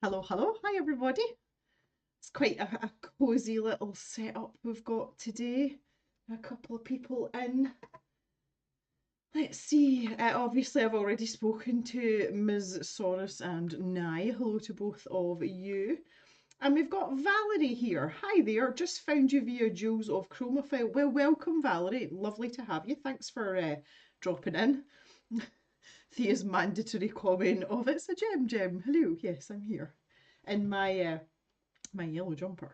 Hello, hello. Hi, everybody. It's quite a cosy little setup we've got today. A couple of people in. Let's see. Obviously, I've already spoken to Ms. Saurus and Nye. Hello to both of you. And we've got Valerie here. Hi there. Just found you via Jules of Chromophile. Well, welcome, Valerie. Lovely to have you. Thanks for dropping in. Thea's mandatory comment of it's a gem. Hello. Yes, I'm here in my yellow jumper.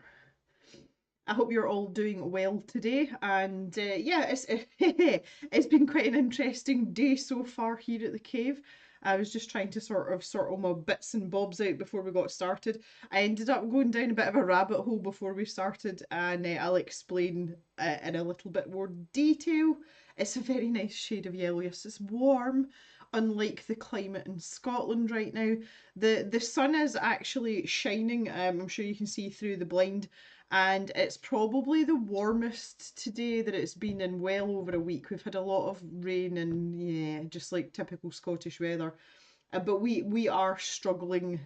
I hope you're all doing well today, and yeah, it's been quite an interesting day so far here at the cave. I was just trying to sort all my bits and bobs out before we got started. I ended up going down a bit of a rabbit hole before we started, and I'll explain in a little bit more detail. It's a very nice shade of yellow. Yes, it's warm, unlike the climate in Scotland right now. The sun is actually shining. I'm sure you can see through the blind, and it's probably the warmest today that it's been in well over a week. We've had a lot of rain and yeah, just like typical Scottish weather. But we are struggling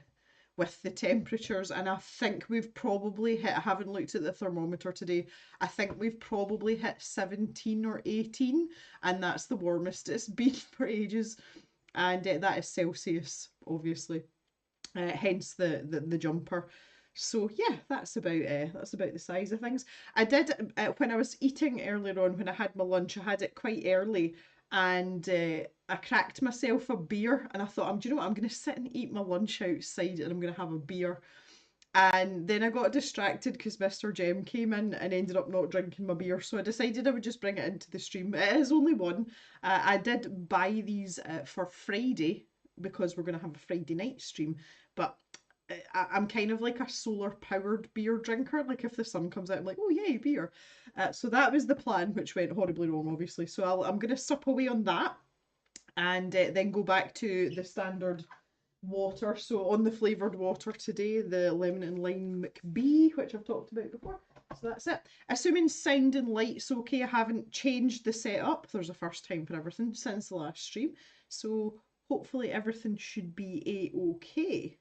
with the temperatures, and I think we've probably hit, I haven't looked at the thermometer today, I think we've probably hit 17 or 18, and that's the warmest it's been for ages. And that is Celsius, obviously, hence the jumper. So yeah, that's about the size of things. I did when I was eating earlier on, when I had my lunch, I had it quite early, and I cracked myself a beer, and I thought, do you know what? I'm going to sit and eat my lunch outside, and I'm going to have a beer. And then I got distracted because Mr. Jem came in and ended up not drinking my beer, so I decided I would just bring it into the stream. It is only one. I did buy these for Friday because we're going to have a Friday night stream, but I'm kind of like a solar powered beer drinker. Like if the sun comes out, I'm like, oh yay, beer. So that was the plan, which went horribly wrong, obviously. So I'm going to sup away on that, and then go back to the standard water. So on the flavoured water today, the lemon and lime McBee, which I've talked about before. So that's it. Assuming sound and light's okay, I haven't changed the setup. There's a first time for everything since the last stream. So hopefully everything should be a-okay.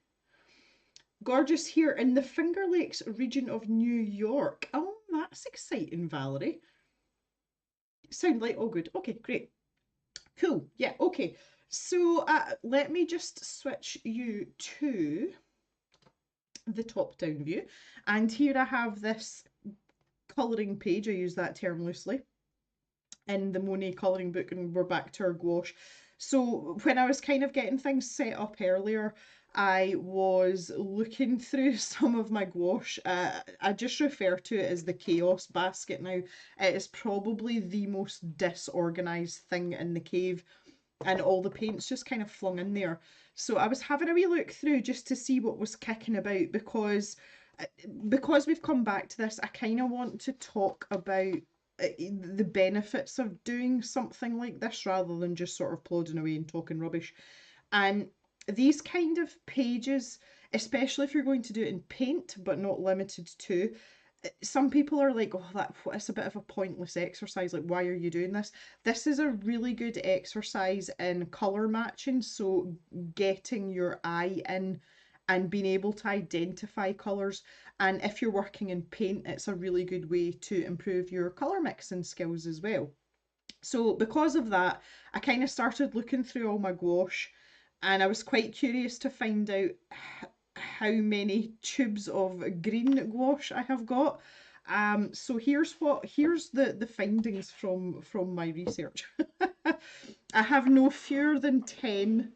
Gorgeous here in the Finger Lakes region of New York. Oh, that's exciting, Valerie. Sound like all good. Okay, great. Cool. Yeah, okay. So let me just switch you to the top-down view. And here I have this colouring page. I use that term loosely in the Monet colouring book, and we're back to our gouache. So when I was kind of getting things set up earlier, I was looking through some of my gouache. I just refer to it as the chaos basket now. It is probably the most disorganised thing in the cave, and all the paint's just kind of flung in there. So I was having a wee look through just to see what was kicking about, because we've come back to this, I kind of want to talk about the benefits of doing something like this rather than just sort of plodding away and talking rubbish. And these kind of pages, especially if you're going to do it in paint, but not limited to, some people are like, oh, it's a bit of a pointless exercise. Like, why are you doing this? This is a really good exercise in colour matching. So getting your eye in and being able to identify colours. And if you're working in paint, it's a really good way to improve your colour mixing skills as well. So because of that, I kind of started looking through all my gouache, and I was quite curious to find out how many tubes of green gouache I have got. So here's the findings from my research. I have no fewer than 10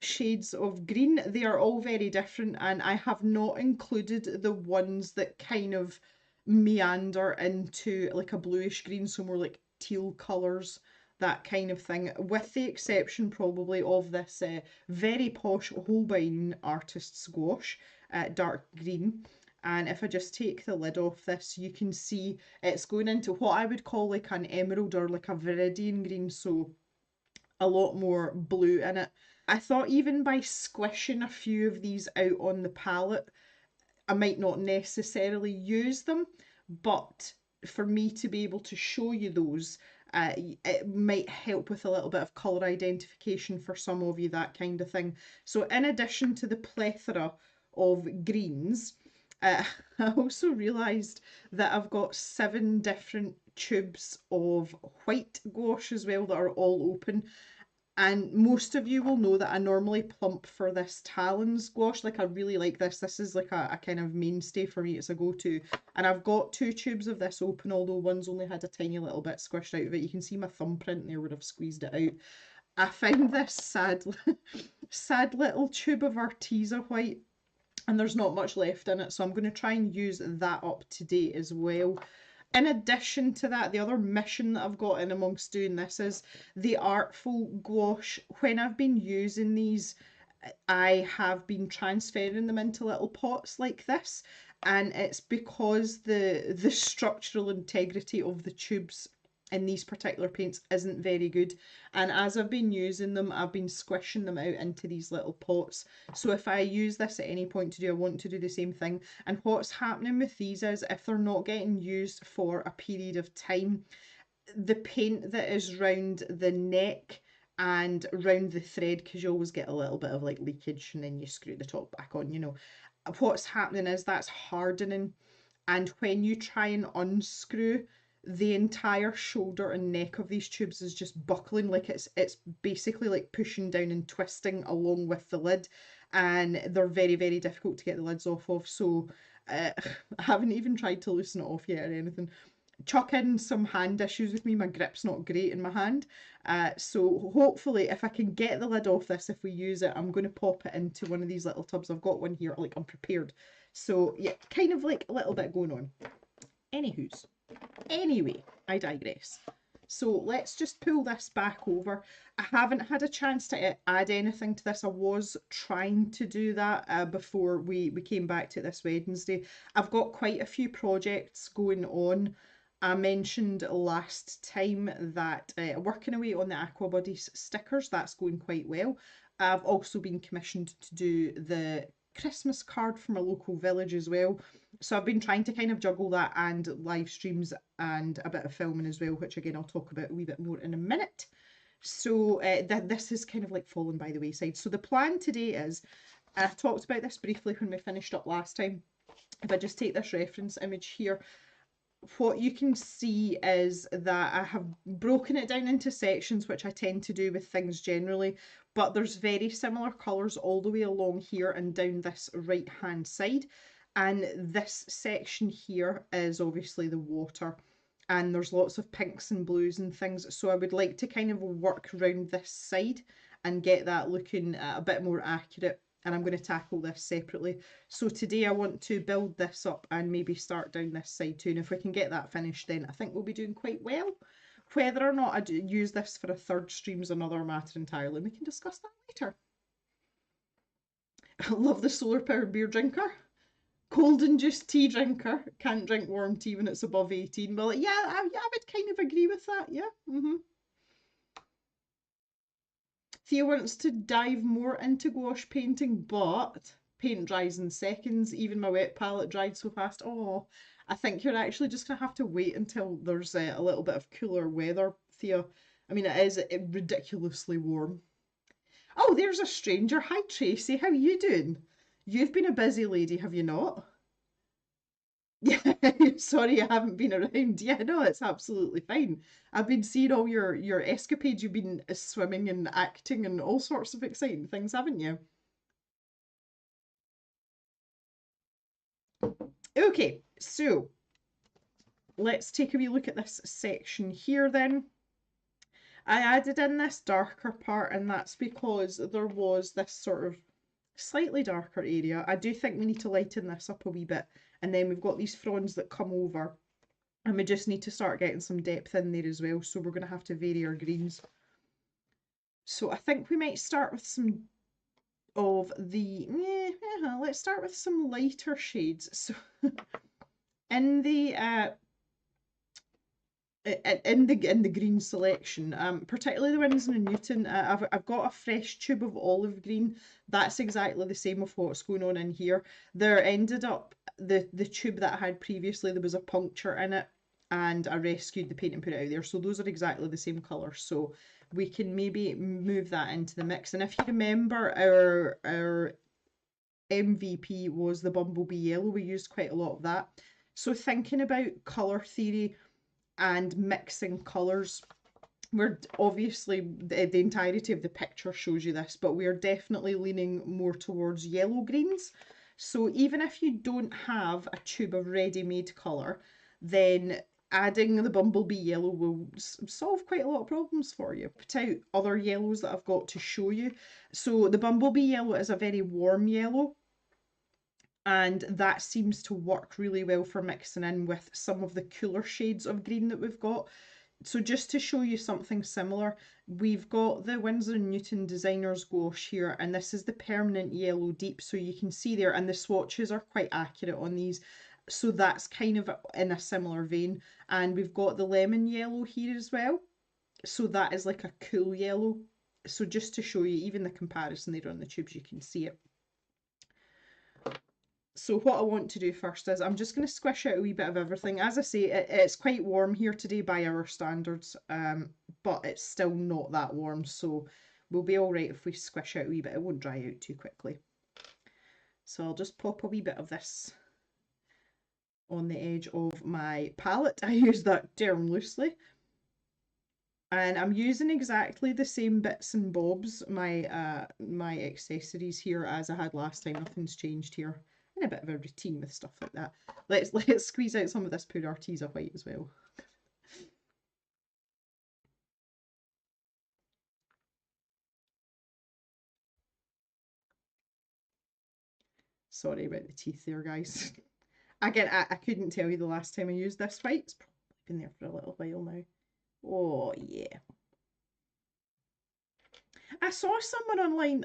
shades of green. They are all very different, and I have not included the ones that kind of meander into like a bluish green, so more like teal colours, that kind of thing, with the exception probably of this very posh Holbein artist's gouache, dark green. And if I just take the lid off this, you can see it's going into what I would call like an emerald or like a viridian green, so a lot more blue in it. I thought even by squishing a few of these out on the palette, I might not necessarily use them, but for me to be able to show you those, it might help with a little bit of colour identification for some of you, that kind of thing. So in addition to the plethora of greens, I also realised that I've got 7 different tubes of white gouache as well that are all open. And most of you will know that I normally plump for this Talons gouache. Like I really like this. This is like a kind of mainstay for me. It's a go-to. And I've got 2 tubes of this open, although one's only had a tiny little bit squished out of it. You can see my thumbprint there where I've squeezed it out. I found this sad little tube of Arteza white, and there's not much left in it, so I'm going to try and use that up today as well. In addition to that, the other mission that I've got in amongst doing this is the Artful gouache. When I've been using these, I have been transferring them into little pots like this, and it's because the structural integrity of the tubes in these particular paints isn't very good, and as I've been using them, I've been squishing them out into these little pots. So if I use this at any point to do, I want to do the same thing. And what's happening with these is if they're not getting used for a period of time, the paint that is round the neck and round the thread, because you always get a little bit of like leakage and then you screw the top back on, you know, what's happening is that's hardening, and when you try and unscrew, the entire shoulder and neck of these tubes is just buckling, like it's basically like pushing down and twisting along with the lid, and they're very, very difficult to get the lids off of. So I haven't even tried to loosen it off yet or anything. Chuck in some hand issues with me, my grip's not great in my hand, so hopefully if I can get the lid off this, if we use it, I'm going to pop it into one of these little tubs. I've got one here, like I'm prepared. So yeah, kind of like a little bit going on. Anywho's. Anyway, I digress. So let's just pull this back over. I haven't had a chance to add anything to this. I was trying to do that before we came back to this Wednesday. I've got quite a few projects going on. I mentioned last time that working away on the Aqua Buddies stickers, that's going quite well. I've also been commissioned to do the Christmas card from a local village as well. So I've been trying to kind of juggle that and live streams and a bit of filming as well, which again I'll talk about a wee bit more in a minute. So this is kind of like fallen by the wayside. So the plan today is, I talked about this briefly when we finished up last time. If I just take this reference image here, what you can see is that I have broken it down into sections, which I tend to do with things generally, but there's very similar colours all the way along here and down this right hand side. And this section here is obviously the water, and there's lots of pinks and blues and things. So I would like to kind of work around this side and get that looking a bit more accurate. And I'm going to tackle this separately. So today I want to build this up and maybe start down this side too. And if we can get that finished, then I think we'll be doing quite well. Whether or not I use this for a third stream is another matter entirely. We can discuss that later. I love the solar powered beer drinker. Cold induced tea drinker. Can't drink warm tea when it's above 18. Well, yeah, I would kind of agree with that. Yeah. Thea wants to dive more into gouache painting, but paint dries in seconds. Even my wet palette dried so fast. Oh, I think you're actually just going to have to wait until there's a little bit of cooler weather, Thea. I mean, it is ridiculously warm. Oh, there's a stranger. Hi, Tracy. How are you doing? You've been a busy lady, have you not? Yeah, sorry I haven't been around. Yeah, no, it's absolutely fine. I've been seeing all your escapades. You've been swimming and acting and all sorts of exciting things, haven't you? Okay, so let's take a wee look at this section here then. I added in this darker part, and that's because there was this sort of slightly darker area. I do think we need to lighten this up a wee bit. And then we've got these fronds that come over, and we just need to start getting some depth in there as well. So we're going to have to vary our greens. So I think we might start with some of the, let's start with some lighter shades. So in the green selection, particularly the Winsor and Newton, I've got a fresh tube of olive green. That's exactly the same of what's going on in here. There ended up the tube that I had previously, there was a puncture in it, and I rescued the paint and put it out there. So those are exactly the same colour. So we can maybe move that into the mix. And if you remember, our MVP was the Bumblebee Yellow. We used quite a lot of that. So thinking about colour theory, and mixing colours. We're obviously, the entirety of the picture shows you this, but we're definitely leaning more towards yellow greens. So even if you don't have a tube of ready-made colour, then adding the bumblebee yellow will solve quite a lot of problems for you. Put out other yellows that I've got to show you. So the bumblebee yellow is a very warm yellow, and that seems to work really well for mixing in with some of the cooler shades of green that we've got. So just to show you something similar, we've got the Winsor & Newton Designer's Gouache here, and this is the permanent yellow deep, so you can see there, and the swatches are quite accurate on these, so that's kind of in a similar vein. And we've got the lemon yellow here as well, so that is like a cool yellow. So just to show you, even the comparison there on the tubes, you can see it. So what I want to do first is I'm just going to squish out a wee bit of everything. As I say, it's quite warm here today by our standards, but it's still not that warm, so we'll be all right if we squish out a wee bit. It won't dry out too quickly. So I'll just pop a wee bit of this on the edge of my palette. I use that term loosely. And I'm using exactly the same bits and bobs, my accessories here, as I had last time. Nothing's changed here. In a bit of a routine with stuff like that. Let's squeeze out some of this Pure Artesa white as well. Sorry about the teeth there, guys. Again, I couldn't tell you the last time I used this white. It's probably been there for a little while now. Oh, yeah. I saw someone online,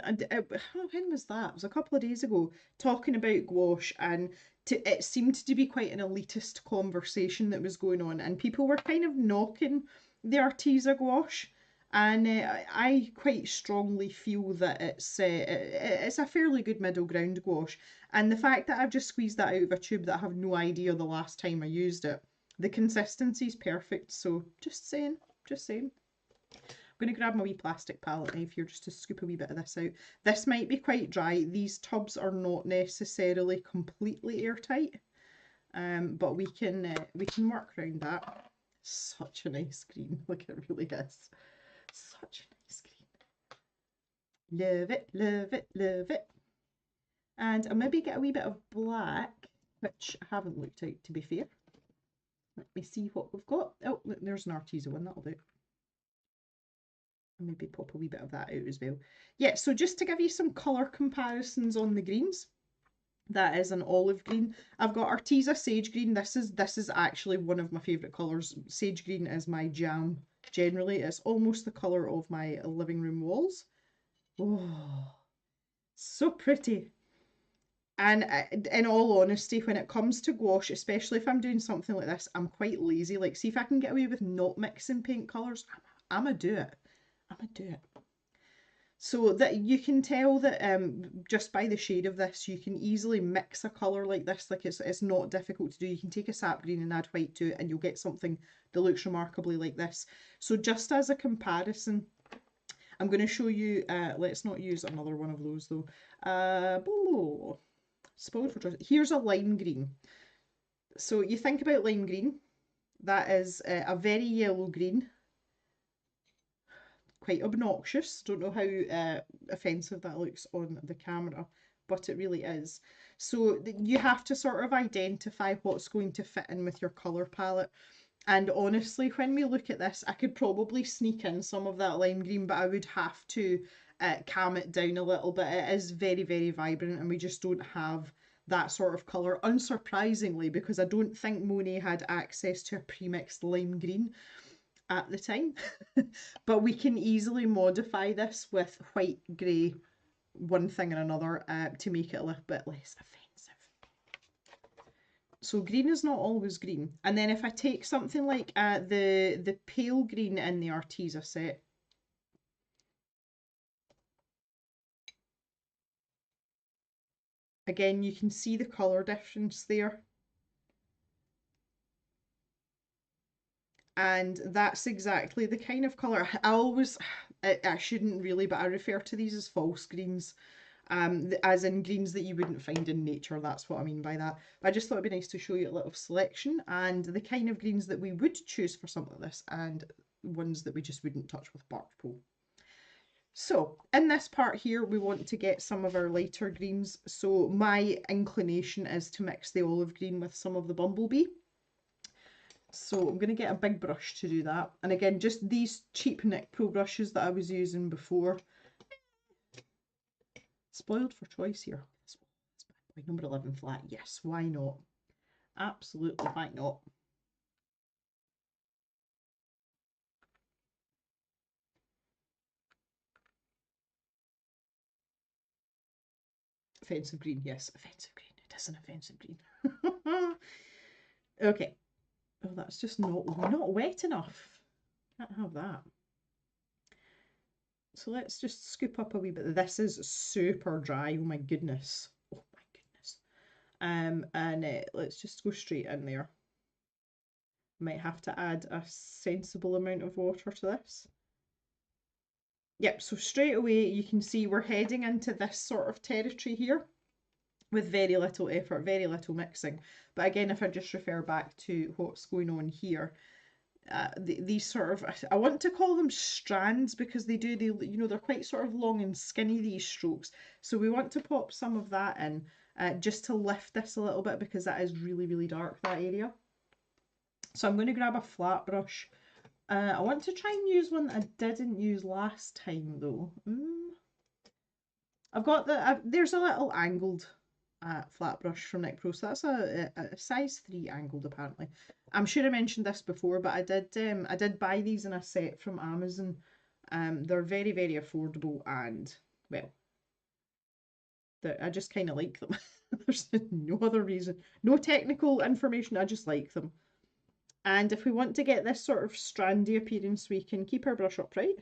when was that? It was a couple of days ago, talking about gouache, and it seemed to be quite an elitist conversation that was going on, and people were kind of knocking the Artesa gouache, and I quite strongly feel that it's a fairly good middle ground gouache, and the fact that I've just squeezed that out of a tube that I have no idea the last time I used it, the consistency is perfect, so just saying, just saying. I'm going to grab my wee plastic palette knife here just to scoop a wee bit of this out. This might be quite dry. These tubs are not necessarily completely airtight, but we can work around that. Such a nice green. Look, it really is. Such a nice green. Love it, love it, love it. And I'll maybe get a wee bit of black, which I haven't looked out, to be fair. Let me see what we've got. Oh, look, there's an Artesa one. That'll do. Maybe pop a wee bit of that out as well. Yeah, so just to give you some colour comparisons on the greens, that is an olive green. I've got Artesa Sage Green. This is actually one of my favourite colours. Sage Green is my jam generally. It's almost the colour of my living room walls. Oh, so pretty. And in all honesty, when it comes to gouache, especially if I'm doing something like this, I'm quite lazy. Like, see if I can get away with not mixing paint colours, I'ma do it. I'ma do it. So that you can tell that just by the shade of this, you can easily mix a colour like this. Like it's not difficult to do. You can take a sap green and add white to it, and you'll get something that looks remarkably like this. So just as a comparison, I'm going to show you. Let's not use another one of those though. Spoiled for choice. Here's a lime green. So you think about lime green. That is a very yellow green. Quite obnoxious. Don't know how offensive that looks on the camera, but it really is. So you have to sort of identify what's going to fit in with your colour palette. And honestly, when we look at this, I could probably sneak in some of that lime green, but I would have to calm it down a little bit. It is very, very vibrant, and we just don't have that sort of colour, unsurprisingly, because I don't think Monet had access to a pre-mixed lime green at the time. But we can easily modify this with white, grey, one thing or another to make it a little bit less offensive. So green is not always green. And then if I take something like the pale green in the Artesa set, again, you can see the colour difference there. And that's exactly the kind of colour I shouldn't really, but I refer to these as false greens. as in greens that you wouldn't find in nature. That's what I mean by that. But I just thought it'd be nice to show you a little selection and the kind of greens that we would choose for something like this and ones that we just wouldn't touch with bark pole. So in this part here, we want to get some of our lighter greens. So my inclination is to mix the olive green with some of the bumblebee. So I'm going to get a big brush to do that. And again, just these cheap Nick Pro brushes that I was using before. Spoiled for choice here. Number 11 flat. Yes, why not? Absolutely, why not? Offensive green, yes, offensive green. It is an offensive green. Okay. Oh, that's just not wet enough. Can't have that. So let's just scoop up a wee bit. This is super dry. Oh my goodness. Oh my goodness. And let's just go straight in there. Might have to add a sensible amount of water to this. Yep, so straight away you can see we're heading into this sort of territory here with very little effort, very little mixing. But again, if I just refer back to what's going on here, these sort of, I want to call them strands because they they're quite sort of long and skinny, these strokes. So we want to pop some of that in just to lift this a little bit because that is really, really dark, that area. So I'm going to grab a flat brush. I want to try and use one that I didn't use last time though. I've got there's a little angled flat brush from Nick Pro, so that's a size 3 angled apparently. I'm sure I mentioned this before, but I did buy these in a set from Amazon. They're very, very affordable and, well, I just kind of like them. There's no other reason, no technical information, I just like them. And if we want to get this sort of strandy appearance, we can keep our brush upright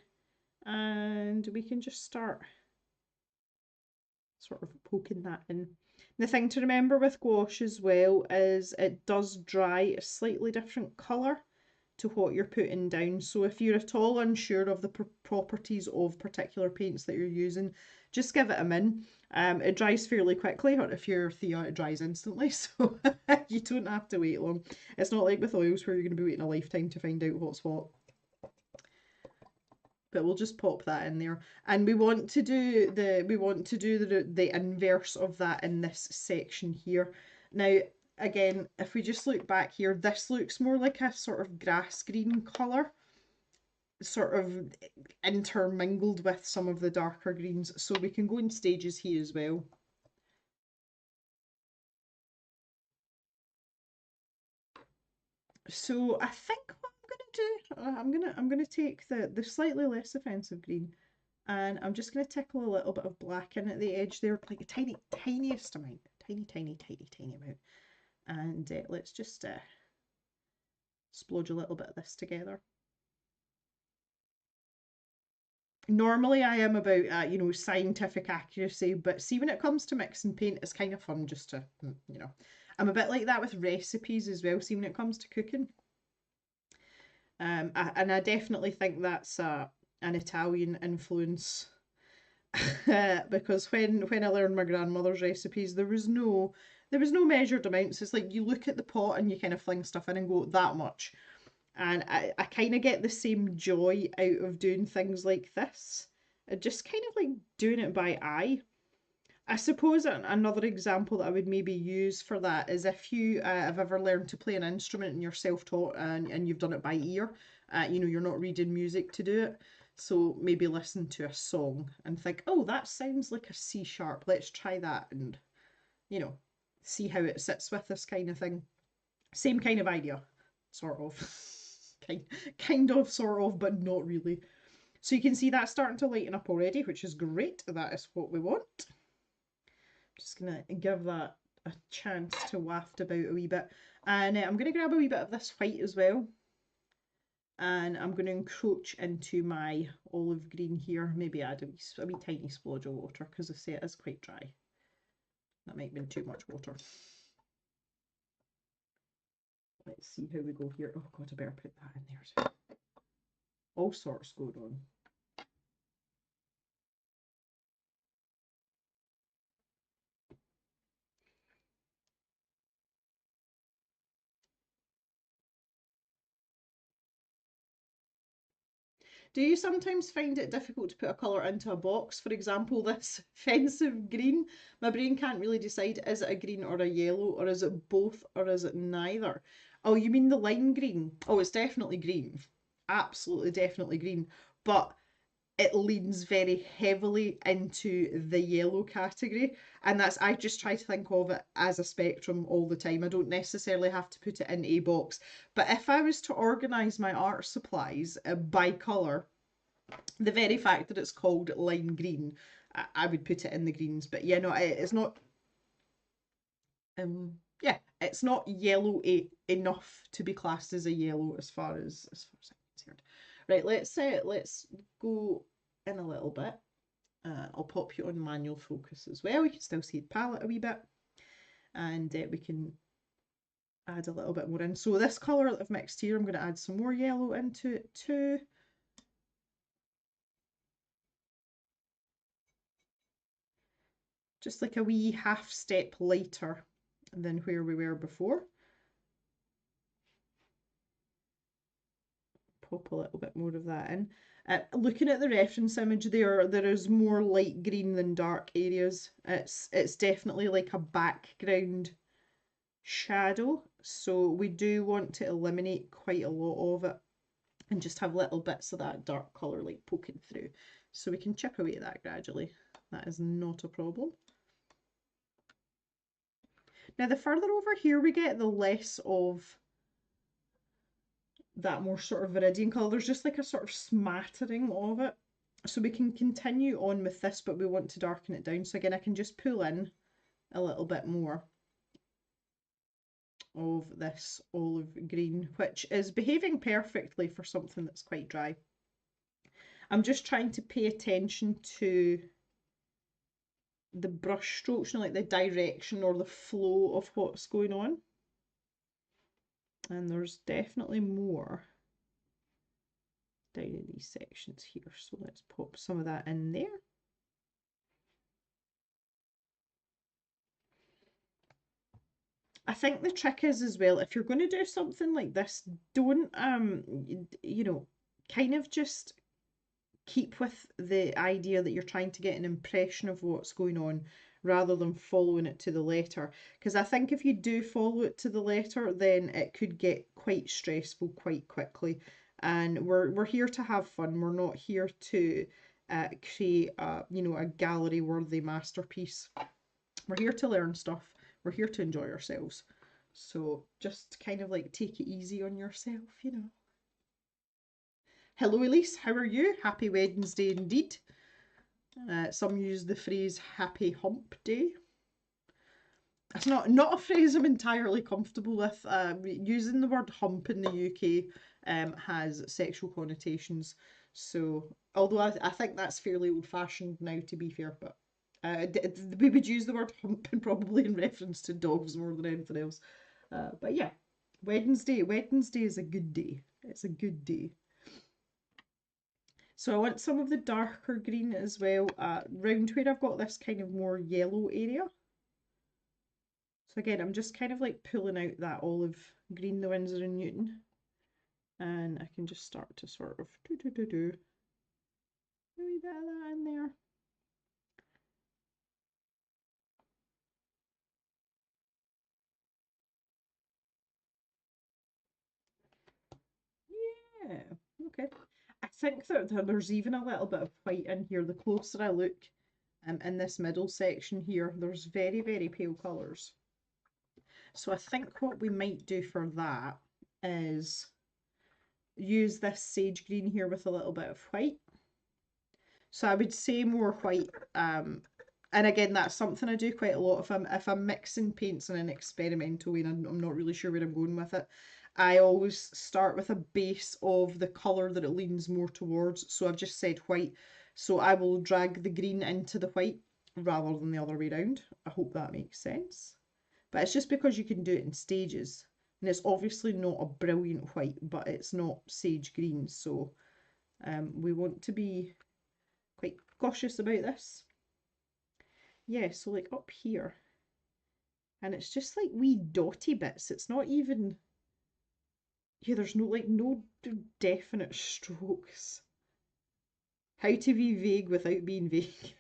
and we can just start sort of poking that in. The thing to remember with gouache as well is it does dry a slightly different colour to what you're putting down. So if you're at all unsure of the properties of particular paints that you're using, just give it a min. It dries fairly quickly, or if you're Thea, it dries instantly, so you don't have to wait long. It's not like with oils where you're going to be waiting a lifetime to find out what's what. But we'll just pop that in there, and we want to do the inverse of that in this section here. Now again, if we just look back here, this looks more like a sort of grass green colour, sort of intermingled with some of the darker greens, so we can go in stages here as well. So I think what I'm gonna do, I'm gonna take the slightly less offensive green, and I'm just gonna tickle a little bit of black in at the edge there, like a tiniest amount, tiny amount, and let's just splodge a little bit of this together. Normally I am about scientific accuracy, but see, when it comes to mixing paint, it's kind of fun just to, I'm a bit like that with recipes as well. See, when it comes to cooking, and I definitely think that's an Italian influence. Because when I learned my grandmother's recipes, there was no measured amounts. It's like you look at the pot and you kind of fling stuff in and go that much. And I kind of get the same joy out of doing things like this. Just kind of like doing it by eye. I suppose another example that I would maybe use for that is if you have ever learned to play an instrument and you're self-taught and you've done it by ear, you're not reading music to do it. So maybe listen to a song and think, oh, that sounds like a C sharp. Let's try that and, see how it sits with this kind of thing. Same kind of idea, sort of. kind of, sort of, but not really. So you can see that's starting to lighten up already, which is great. That is what we want. Just gonna give that a chance to waft about a wee bit. And I'm gonna grab a wee bit of this white as well. And I'm going to encroach into my olive green here. Maybe add a wee tiny splodge of water because I say it is quite dry. That might have been too much water. Let's see how we go here. Oh God, I better put that in there too. All sorts going on. Do you sometimes find it difficult to put a colour into a box? For example, this offensive green. My brain can't really decide, is it a green or a yellow, or is it both, or is it neither? Oh, you mean the lime green? Oh, it's definitely green. Absolutely, definitely green. But it leans very heavily into the yellow category, and that's, I just try to think of it as a spectrum all the time. I don't necessarily have to put it in a box, but if I was to organise my art supplies by colour, the very fact that it's called lime green, I would put it in the greens. But yeah, no, it's not, yeah, it's not yellow enough to be classed as a yellow as far as I'm concerned. Right, let's go in a little bit. I'll pop you on manual focus as well. You can still see the palette a wee bit, and we can add a little bit more in. So this colour that I've mixed here, I'm going to add some more yellow into it too. Just like a wee half step lighter than where we were before. Pop a little bit more of that in. Looking at the reference image there is more light green than dark areas. It's definitely like a background shadow, so we do want to eliminate quite a lot of it and just have little bits of that dark colour like poking through. So we can chip away at that gradually. That is not a problem. Now the further over here we get, the less of that more sort of viridian colour. There's just like a sort of smattering of it. So we can continue on with this, but we want to darken it down. So again, I can just pull in a little bit more of this olive green, which is behaving perfectly for something that's quite dry. I'm just trying to pay attention to the brush strokes, you know, like the direction or the flow of what's going on. And there's definitely more down in these sections here. So let's pop some of that in there. I think the trick is as well, if you're going to do something like this, don't you know, kind of just keep with the idea that you're trying to get an impression of what's going on rather than following it to the letter. Because I think if you do follow it to the letter, then it could get quite stressful quite quickly. And we're here to have fun. We're not here to create a, you know, a gallery worthy masterpiece. We're here to learn stuff. We're here to enjoy ourselves. So just kind of like take it easy on yourself, you know. Hello Elise, how are you? Happy Wednesday indeed. Some use the phrase happy hump day. It's not a phrase I'm entirely comfortable with. Using the word hump in the UK has sexual connotations. So, although I think that's fairly old-fashioned now, to be fair, but we would use the word hump and probably in reference to dogs more than anything else. But yeah, Wednesday is a good day. It's a good day. So I want some of the darker green as well, round where I've got this kind of more yellow area. So again, I'm just kind of like pulling out that olive green, the Winsor & Newton. And I can just start to sort of do a wee bit of that in there. Yeah, okay. I think that there's even a little bit of white in here. The closer I look in this middle section here, there's very, very pale colours. So I think what we might do for that is use this sage green here with a little bit of white. So I would say more white. And again, that's something I do quite a lot. If I'm mixing paints in an experimental way and I'm not really sure where I'm going with it, I always start with a base of the colour that it leans more towards. So I've just said white. So I will drag the green into the white rather than the other way around. I hope that makes sense. But it's just because you can do it in stages. And it's obviously not a brilliant white, but it's not sage green. So we want to be quite cautious about this. Yeah, so like up here. And it's just like wee dotty bits. It's not even, yeah, there's no definite strokes. How to be vague without being vague.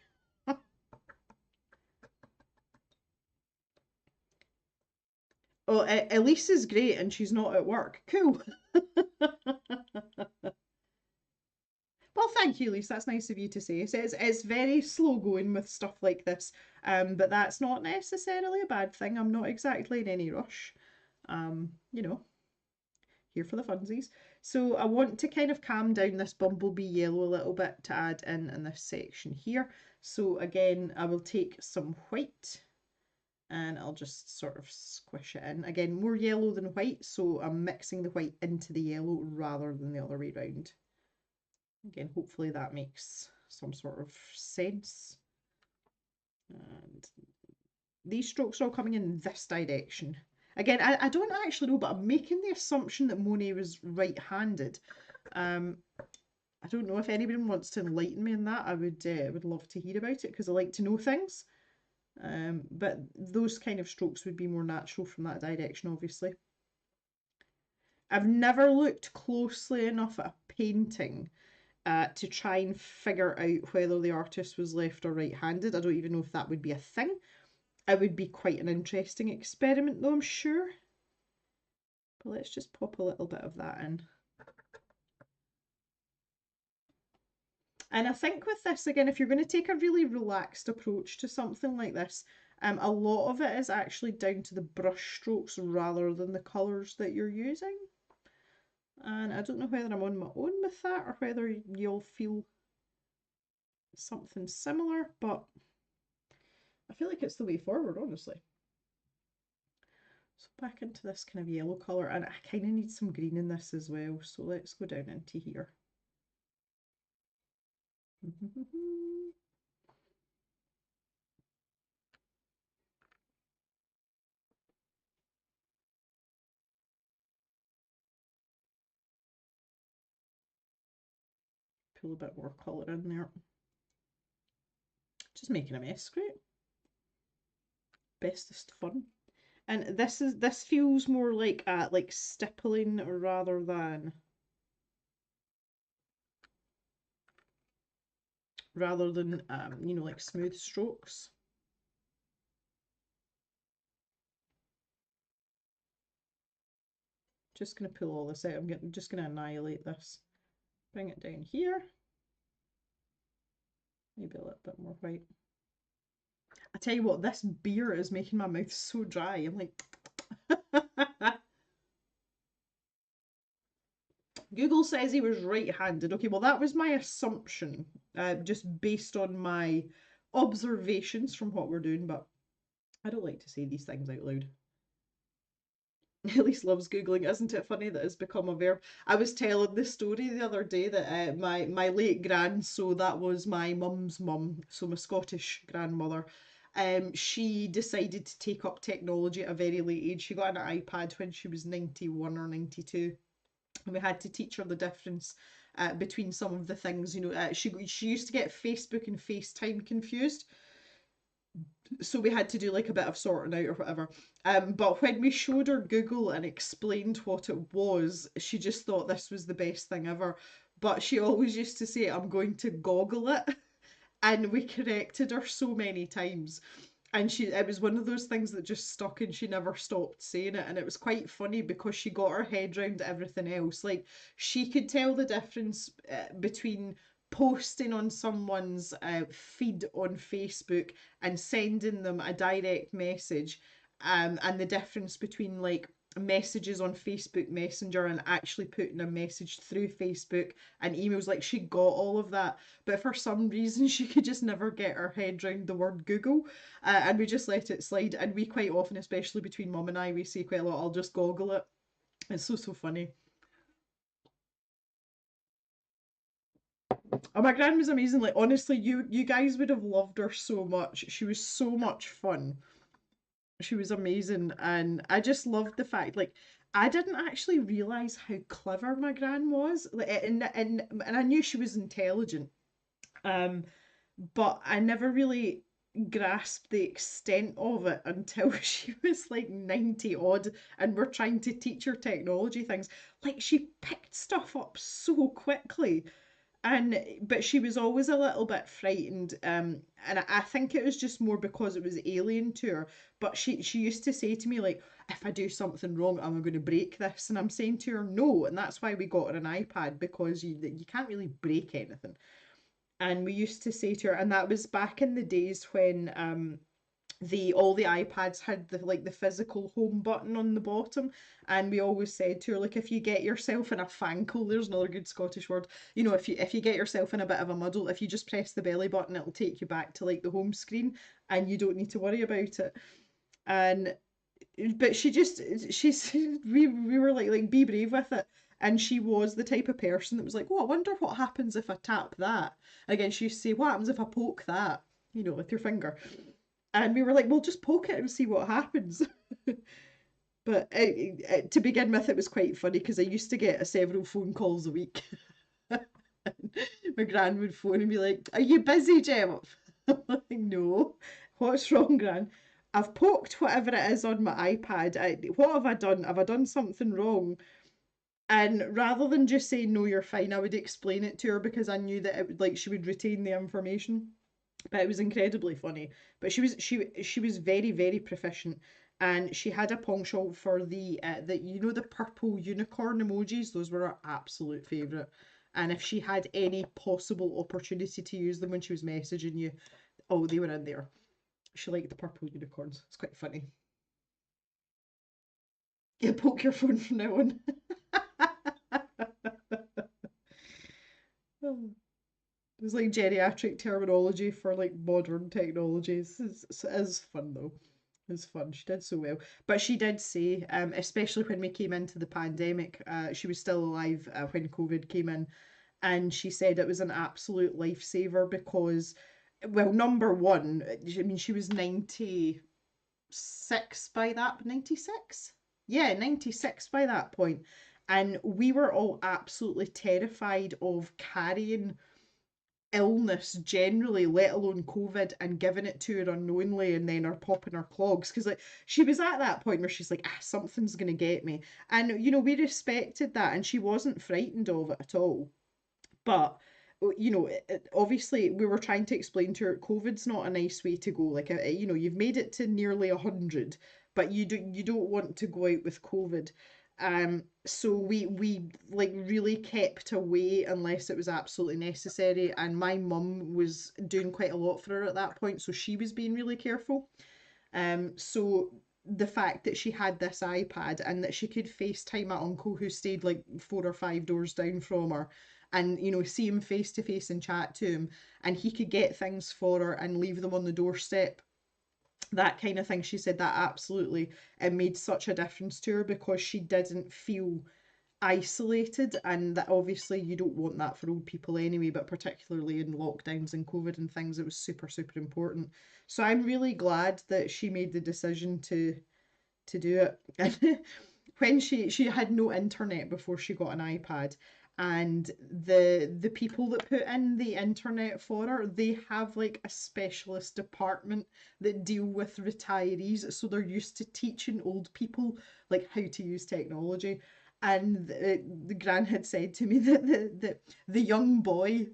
Oh, Elise is great and she's not at work. Cool. Well, thank you, Elise. That's nice of you to say. So it's very slow going with stuff like this, but that's not necessarily a bad thing. I'm not exactly in any rush. You know, here for the funsies. So I want to kind of calm down this bumblebee yellow a little bit to add in this section here. So again, I will take some white and I'll just sort of squish it in. Again, more yellow than white, so I'm mixing the white into the yellow rather than the other way around. Again, hopefully that makes some sort of sense. And these strokes are all coming in this direction. Again, I don't actually know, but I'm making the assumption that Monet was right-handed. I don't know if anyone wants to enlighten me on that. I would love to hear about it because I like to know things. But those kind of strokes would be more natural from that direction, obviously. I've never looked closely enough at a painting to try and figure out whether the artist was left or right-handed. I don't even know if that would be a thing. It would be quite an interesting experiment though, I'm sure. But let's just pop a little bit of that in. And I think with this, again, if you're going to take a really relaxed approach to something like this, a lot of it is actually down to the brush strokes rather than the colours that you're using. And I don't know whether I'm on my own with that or whether you'll feel something similar, but I feel like it's the way forward, honestly. So back into this kind of yellow colour, and I kind of need some green in this as well, so let's go down into here. Pull a bit more colour in there. Just making a mess, great. Bestest fun. And this feels more like stippling rather than you know, like smooth strokes. Just gonna pull all this out. I'm just gonna annihilate this. Bring it down here. Maybe a little bit more white. I tell you what, this beer is making my mouth so dry. I'm like Google says he was right-handed. Okay, well that was my assumption, just based on my observations from what we're doing, but I don't like to say these things out loud. Elise loves Googling. Isn't it funny that it's become a verb? I was telling the story the other day that my late gran, so that was my mum's mum, so my Scottish grandmother, she decided to take up technology at a very late age. She got an iPad when she was 91 or 92. And we had to teach her the difference between some of the things. You know, she used to get Facebook and FaceTime confused, so we had to do like a bit of sorting out or whatever. But when we showed her Google and explained what it was, she just thought this was the best thing ever. But she always used to say, "I'm going to goggle it," and we corrected her so many times. And it was one of those things that just stuck and she never stopped saying it. And it was quite funny because she got her head round everything else. Like she could tell the difference between posting on someone's feed on Facebook and sending them a direct message, and the difference between like messages on Facebook Messenger and actually putting a message through Facebook and emails. Like she got all of that, but for some reason she could just never get her head around the word Google, and we just let it slide. And we quite often, especially between mum and I, we say quite a lot, "I'll just goggle it." It's so funny. Oh, my gran was amazing. Like honestly, you guys would have loved her so much. She was so much fun. She was amazing, and I just loved the fact like I didn't actually realize how clever my gran was. Like, and I knew she was intelligent, um, but I never really grasped the extent of it until she was like 90 odd and we're trying to teach her technology things. Like she picked stuff up so quickly. But she was always a little bit frightened, and I think it was just more because it was alien to her. But she used to say to me like, if I do something wrong, am I going to break this? And I'm saying to her, no. And that's why we got her an iPad, because you can't really break anything. And we used to say to her, and that was back in the days when the all the iPads had the physical home button on the bottom, and we always said to her, like, if you get yourself in a fankle, there's another good Scottish word, if you get yourself in a bit of a muddle, if you just press the belly button, it'll take you back to like the home screen, and you don't need to worry about it. And but she's we were like be brave with it. And she was the type of person that was like, oh, I wonder what happens if I tap that. Again, she used to say, what happens if I poke that, with your finger. And we were like, well, just poke it and see what happens. But to begin with, it was quite funny because I used to get several phone calls a week. My gran would phone and be like, are you busy, Gem? I'm like, no. What's wrong, Gran? I've poked whatever it is on my iPad. What have I done? Have I done something wrong? And rather than just say, no, you're fine, I would explain it to her because I knew that she would retain the information. But it was incredibly funny. But she was very, very proficient, and she had a penchant for the purple unicorn emojis. Those were her absolute favorite. And if she had any possible opportunity to use them when she was messaging you, oh, they were in there. She liked the purple unicorns. It's quite funny. Yeah, poke your phone from now on. It's like geriatric terminology for like modern technologies. It's fun though. It's fun. She did so well. But she did say, especially when we came into the pandemic, she was still alive when COVID came in, and she said it was an absolute lifesaver because, well, number one, I mean, she was 96 by that, 96? Yeah, 96 by that point. And we were all absolutely terrified of carrying illness generally, let alone COVID, and giving it to her unknowingly and then her popping her clogs. Because like she was at that point where she's like, something's gonna get me. And we respected that, and she wasn't frightened of it at all. But obviously we were trying to explain to her COVID's not a nice way to go. Like you've made it to nearly 100, but you don't want to go out with COVID. So we like really kept away unless it was absolutely necessary. And my mum was doing quite a lot for her at that point, so she was being really careful. So the fact that she had this iPad and that she could FaceTime my uncle who stayed like 4 or 5 doors down from her, and see him face to face and chat to him, and he could get things for her and leave them on the doorstep, that kind of thing. She said that absolutely it made such a difference to her because she didn't feel isolated, and that obviously you don't want that for old people anyway, but particularly in lockdowns and COVID and things, it was super, super important. So I'm really glad that she made the decision to do it. And when she had no internet before she got an iPad, and the people that put in the internet for her, they have like a specialist department that deal with retirees, so they're used to teaching old people like how to use technology. And the gran had said to me that the young boy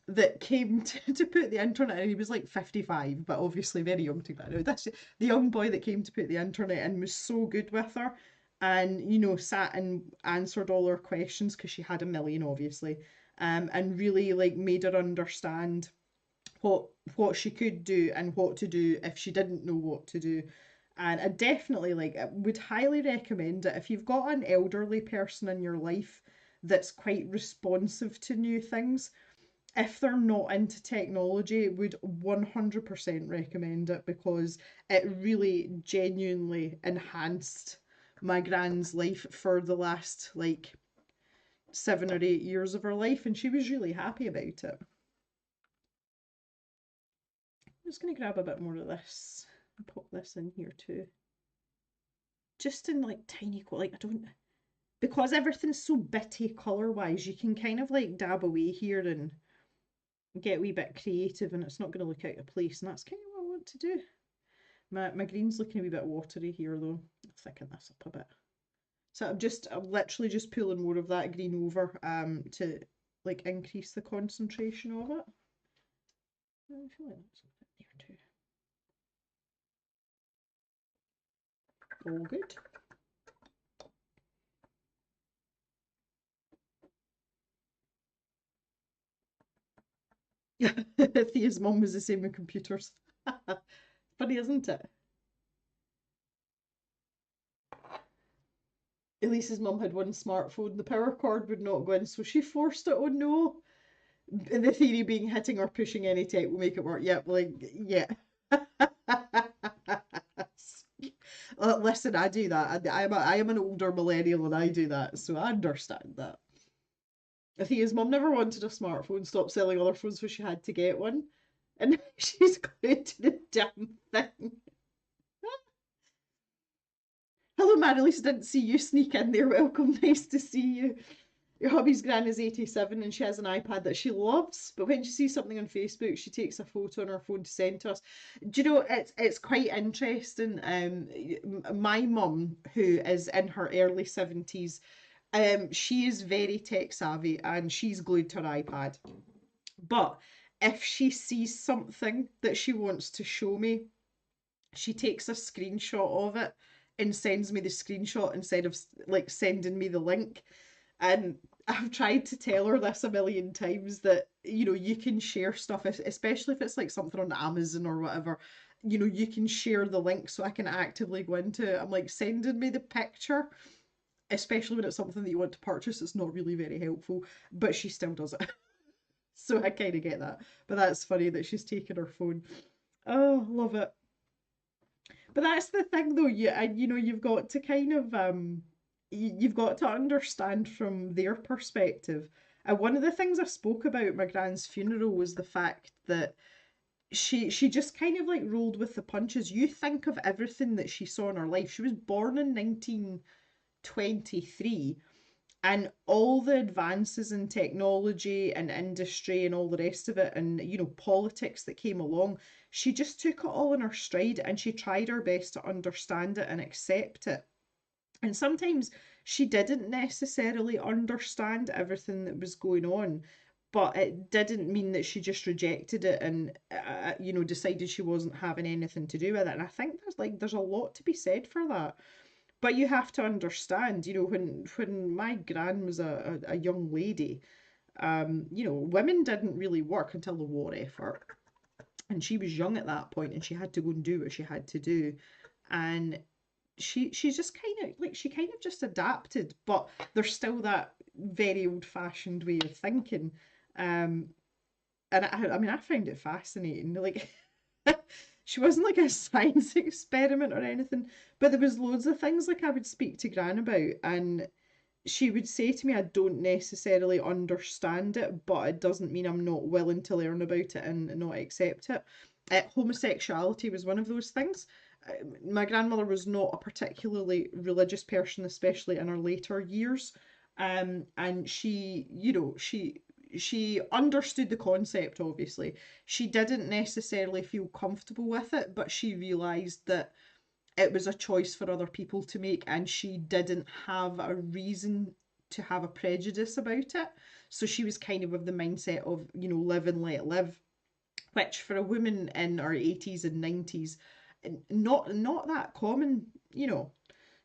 that came to put the internet in, he was like 55, but obviously very young to that. That's the young boy that came to put the internet in was so good with her, and sat and answered all her questions because she had a million, obviously, and really like made her understand what what she could do and what to do if she didn't know what to do. And I definitely would highly recommend it if you've got an elderly person in your life that's quite responsive to new things. If they're not into technology, would 100% recommend it because it really genuinely enhanced my grand's life for the last like 7 or 8 years of her life, and she was really happy about it. I'm just going to grab a bit more of this and pop this in here too. Just in like tiny, like I don't, because everything's so bitty colour wise, you can kind of like dab away here and get a wee bit creative, and it's not going to look out of place, and that's kind of what I want to do. My green's looking a wee bit watery here though. I'll thicken this up a bit. So I'm literally just pulling more of that green over to like increase the concentration of it. I feel like that's a bit there too. All good. Thea's mum was the same with computers. Funny, isn't it? Elise's mum had one smartphone, the power cord would not go in, so she forced it on no. The theory being hitting or pushing any tech will make it work. Yep, like, yeah. Listen, I do that. I am an older millennial and I do that, so I understand that. I think his mum never wanted a smartphone, stopped selling other phones, so she had to get one. And she's glued to the damn thing. Hello, Marilise, didn't see you sneak in there. Welcome, nice to see you. Your hubby's gran is 87 and she has an iPad that she loves, but when she sees something on Facebook, she takes a photo on her phone to send to us. Do you know, it's quite interesting. My mum, who is in her early 70s, she is very tech savvy and she's glued to her iPad. But if she sees something that she wants to show me, she takes a screenshot of it and sends me the screenshot instead of like sending me the link. And I've tried to tell her this a million times that, you know, you can share stuff, especially if it's like something on Amazon or whatever. You know, you can share the link so I can actively go into it. I'm like, sending me the picture, especially when it's something that you want to purchase, it's not really very helpful, but she still does it. So I kind of get that. But that's funny that she's taken her phone. Oh, love it. But that's the thing though, you know, you've got to kind of you've got to understand from their perspective. And one of the things I spoke about at my grand's funeral was the fact that she just kind of like rolled with the punches. You think of everything that she saw in her life. She was born in 1923, and all the advances in technology and industry and all the rest of it, and you know, politics that came along, she just took it all in her stride and she tried her best to understand it and accept it. And sometimes she didn't necessarily understand everything that was going on, but it didn't mean that she just rejected it and you know, decided she wasn't having anything to do with it. And I think there's a lot to be said for that. But you have to understand, you know, when my gran was a young lady, you know, women didn't really work until the war effort. And she was young at that point and she had to go and do what she had to do. And she's just kind of like she kind of just adapted, but there's still that very old fashioned way of thinking. Um, and I mean, I found it fascinating. Like, she wasn't like a science experiment or anything, but there was loads of things like I would speak to Gran about, and she would say to me, I don't necessarily understand it, but it doesn't mean I'm not willing to learn about it and not accept it. Homosexuality was one of those things. My grandmother was not a particularly religious person, especially in her later years. And she, you know, she understood the concept, obviously. She didn't necessarily feel comfortable with it, but she realised that it was a choice for other people to make, and she didn't have a reason to have a prejudice about it. So she was kind of the mindset of, you know, live and let live, which for a woman in her 80s and 90s, not that common, you know.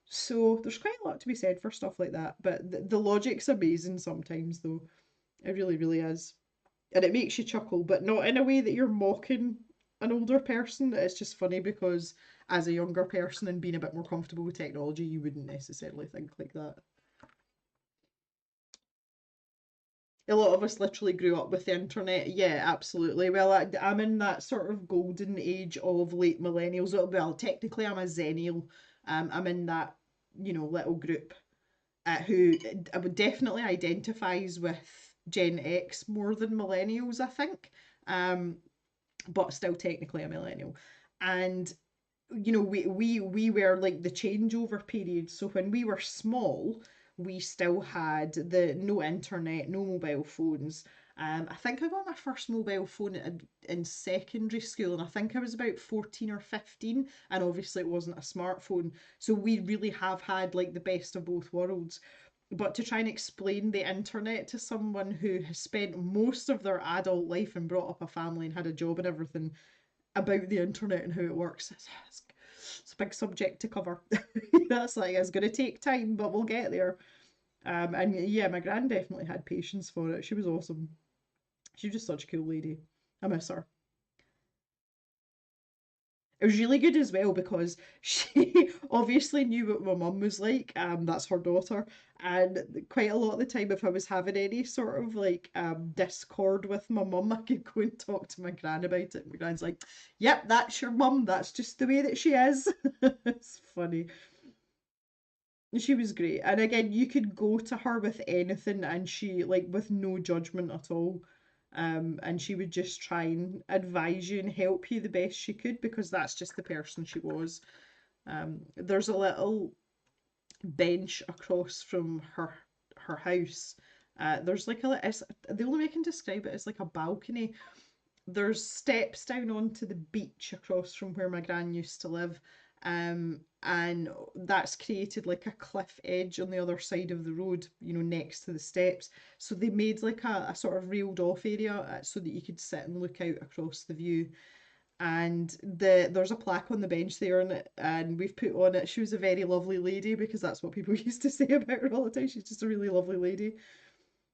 So there's quite a lot to be said for stuff like that. But the logic's amazing sometimes, though. It really, really is. And it makes you chuckle, but not in a way that you're mocking an older person. It's just funny because as a younger person and being a bit more comfortable with technology, you wouldn't necessarily think like that. A lot of us literally grew up with the internet. Yeah, absolutely. Well, I'm in that sort of golden age of late millennials. Well, technically, I'm a zennial. I'm in that, you know, little group who I would definitely identifies with Gen X more than millennials, I think. Um, but still technically a millennial. And you know, we were like the changeover period. So when we were small, we still had the no internet, no mobile phones. I think I got my first mobile phone in secondary school, and I think I was about 14 or 15, and obviously it wasn't a smartphone. So we really have had like the best of both worlds. But to try and explain the internet to someone who has spent most of their adult life and brought up a family and had a job and everything about the internet and how it works, it's a big subject to cover. That's like, it's going to take time, but we'll get there. And yeah, my gran definitely had patience for it. She was awesome. She was just such a cool lady. I miss her. It was really good as well because she obviously knew what my mum was like. That's her daughter, and quite a lot of the time, if I was having any sort of like discord with my mum, I could go and talk to my gran about it. My gran's like, "Yep, that's your mum. That's just the way that she is." It's funny. She was great, and again, you could go to her with anything, and she like with no judgment at all. And she would just try and advise you and help you the best she could because that's just the person she was. There's a little bench across from her house. There's like the only way I can describe it is like a balcony. There's steps down onto the beach across from where my gran used to live. And that's created like a cliff edge on the other side of the road, next to the steps. So they made like a sort of railed off area so that you could sit and look out across the view. And there's a plaque on the bench there, and we've put on it, "She was a very lovely lady," because that's what people used to say about her all the time. She's just a really lovely lady,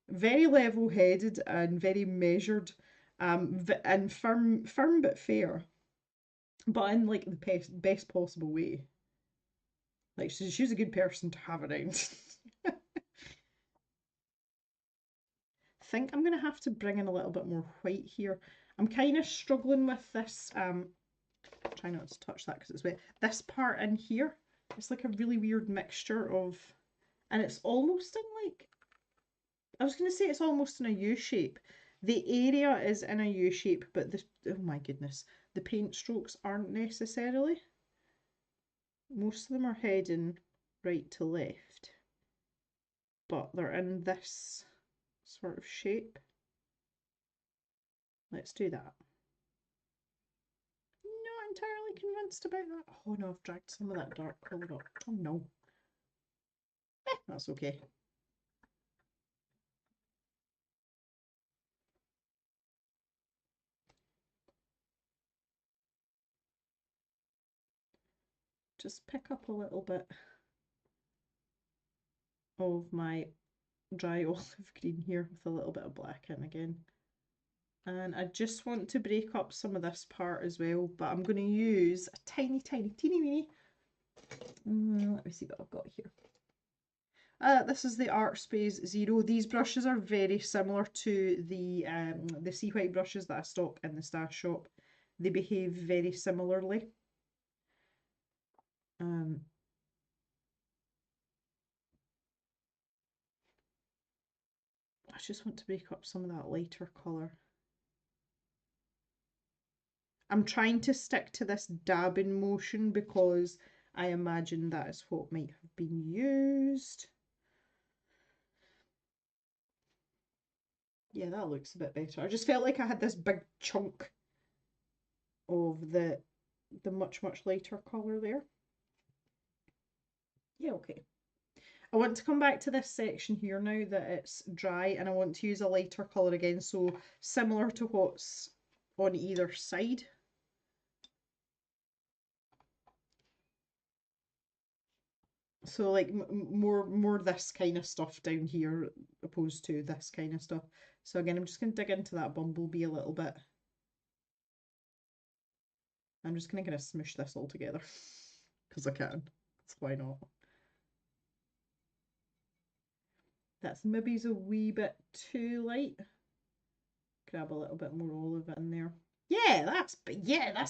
very level-headed and very measured, and firm but fair, but in like the best possible way. Like she's a good person to have around. I think I'm gonna have to bring in a little bit more white here. I'm kind of struggling with this. Try not to touch that because it's wet. This part in here, it's like a really weird mixture of, and it's almost in like, I was gonna say it's almost in a U shape. The area is in a U shape, but oh my goodness, the paint strokes aren't necessarily. Most of them are heading right to left, but they're in this sort of shape. Let's do that. Not entirely convinced about that. Oh no, I've dragged some of that dark colour up. Oh no. That's okay. Just pick up a little bit of my dry olive green here with a little bit of black in again. And I just want to break up some of this part as well, but I'm going to use a tiny, tiny, teeny weeny. Let me see what I've got here. This is the Art Space Zero. These brushes are very similar to the sea white brushes that I stock in the stash shop. They behave very similarly. I just want to break up some of that lighter colour. I'm trying to stick to this dabbing motion because I imagine that is what might have been used. Yeah, that looks a bit better. I just felt like I had this big chunk of the much, much lighter colour there. Yeah, okay. I want to come back to this section here now that it's dry, and I want to use a lighter colour again, so similar to what's on either side. So like more this kind of stuff down here opposed to this kind of stuff. So again, I'm just going to dig into that bumblebee a little bit. I'm just going to kind of smush this all together because I can. So why not? That's maybe a wee bit too light. Grab a little bit more olive in there. Yeah, that's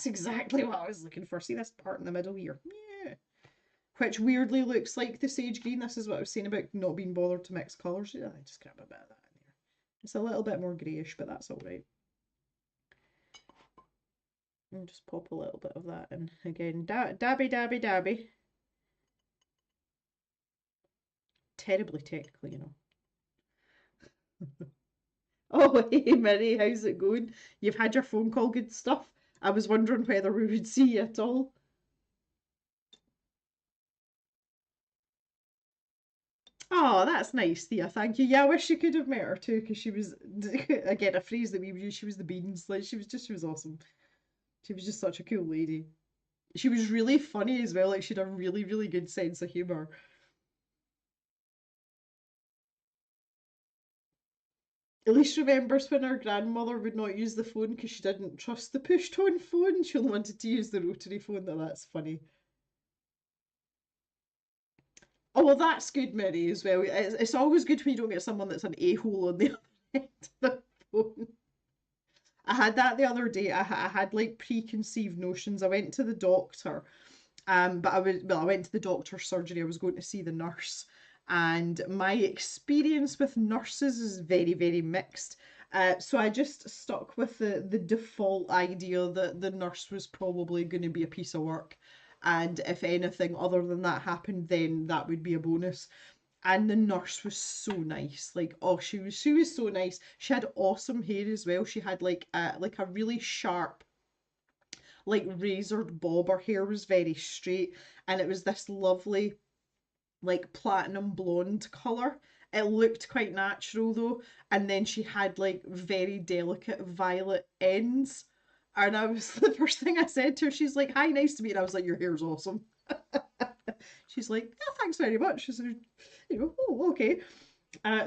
exactly what I was looking for. See this part in the middle here? Yeah. Which weirdly looks like the sage green. This is what I was saying about not being bothered to mix colours. Yeah, I just grab a bit of that in there. It's a little bit more greyish, but that's alright. And just pop a little bit of that in again. Dabby, dabby, dabby. Terribly technical, Oh, hey, Mary, how's it going? You've had your phone call, good stuff. I was wondering whether we would see you at all. Oh, that's nice, Thea. Thank you. Yeah, I wish you could have met her too, because she was, again, a phrase that we would use. She was the beans. Like she was awesome. She was just such a cool lady. She was really funny as well. Like she had a really, really good sense of humor. Elise remembers when her grandmother would not use the phone because she didn't trust the push tone phone. She only wanted to use the rotary phone. Now that's funny. Oh well, that's good, Mary, as well. It's always good when you don't get someone that's an a-hole on the other end of the phone. I had that the other day. I had like preconceived notions. I went to the doctor, but I went to the doctor's surgery. I was going to see the nurse, and my experience with nurses is very, very mixed. So I just stuck with the default idea that the nurse was probably going to be a piece of work, and if anything other than that happened, then that would be a bonus. And the nurse was so nice. Like, oh, she was so nice. She had awesome hair as well. She had like a really sharp, like razored bob. Her hair was very straight, and it was this lovely, like platinum blonde color. It looked quite natural though, and then she had like very delicate violet ends. And I was the first thing I said to her, she's like, "Hi, nice to meet you." And I was like, "Your hair's awesome." She's like, "Yeah, thanks very much." She said, "Oh, okay."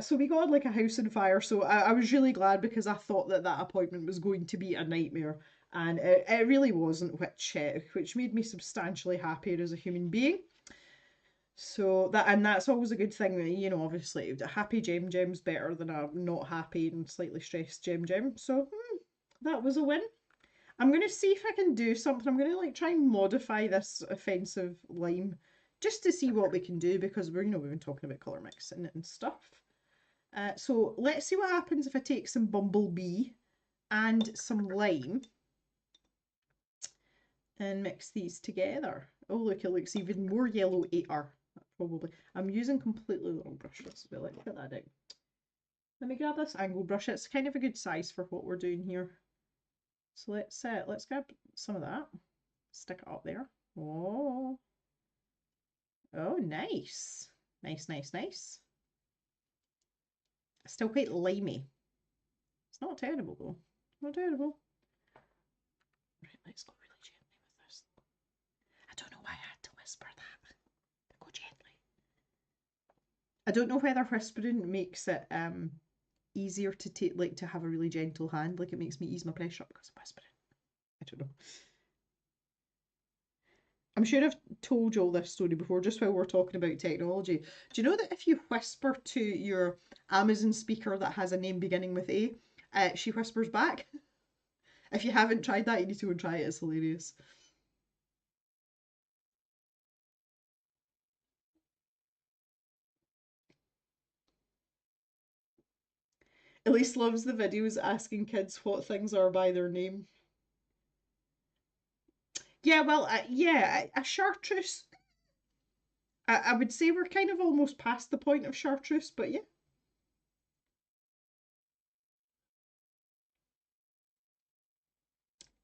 So we got like a house on fire. So I was really glad because I thought that that appointment was going to be a nightmare, and it really wasn't, which made me substantially happier as a human being. So that's always a good thing. Obviously, a happy Gem Gem's better than a not happy and slightly stressed Gem Gem. So that was a win. I'm gonna see if I can do something. I'm gonna like try and modify this offensive lime just to see what we can do because we've been talking about colour mixing and stuff. So let's see what happens if I take some Bumblebee and some lime and mix these together. Oh look, it looks even more yellow AR. Probably. I'm using completely the wrong brushes. Well, let's put that down. Let me grab this angle brush. It's kind of a good size for what we're doing here. So let's grab some of that. Stick it up there. Oh, oh, nice, nice, nice, nice. Still quite limey. It's not terrible though. Not terrible. Right, let's go really gently with this. I don't know why I had to whisper that. Go gently. I don't know whether whispering makes it easier to take, like to have a really gentle hand. Like it makes me ease my pressure up because I'm whispering. I don't know. I'm sure I've told you all this story before, just while we're talking about technology. Do you know that if you whisper to your Amazon speaker that has a name beginning with A, she whispers back? If you haven't tried that, you need to go and try it. It's hilarious. Elise loves the videos asking kids what things are by their name. Yeah, well, yeah, a chartreuse. I would say we're kind of almost past the point of chartreuse, but yeah.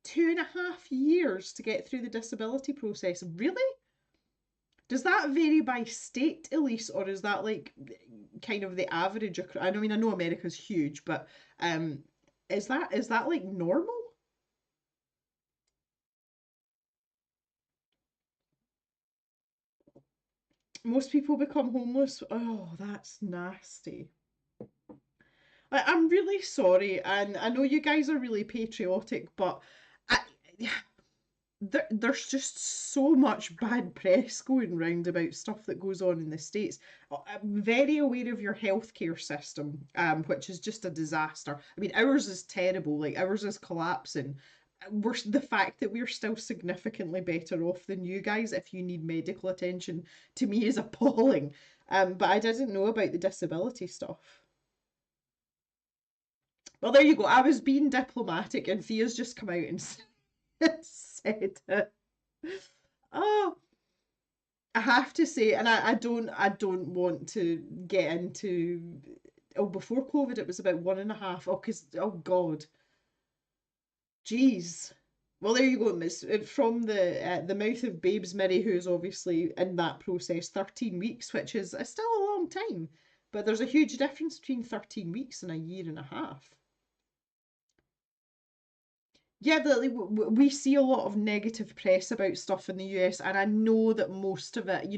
2.5 years to get through the disability process. Really? Does that vary by state, Elise, or is that like kind of the average? I mean, I know America's huge, but um, is that like normal? Most people become homeless. Oh, that's nasty. I'm really sorry, and I know you guys are really patriotic, but I, there's just so much bad press going round about stuff that goes on in the States. I'm very aware of your healthcare system, which is just a disaster. I mean, ours is terrible, like ours is collapsing. The fact that we're still significantly better off than you guys if you need medical attention to me is appalling. But I didn't know about the disability stuff. Well, there you go. I was being diplomatic, and Thea's just come out and said it. Oh, I have to say, and I don't want to get into. Oh, before COVID, it was about 1.5. Oh, because oh God, jeez. Well, there you go. It's from the mouth of Babes Murray, who is obviously in that process 13 weeks, which is still a long time. But there's a huge difference between 13 weeks and a year and a half. Yeah, like, we see a lot of negative press about stuff in the US, and I know that most of it,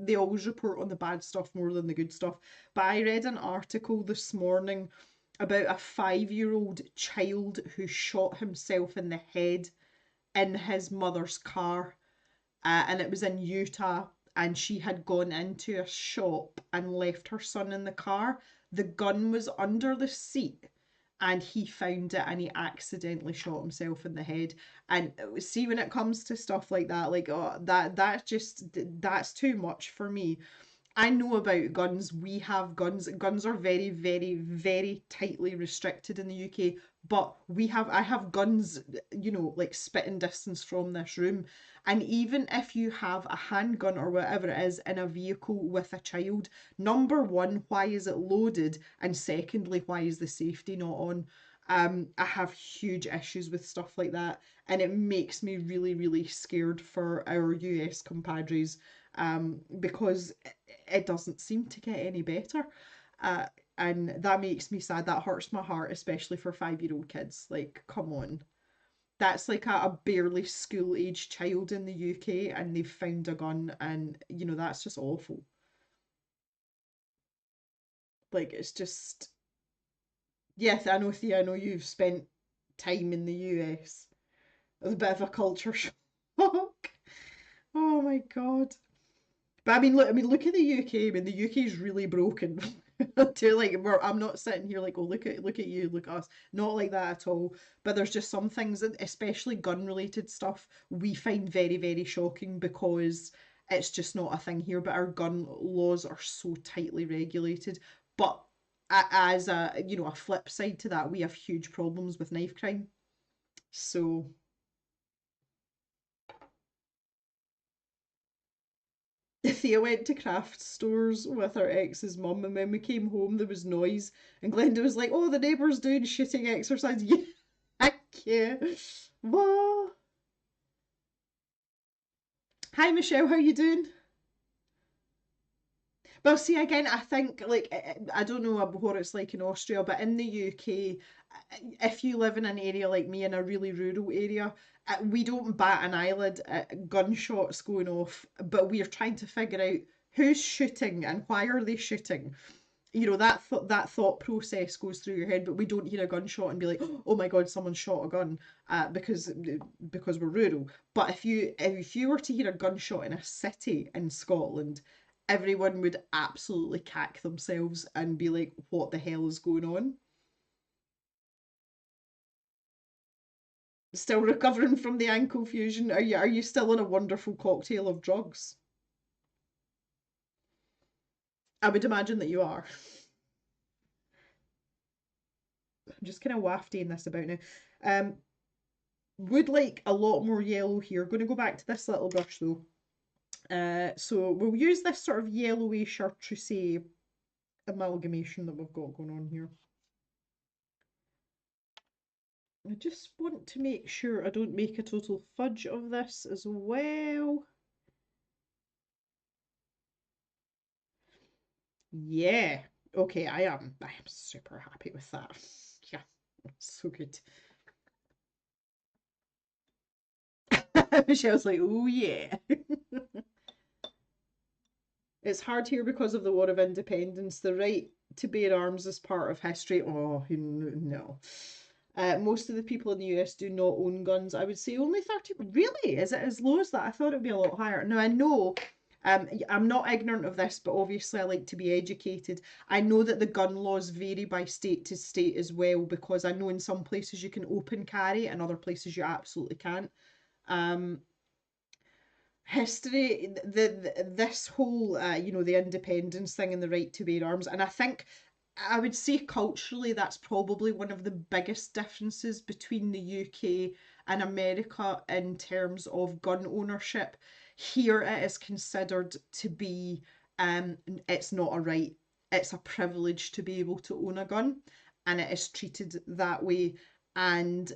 they always report on the bad stuff more than the good stuff. But I read an article this morning about a 5-year-old child who shot himself in the head in his mother's car, and it was in Utah. And she had gone into a shop and left her son in the car. The gun was under the seat, and he found it and he accidentally shot himself in the head. And see, when it comes to stuff like that, like, oh, that's too much for me. I know about guns. We have guns. Guns are very, very, very tightly restricted in the UK. But I have guns, like spitting distance from this room. And even if you have a handgun or whatever it is in a vehicle with a child, number one, why is it loaded? And secondly, why is the safety not on? I have huge issues with stuff like that, and it makes me really, really scared for our US compadres, because it doesn't seem to get any better. Uh, and that makes me sad. That hurts my heart, especially for 5-year-old kids. Like, come on. That's like a barely school age child in the UK, and they've found a gun, and that's just awful. Like, it's just, yes, I know, Thea, I know you've spent time in the US. It's a bit of a culture shock. Oh my God. But I mean, look at the UK. I mean, the UK is really broken. To like, I'm not sitting here like, oh, look at you, look at us. Not like that at all. But there's just some things, especially gun-related stuff, we find very, very shocking because it's just not a thing here. But our gun laws are so tightly regulated. But as a flip side to that, we have huge problems with knife crime. So Thea went to craft stores with her ex's mum, and when we came home, there was noise, and Glenda was like, "Oh, the neighbour's doing shooting exercise." Yeah, heck yeah. Whoa. Hi, Michelle. How you doing? Well, see, again, I think, like, I don't know what it's like in Austria, but in the UK, if you live in an area like me, in a really rural area, we don't bat an eyelid at gunshots going off, but we are trying to figure out who's shooting and why are they shooting. That thought process goes through your head, but we don't hear a gunshot and be like, oh my God, someone shot a gun, because we're rural. But if you were to hear a gunshot in a city in Scotland, everyone would absolutely cack themselves and be like, what the hell is going on? Still recovering from the ankle fusion? Are you still on a wonderful cocktail of drugs? I would imagine that you are. I'm just kind of wafting this about now. Um, would like a lot more yellow here. Going to go back to this little brush though. So we'll use this sort of yellowy chartreuse amalgamation that we've got going on here. I just want to make sure I don't make a total fudge of this as well. Yeah. Okay, I am super happy with that. Yeah, so good. Michelle's like, oh yeah. It's hard here because of the War of Independence. The right to bear arms is part of history. Oh, no. Most of the people in the US do not own guns. I would say only 30. Really? Is it as low as that? I thought it would be a lot higher. Now, I know, I'm not ignorant of this, but obviously I like to be educated. I know that the gun laws vary by state to state as well, because I know in some places you can open carry and other places you absolutely can't. Um, History, this whole the independence thing and the right to bear arms, and I think I would say culturally that's probably one of the biggest differences between the UK and America in terms of gun ownership. Here it is considered to be, it's not a right, it's a privilege to be able to own a gun, and it is treated that way. And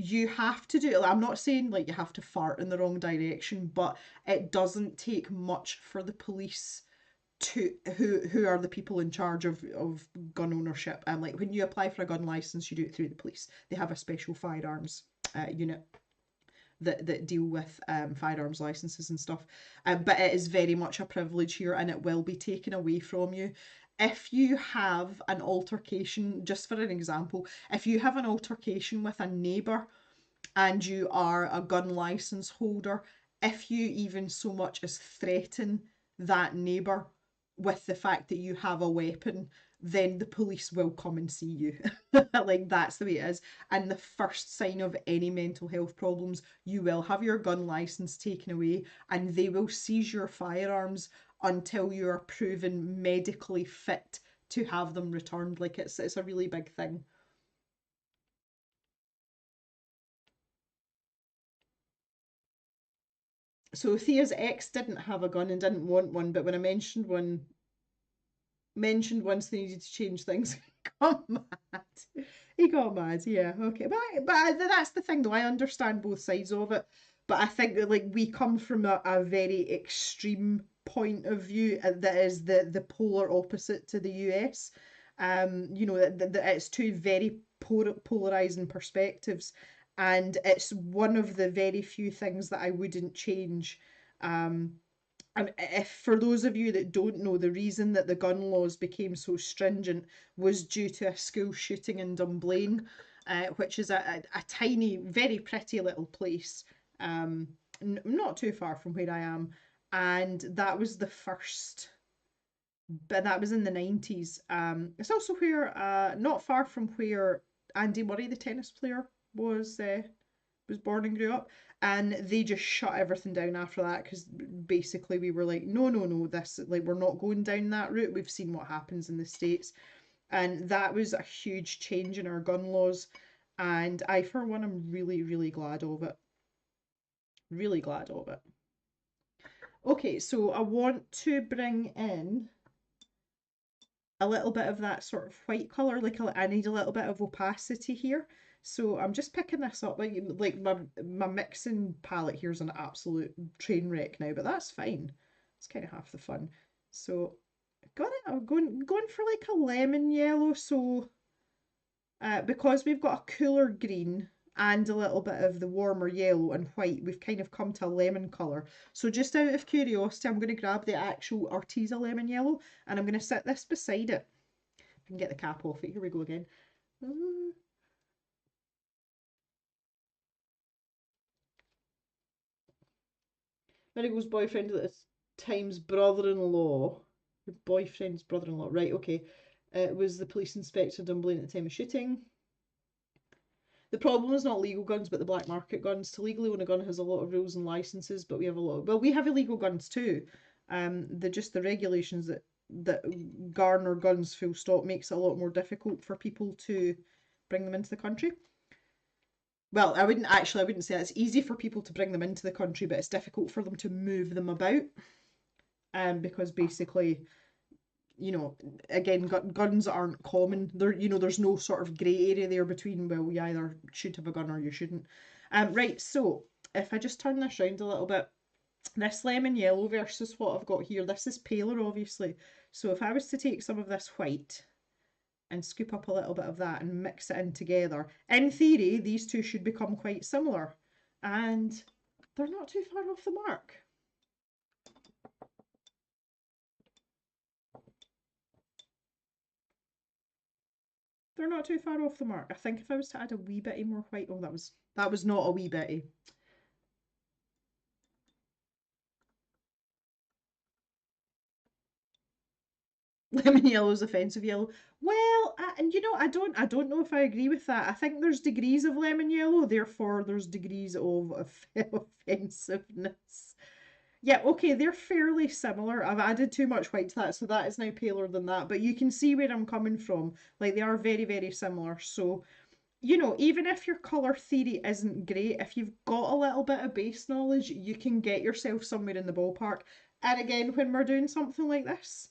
you have to do it. I'm not saying like you have to fart in the wrong direction, but it doesn't take much for the police to who are the people in charge of gun ownership. And like when you apply for a gun license, you do it through the police. They have a special firearms unit that deal with firearms licenses and stuff. But it is very much a privilege here, and it will be taken away from you. If you have an altercation, just for an example, if you have an altercation with a neighbour and you are a gun license holder, if you even so much as threaten that neighbour with the fact that you have a weapon, then the police will come and see you. Like that's the way it is. And the first sign of any mental health problems, you will have your gun license taken away and they will seize your firearms until you are proven medically fit to have them returned. Like it's a really big thing. So Thea's ex didn't have a gun and didn't want one, but when I mentioned once they needed to change things, he got mad. He got mad, yeah, okay. But that's the thing though, I understand both sides of it. But I think that like we come from a very extreme point of view that is the polar opposite to the US. You know, that it's two very polarizing perspectives, and it's one of the very few things that I wouldn't change. Um, and if for those of you that don't know, the reason that the gun laws became so stringent was due to a school shooting in Dunblane, which is a tiny, very pretty little place, not too far from where I am. And that was the first, but that was in the 90s. It's also where, not far from where Andy Murray, the tennis player, was born and grew up, and they just shut everything down after that because basically we were like, no, no, no, this like we're not going down that route. We've seen what happens in the States, and that was a huge change in our gun laws. And I, for one, am really, really glad of it. Really glad of it. Okay, so I want to bring in a little bit of that sort of white colour, like I need a little bit of opacity here. So I'm just picking this up, like my mixing palette here is an absolute train wreck now, but that's fine. It's kind of half the fun. So got it. I'm going for like a lemon yellow. So because we've got a cooler green and a little bit of the warmer yellow and white, we've kind of come to a lemon colour. So just out of curiosity, I'm going to grab the actual Arteza lemon yellow and I'm going to set this beside it. I can get the cap off it. Here we go again. Marigold's boyfriend at the time's brother-in-law. Your boyfriend's brother-in-law. Right, okay. It was the police inspector Dunblane at the time of shooting. The problem is not legal guns, but the black market guns. To legally own a gun has a lot of rules and licenses, but we have a lot. Well, we have illegal guns too. The regulations that garner guns full stop makes it a lot more difficult for people to bring them into the country. Well, I wouldn't say it's easy for people to bring them into the country, but it's difficult for them to move them about. Because basically, you know, again, guns aren't common. There's no sort of grey area there between, well, you either should have a gun or you shouldn't. Right, so if I just turn this round a little bit, this lemon yellow versus what I've got here, this is paler, obviously. So if I was to take some of this white and scoop up a little bit of that and mix it in together, in theory, these two should become quite similar. And they're not too far off the mark. They're not too far off the mark. I think if I was to add a wee bit more white, oh, that was not a wee bitty. Lemon yellow is offensive yellow. Well, and you know, I don't know if I agree with that. I think there's degrees of lemon yellow, therefore there's degrees of offensiveness. Yeah, okay, they're fairly similar. I've added too much white to that, so that is now paler than that. But you can see where I'm coming from. Like they are very, very similar. So, you know, even if your colour theory isn't great, if you've got a little bit of base knowledge, you can get yourself somewhere in the ballpark. And again, when we're doing something like this,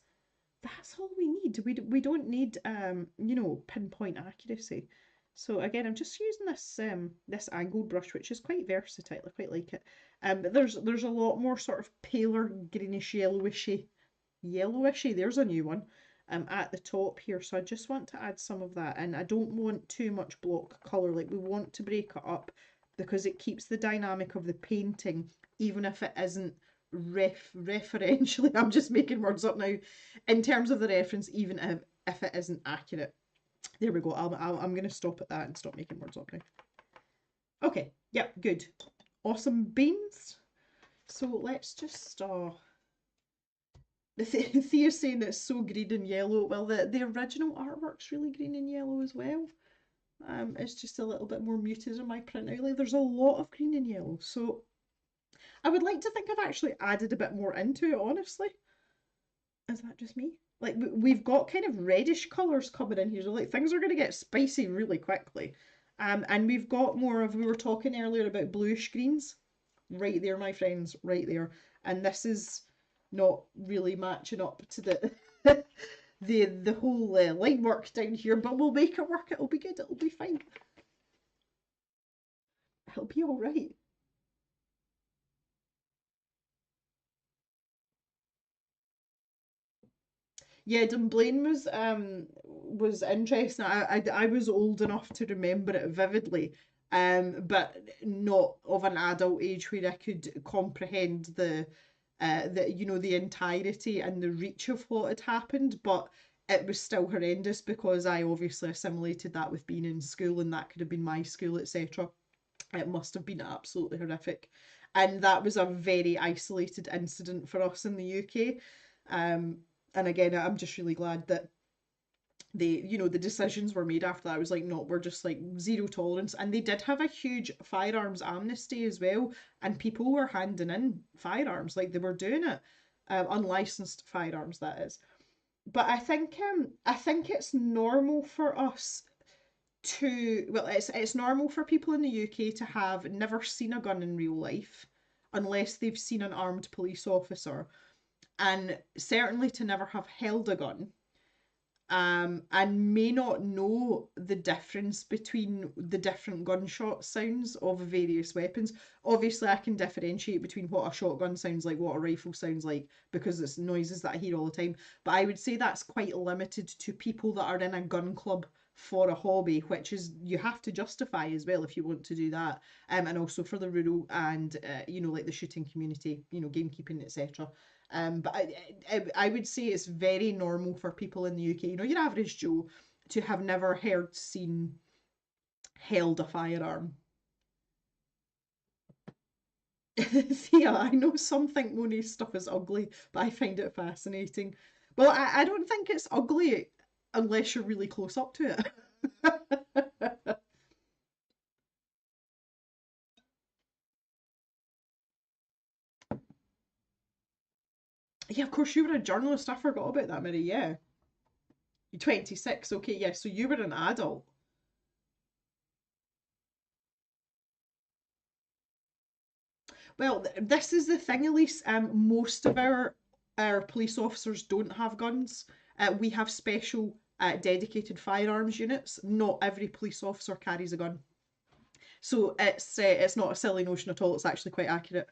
that's all we need. We don't need you know, pinpoint accuracy. So again, I'm just using this angled brush, which is quite versatile. I quite like it. But there's a lot more sort of paler greenish yellowishy. There's a new one. At the top here, so I just want to add some of that, and I don't want too much block color. Like we want to break it up because it keeps the dynamic of the painting, even if it isn't referentially. I'm just making words up now. In terms of the reference, even if it isn't accurate. There we go. I'm going to stop at that and stop making words up now. Okay, yep, good. Awesome beans. So let's just Thea's saying it's so green and yellow. Well, the original artwork's really green and yellow as well. It's just a little bit more muted in my print outlay. There's a lot of green and yellow, so I would like to think I've actually added a bit more into it, honestly. Is that just me? Like we've got kind of reddish colours coming in here, so like things are going to get spicy really quickly. And we've got more of, we were talking earlier about bluish greens. Right there, my friends, right there. And this is not really matching up to the the whole line work down here, but we'll make it work. It'll be good. It'll be fine. It'll be all right. Yeah, Dunblane was interesting. I was old enough to remember it vividly, but not of an adult age where I could comprehend the the entirety and the reach of what had happened. But it was still horrendous because I obviously assimilated that with being in school, and that could have been my school, etc. It must have been absolutely horrific. And that was a very isolated incident for us in the UK. And again, I'm just really glad that the decisions were made after that. I was like, no, we're just like zero tolerance. And they did have a huge firearms amnesty as well. And people were handing in firearms, like they were doing it, unlicensed firearms, that is. But I think it's normal for us to, well, it's normal for people in the UK to have never seen a gun in real life unless they've seen an armed police officer, and certainly to never have held a gun, and may not know the difference between the different gunshot sounds of various weapons. Obviously, I can differentiate between what a shotgun sounds like, what a rifle sounds like, because it's noises that I hear all the time. But I would say that's quite limited to people that are in a gun club for a hobby, which is you have to justify as well if you want to do that, and also for the rural and like the shooting community, gamekeeping, etc. But I would say it's very normal for people in the UK, your average Joe, to have never heard, seen, held a firearm. Yeah, I know some think Monet stuff is ugly, but I find it fascinating. Well, I don't think it's ugly unless you're really close up to it. Yeah, of course, you were a journalist. I forgot about that, Mary. Yeah. You're 26. Okay, yeah, so you were an adult. Well, this is the thing, Elise. Most of our police officers don't have guns. We have special dedicated firearms units. Not every police officer carries a gun. So it's not a silly notion at all. It's actually quite accurate.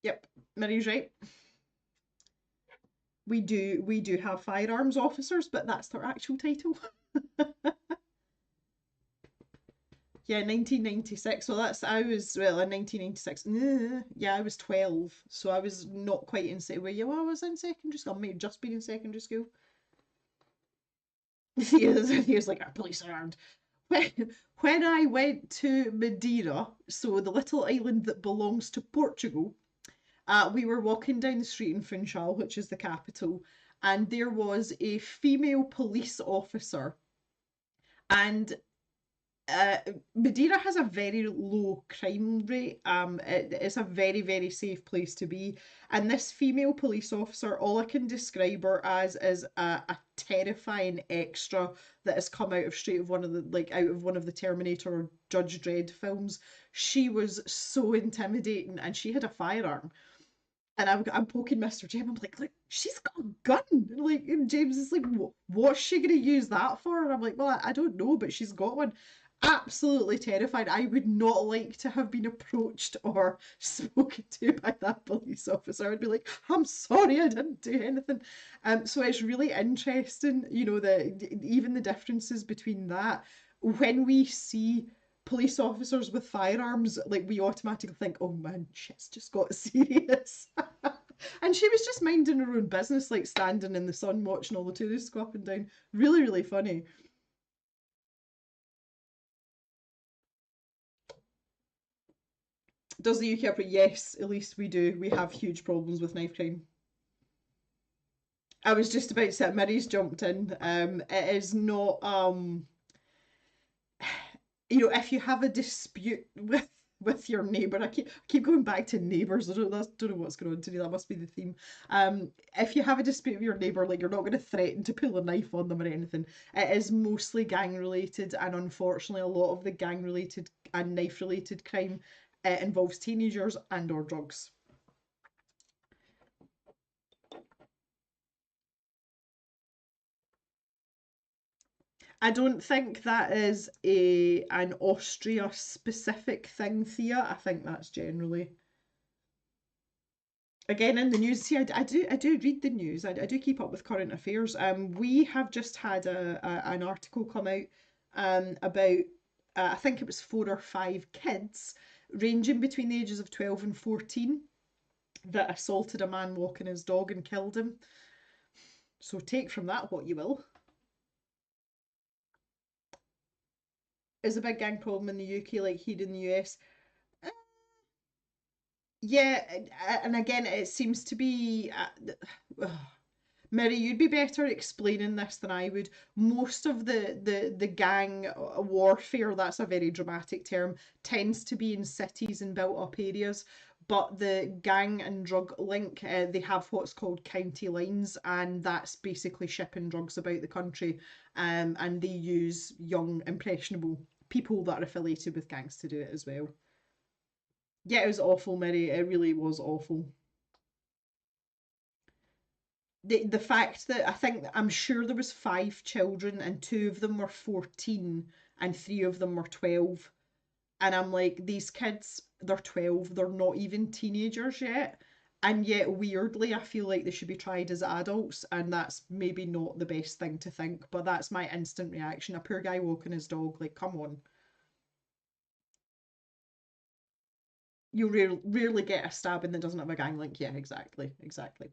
Yep, Mary's right. We do have firearms officers, but that's their actual title. Yeah, 1996. Well, I was, well, in 1996. Yeah, I was 12. So I was not quite in, well, yeah, well, I was in secondary school. I may have just been in secondary school. He was like, our police are armed. When I went to Madeira, so the little island that belongs to Portugal, we were walking down the street in Funchal, which is the capital, and there was a female police officer. And uh, Madeira has a very low crime rate. It's a very, very safe place to be. And this female police officer, all I can describe her as is a terrifying extra that has come out of straight of one of the like out of one of the Terminator or Judge Dredd films. She was so intimidating, and she had a firearm. And I'm poking Mr. Jem. I'm like, she's got a gun. And James is like, what's she going to use that for? And I'm like, well, I don't know, but she's got one. Absolutely terrified. I would not like to have been approached or spoken to by that police officer. I'd be like, I'm sorry, I didn't do anything. So it's really interesting, even the differences between that. When we see police officers with firearms, like we automatically think, oh man, shit's just got serious. And she was just minding her own business, like standing in the sun watching all the tourists go up and down. Really, really funny. Does the UK operate? Yes, at least we do. We have huge problems with knife crime. I was just about to say, Mary's jumped in. It is not if you have a dispute with your neighbour, I keep going back to neighbours. I don't know what's going on today. That must be the theme. If you have a dispute with your neighbour, like you're not going to threaten to pull a knife on them or anything. It is mostly gang related, and unfortunately, a lot of the gang related and knife related crime involves teenagers and or drugs. I don't think that is a an Austria specific thing, Thea. I think that's generally again in the news. See, I do read the news. I do keep up with current affairs. We have just had an article come out about I think it was 4 or 5 kids ranging between the ages of 12 and 14 that assaulted a man walking his dog and killed him. So take from that what you will. Is a big gang problem in the UK like here in the US. Yeah, and again, it seems to be. Mary, you'd be better explaining this than I would. Most of the gang warfare, that's a very dramatic term, tends to be in cities and built up areas. But the gang and drug link, they have what's called county lines, and that's basically shipping drugs about the country. And they use young, impressionable people that are affiliated with gangs to do it as well. Yeah, it was awful, Mary. It really was awful. The fact that I'm sure there was 5 children and 2 of them were 14 and 3 of them were 12. And I'm like, these kids, they're 12, they're not even teenagers yet. And yet, weirdly, I feel like they should be tried as adults, and that's maybe not the best thing to think, but that's my instant reaction. A poor guy walking his dog, like, come on. You rarely get a stabbing that doesn't have a gang link. Yeah, exactly, exactly.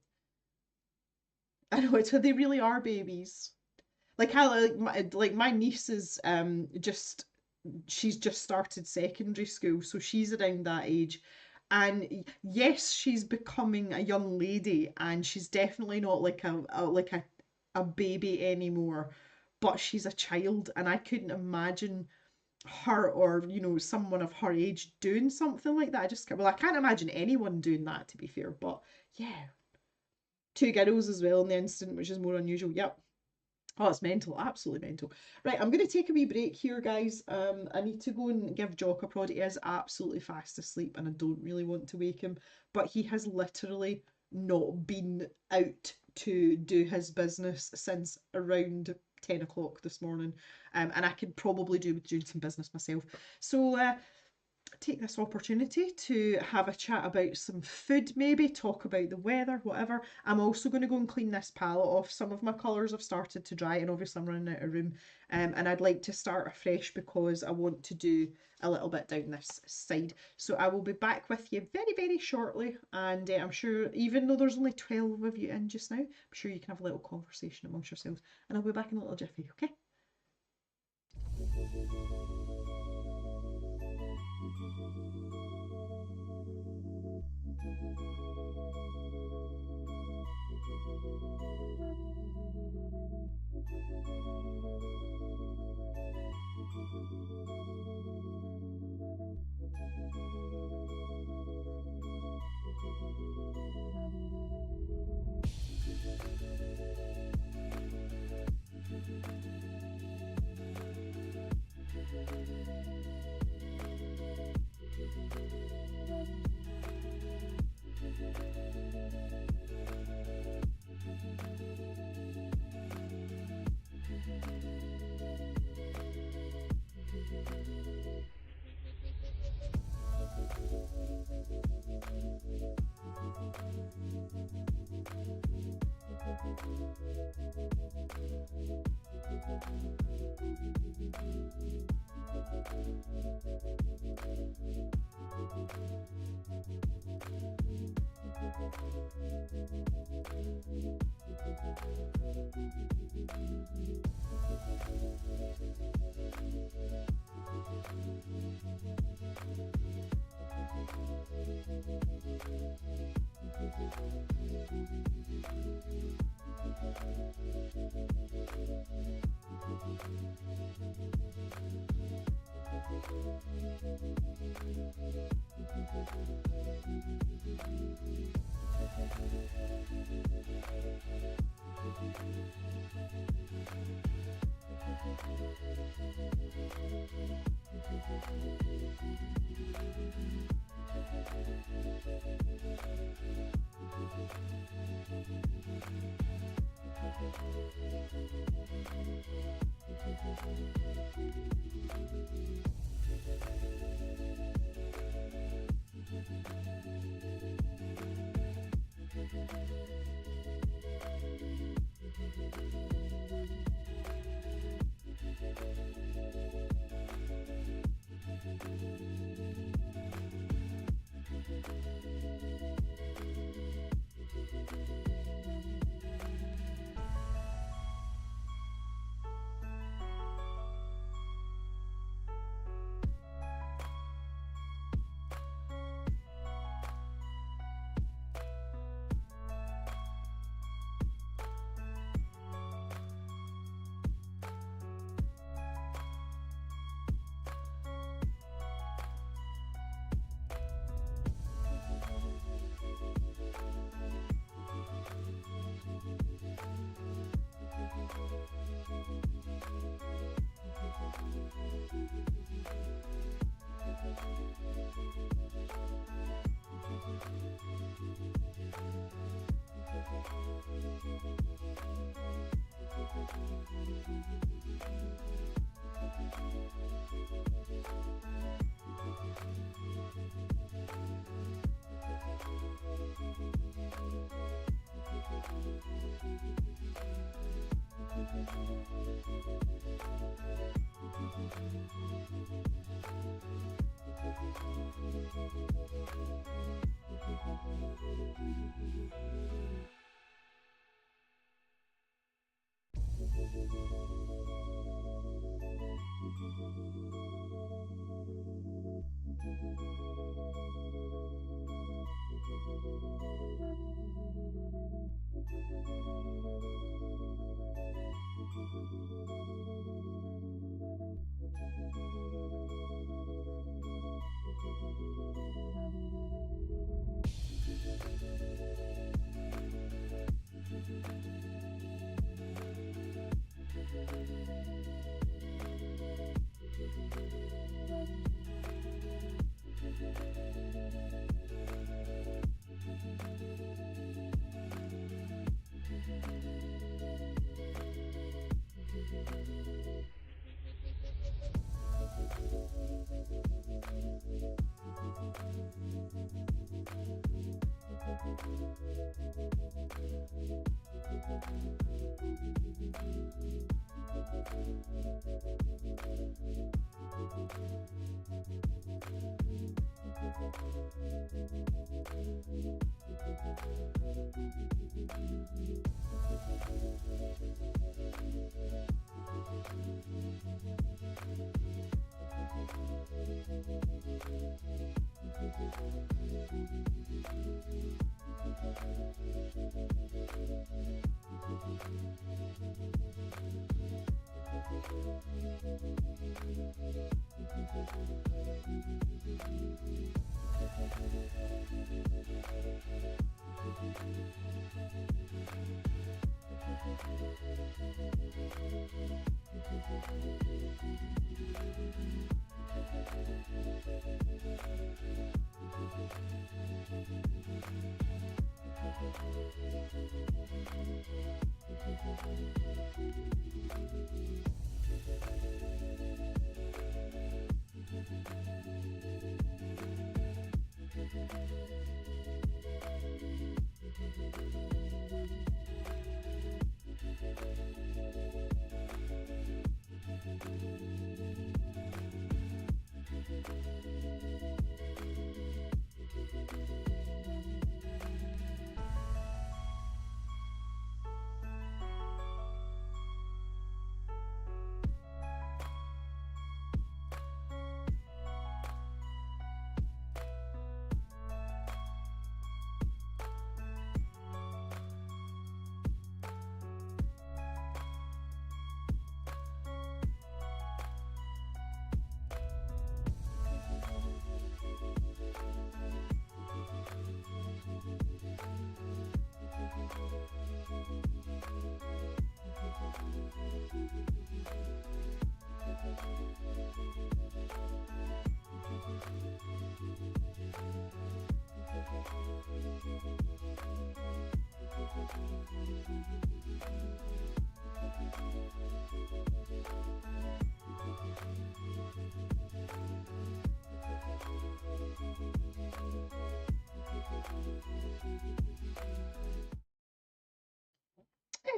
I know it's they really are babies. Like how like my niece is just she's just started secondary school, so she's around that age. And yes, she's becoming a young lady, and she's definitely not like a baby anymore, but she's a child, and I couldn't imagine her or someone of her age doing something like that. I can't imagine anyone doing that to be fair, but yeah, 2 girls as well in the incident, which is more unusual. Yep. Oh, it's mental, absolutely mental. Right, I'm going to take a wee break here, guys. I need to go and give Jock a prod. He is absolutely fast asleep, and I don't really want to wake him. But he has literally not been out to do his business since around 10 o'clock this morning. And I could probably do with doing some business myself. So take this opportunity to have a chat about some food, maybe talk about the weather, whatever. I'm also going to go and clean this palette off. Some of my colours have started to dry, and obviously I'm running out of room. And I'd like to start afresh because I want to do a little bit down this side. So I will be back with you very, very shortly. And I'm sure, even though there's only 12 of you in just now, I'm sure you can have a little conversation amongst yourselves. And I'll be back in a little jiffy, okay?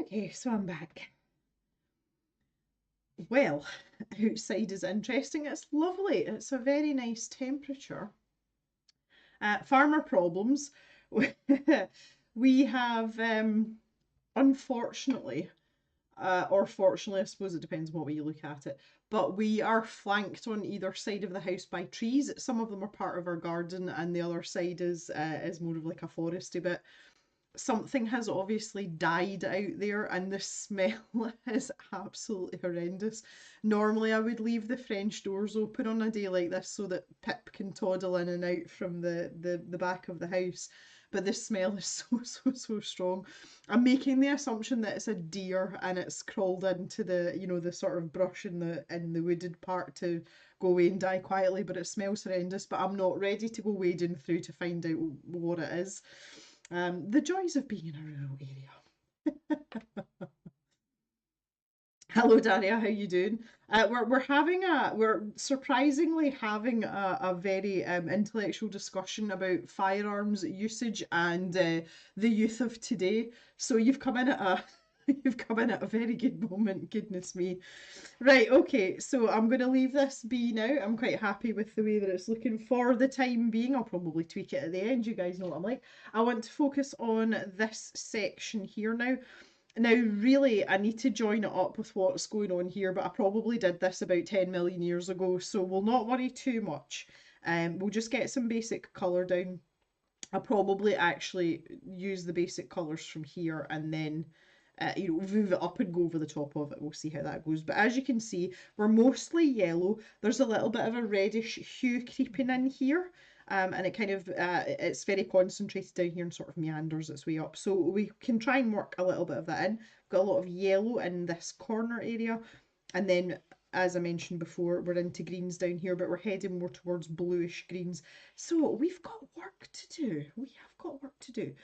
Okay, so I'm back. Well, outside is interesting. It's lovely. It's a very nice temperature. Farmer problems. We have, unfortunately, or fortunately, I suppose it depends on what way you look at it, but we are flanked on either side of the house by trees. Some of them are part of our garden, and the other side is more of like a foresty bit. Something has obviously died out there, and the smell is absolutely horrendous. Normally, I would leave the French doors open on a day like this so that Pip can toddle in and out from the back of the house. But the smell is so strong. I'm making the assumption that it's a deer and it's crawled into the sort of brush in the wooded part to go away and die quietly, but it smells horrendous. But I'm not ready to go wading through to find out what it is. The joys of being in a rural area. Hello, Daria. How you doing? We're surprisingly having a very intellectual discussion about firearms usage and the youth of today. So you've come in at a you've come in at a very good moment. Goodness me. Right. Okay. So I'm going to leave this be now. I'm quite happy with the way that it's looking for the time being. I'll probably tweak it at the end. You guys know what I'm like. I want to focus on this section here now. Now, really, I need to join it up with what's going on here, but I probably did this about 10 million years ago, so we'll not worry too much. We'll just get some basic colour down. I'll probably actually use the basic colours from here and then move it up and go over the top of it. We'll see how that goes. But as you can see, we're mostly yellow. There's a little bit of a reddish hue creeping in here. And it kind of it's very concentrated down here and sort of meanders its way up. So we can try and work a little bit of that in. We've got a lot of yellow in this corner area, and then as I mentioned before, we're into greens down here, but we're heading more towards bluish greens. So we've got work to do. We have got work to do.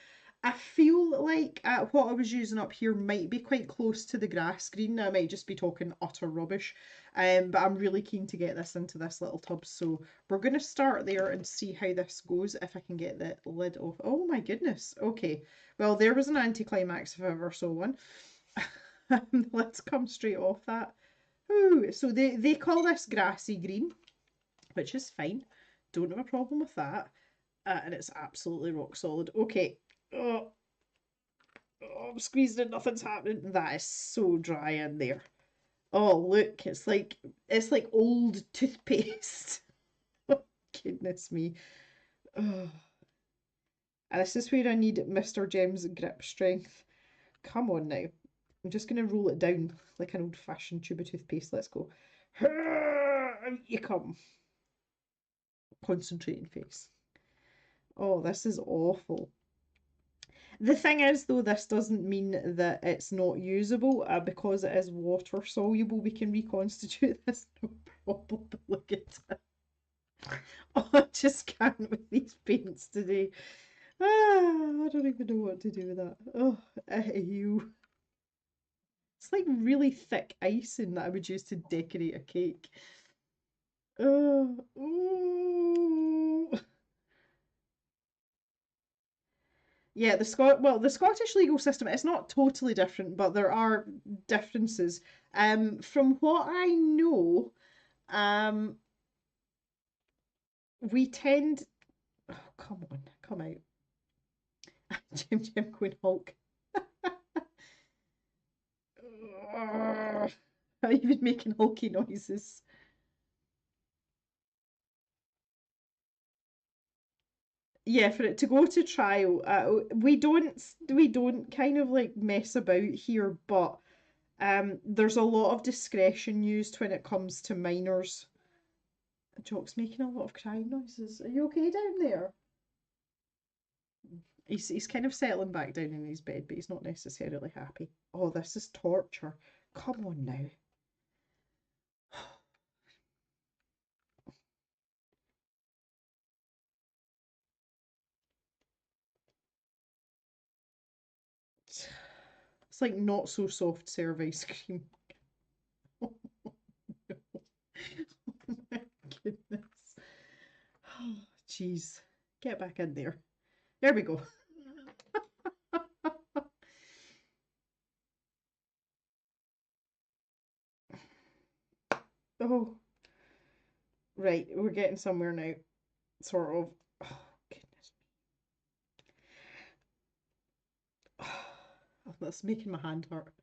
I feel like what I was using up here might be quite close to the grass green. I might just be talking utter rubbish. But I'm really keen to get this into this little tub. So we're going to start there and see how this goes, if I can get the lid off. Oh my goodness. Okay. Well, there was an anticlimax if I ever saw one. Let's come straight off that. Ooh, so they call this grassy green, which is fine. Don't have a problem with that. And it's absolutely rock solid. Okay. Oh, I'm squeezing it, nothing's happening. That is so dry in there. Oh, look, it's like old toothpaste. Oh, goodness me. Oh. And this is where I need Mr. Jem's grip strength. Come on now. I'm just going to roll it down like an old-fashioned tube of toothpaste. Let's go. Out you come. Concentrating face. Oh, this is awful. The thing is, though, this doesn't mean that it's not usable. Because it is water soluble, we can reconstitute this no problem. But look at it. Oh, I just can't with these paints today. I don't even know what to do with that. Oh, ew. It's like really thick icing that I would use to decorate a cake. Oh, ooh. Yeah, the Scottish legal system, it's not totally different, but there are differences. From what I know, um, we tend. Oh, come on, come out. Jim going Hulk. I'm even making hulky noises. Yeah, for it to go to trial, we don't kind of like mess about here, but there's a lot of discretion used when it comes to minors. Jock's making a lot of crying noises. Are you okay down there? He's kind of settling back down in his bed, but he's not necessarily happy. Oh, this is torture. Come on now. It's like not so soft serve ice cream. Oh my goodness. Oh, jeez. Get back in there. There we go. Right, we're getting somewhere now. Sort of. Oh, goodness. Oh, that's making my hand hurt.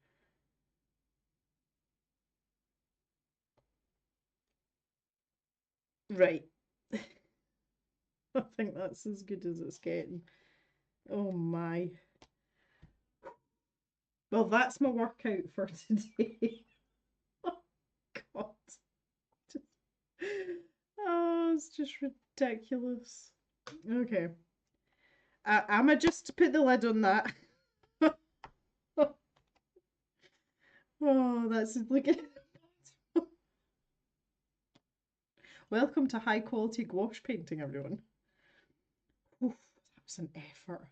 Right. I think that's as good as it's getting. Oh my. Well, that's my workout for today. Oh God. Just- Oh, it's just ridiculous. Okay. I'ma just put the lid on that. Oh, that's look at. Welcome to high quality gouache painting, everyone. Oof, that was an effort.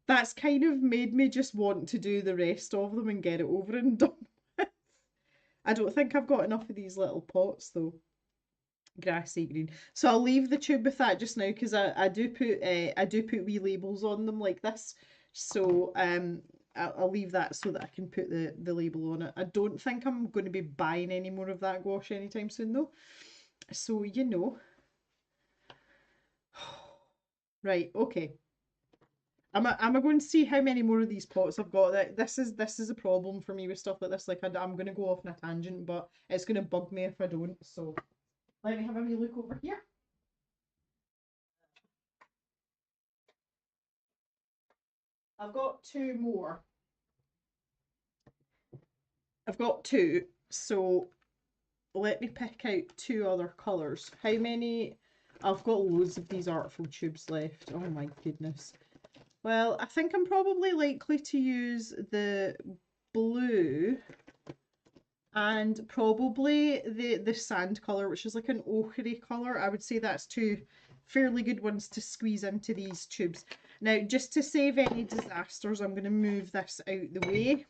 That's kind of made me just want to do the rest of them and get it over and done with. I don't think I've got enough of these little pots though. Grassy green. So I'll leave the tube with that just now because I do put wee labels on them like this. So I'll leave that so that I can put the label on it. I don't think I'm going to be buying any more of that gouache anytime soon though. So you know. Right, okay. I'm going to see how many more of these pots I've got. This is a problem for me with stuff like this. Like I'm going to go off on a tangent, but it's going to bug me if I don't. So let me have a wee look over here. I've got two more. I've got two, so let me pick out two other colours. How many? I've got loads of these artful tubes left. Oh my goodness. Well, I think I'm probably likely to use the blue and probably the sand colour, which is like an ochre colour. I would say that's two fairly good ones to squeeze into these tubes. Now, just to save any disasters, I'm going to move this out the way,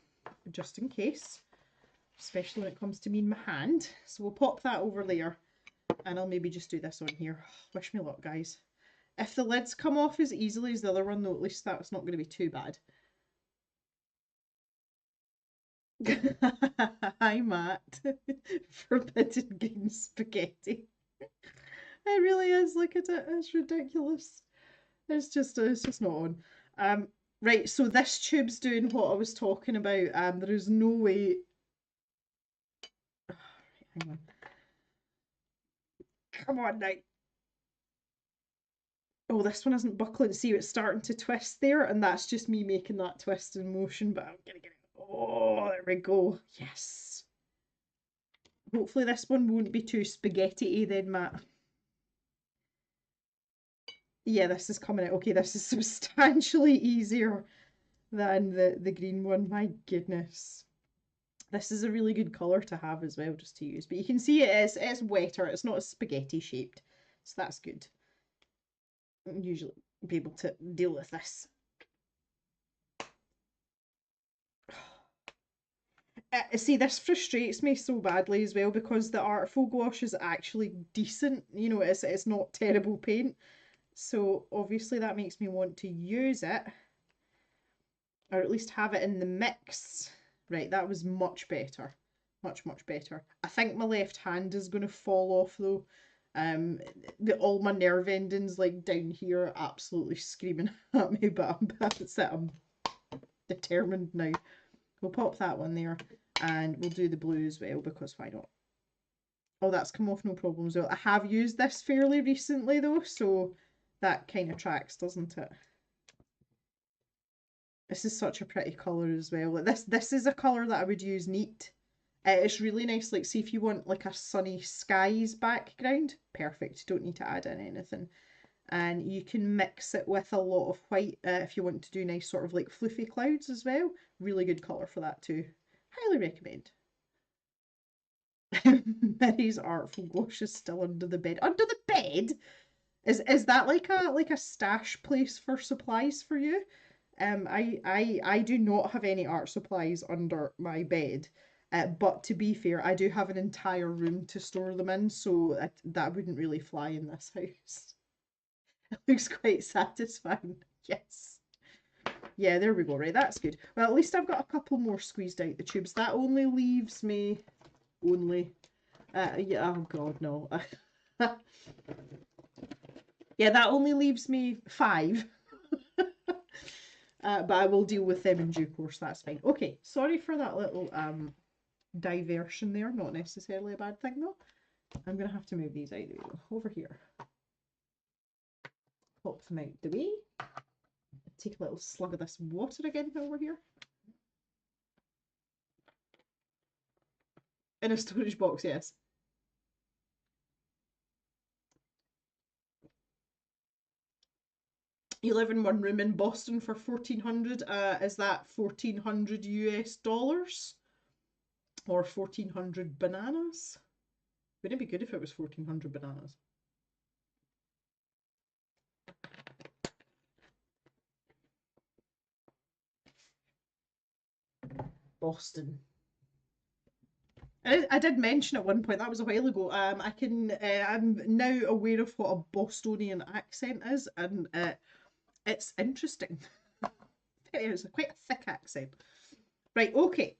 just in case, especially when it comes to me in my hand. So we'll pop that over there, and I'll maybe just do this on here. Wish me luck, guys. If the lids come off as easily as the other one, though, at least that's not going to be too bad. Hi, Matt. Forbidden green spaghetti. It really is. Look at it. It's ridiculous. It's just not on. Right. So this tube's doing what I was talking about. There is no way. Oh, right, hang on. Come on now. Oh, this one isn't buckling. See, it's starting to twist there, and that's just me making that twist in motion. But I'm gonna get it. Oh, there we go. Yes. Hopefully this one won't be too spaghetti-y then, Matt. Yeah, this is coming out. Okay, this is substantially easier than the green one. My goodness. This is a really good colour to have as well, just to use. But you can see it's wetter. It's not as spaghetti shaped. So that's good. I'm usually be able to deal with this. See, this frustrates me so badly as well because the Artful gouache is actually decent. You know, it's not terrible paint. So obviously that makes me want to use it, or at least have it in the mix. Right, that was much better. Much, much better. I think my left hand is going to fall off though. All my nerve endings like down here absolutely screaming at me, but that's it. I'm determined now. We'll pop that one there and we'll do the blue as well because why not? Oh, that's come off no problem as well. I have used this fairly recently though, so that kind of tracks, doesn't it? This is such a pretty colour as well. Like this is a colour that I would use neat. It's really nice, like see if you want like a sunny skies background, perfect. Don't need to add in anything. And you can mix it with a lot of white if you want to do nice sort of like fluffy clouds as well. Really good colour for that too. Highly recommend. Mary's Artful gouache is still under the bed. Under the bed? Is that like a stash place for supplies for you? I do not have any art supplies under my bed. But to be fair, I do have an entire room to store them in, so that wouldn't really fly in this house. It looks quite satisfying. Yes. Yeah, there we go. Right, that's good. Well, at least I've got a couple more squeezed out the tubes. That only leaves me only. Yeah. Oh God, no. Yeah, that only leaves me 5. But I will deal with them in due course, that's fine. Okay, sorry for that little diversion there, not necessarily a bad thing though. I'm going to have to move these out of the way. Over here. Pop them out the way. Take a little slug of this water again over here. In a storage box, yes. You live in one room in Boston for 1,400. Is that 1,400 US dollars? Or 1,400 bananas? Wouldn't it be good if it was 1,400 bananas? Boston. I did mention at one point, that was a while ago, I'm now aware of what a Bostonian accent is, and it's interesting. It's quite a thick accent. Right, okay.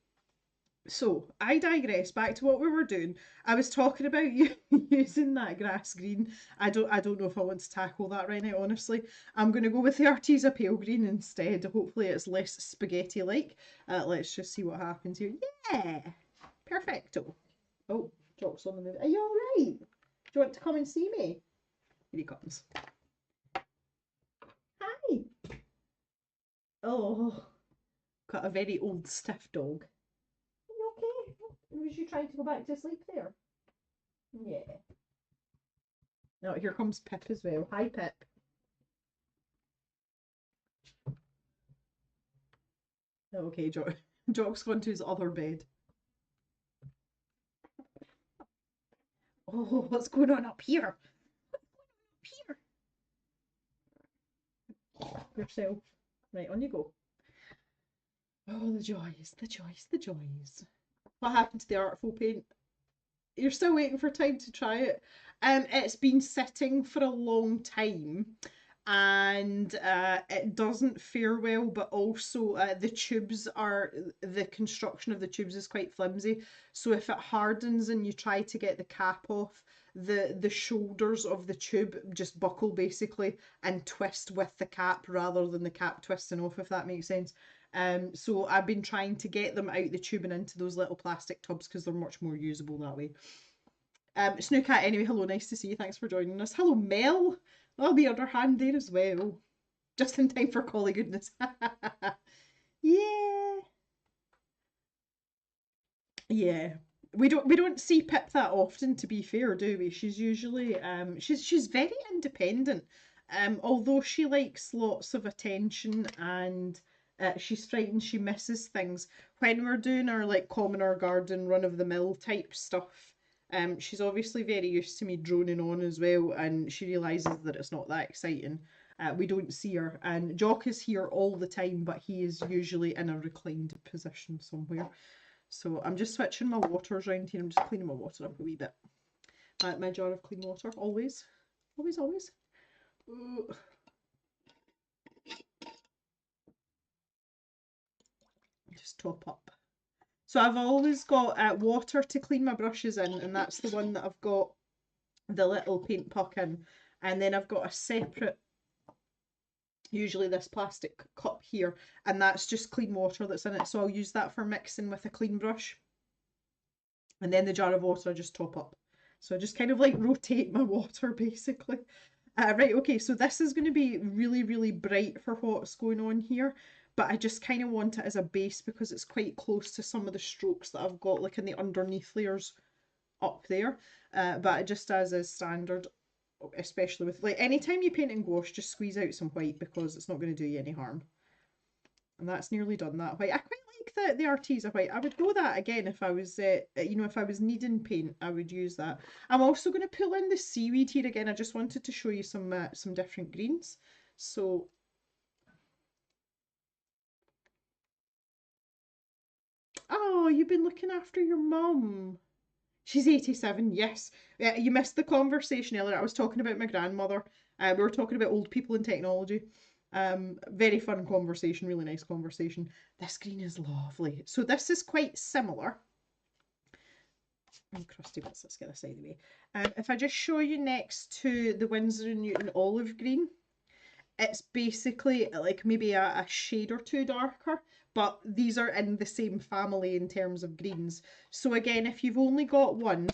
So, I digress. Back to what we were doing. I was talking about you using that grass green. I don't know if I want to tackle that right now, honestly. I'm going to go with the Arteza pale green instead. Hopefully it's less spaghetti-like. Let's just see what happens here. Yeah! Perfecto. Oh, Jock's on the move. Are you alright? Do you want to come and see me? Here he comes. Hi! Oh, got a very old stiff dog. Are you okay? Was you trying to go back to sleep there? Yeah. No, here comes Pip as well. Hi, Pip. Okay, Jock's gone to his other bed. Oh, what's going on up here? Up here. Yourself. Right, on you go. Oh, the joys, the joys, the joys. What happened to the Artful paint? You're still waiting for time to try it. It's been sitting for a long time, and it doesn't fare well, but also the construction of the tubes is quite flimsy, so if it hardens and you try to get the cap off, the shoulders of the tube just buckle basically and twist with the cap rather than the cap twisting off, if that makes sense. So I've been trying to get them out the tube and into those little plastic tubs because they're much more usable that way. Snookat, anyway, hello, nice to see you. Thanks for joining us. Hello, Mel. I'll be under hand there as well. Just in time for collie goodness. Yeah. Yeah. We don't see Pip that often, to be fair, do we? She's usually she's very independent. Although she likes lots of attention and she's frightened she misses things. When we're doing our like commoner garden run of the mill type stuff, she's obviously very used to me droning on as well, and she realizes that it's not that exciting. We don't see her, and Jock is here all the time, but he is usually in a reclined position somewhere. So I'm just switching my waters around here. I'm just cleaning my water up a wee bit. My jar of clean water, always, always, always. Ooh. Just top up. So I've always got water to clean my brushes in, and that's the one that I've got the little paint puck in. And then I've got a separate, usually this plastic cup here, and that's just clean water that's in it. So I'll use that for mixing with a clean brush. And then the jar of water I just top up. So I just kind of like rotate my water basically. Right, okay, so this is going to be really, really bright for what's going on here, but I just kind of want it as a base because it's quite close to some of the strokes that I've got like in the underneath layers up there, but just as is standard, especially with like anytime you paint in gouache, just squeeze out some white because it's not going to do you any harm. And that's nearly done that white. I quite like the Arteza white. I would go that again if I was, if I was needing paint, I would use that. I'm also going to pull in the seaweed here again. I just wanted to show you some different greens. So, oh, you've been looking after your mum. She's 87, yes. You missed the conversation earlier. I was talking about my grandmother. We were talking about old people and technology. Very fun conversation, really nice conversation. This green is lovely. So this is quite similar. and crusty bits. Let's get this out of the way. If I just show you next to the Winsor & Newton olive green, it's basically like maybe a shade or two darker, but these are in the same family in terms of greens. So again, if you've only got one,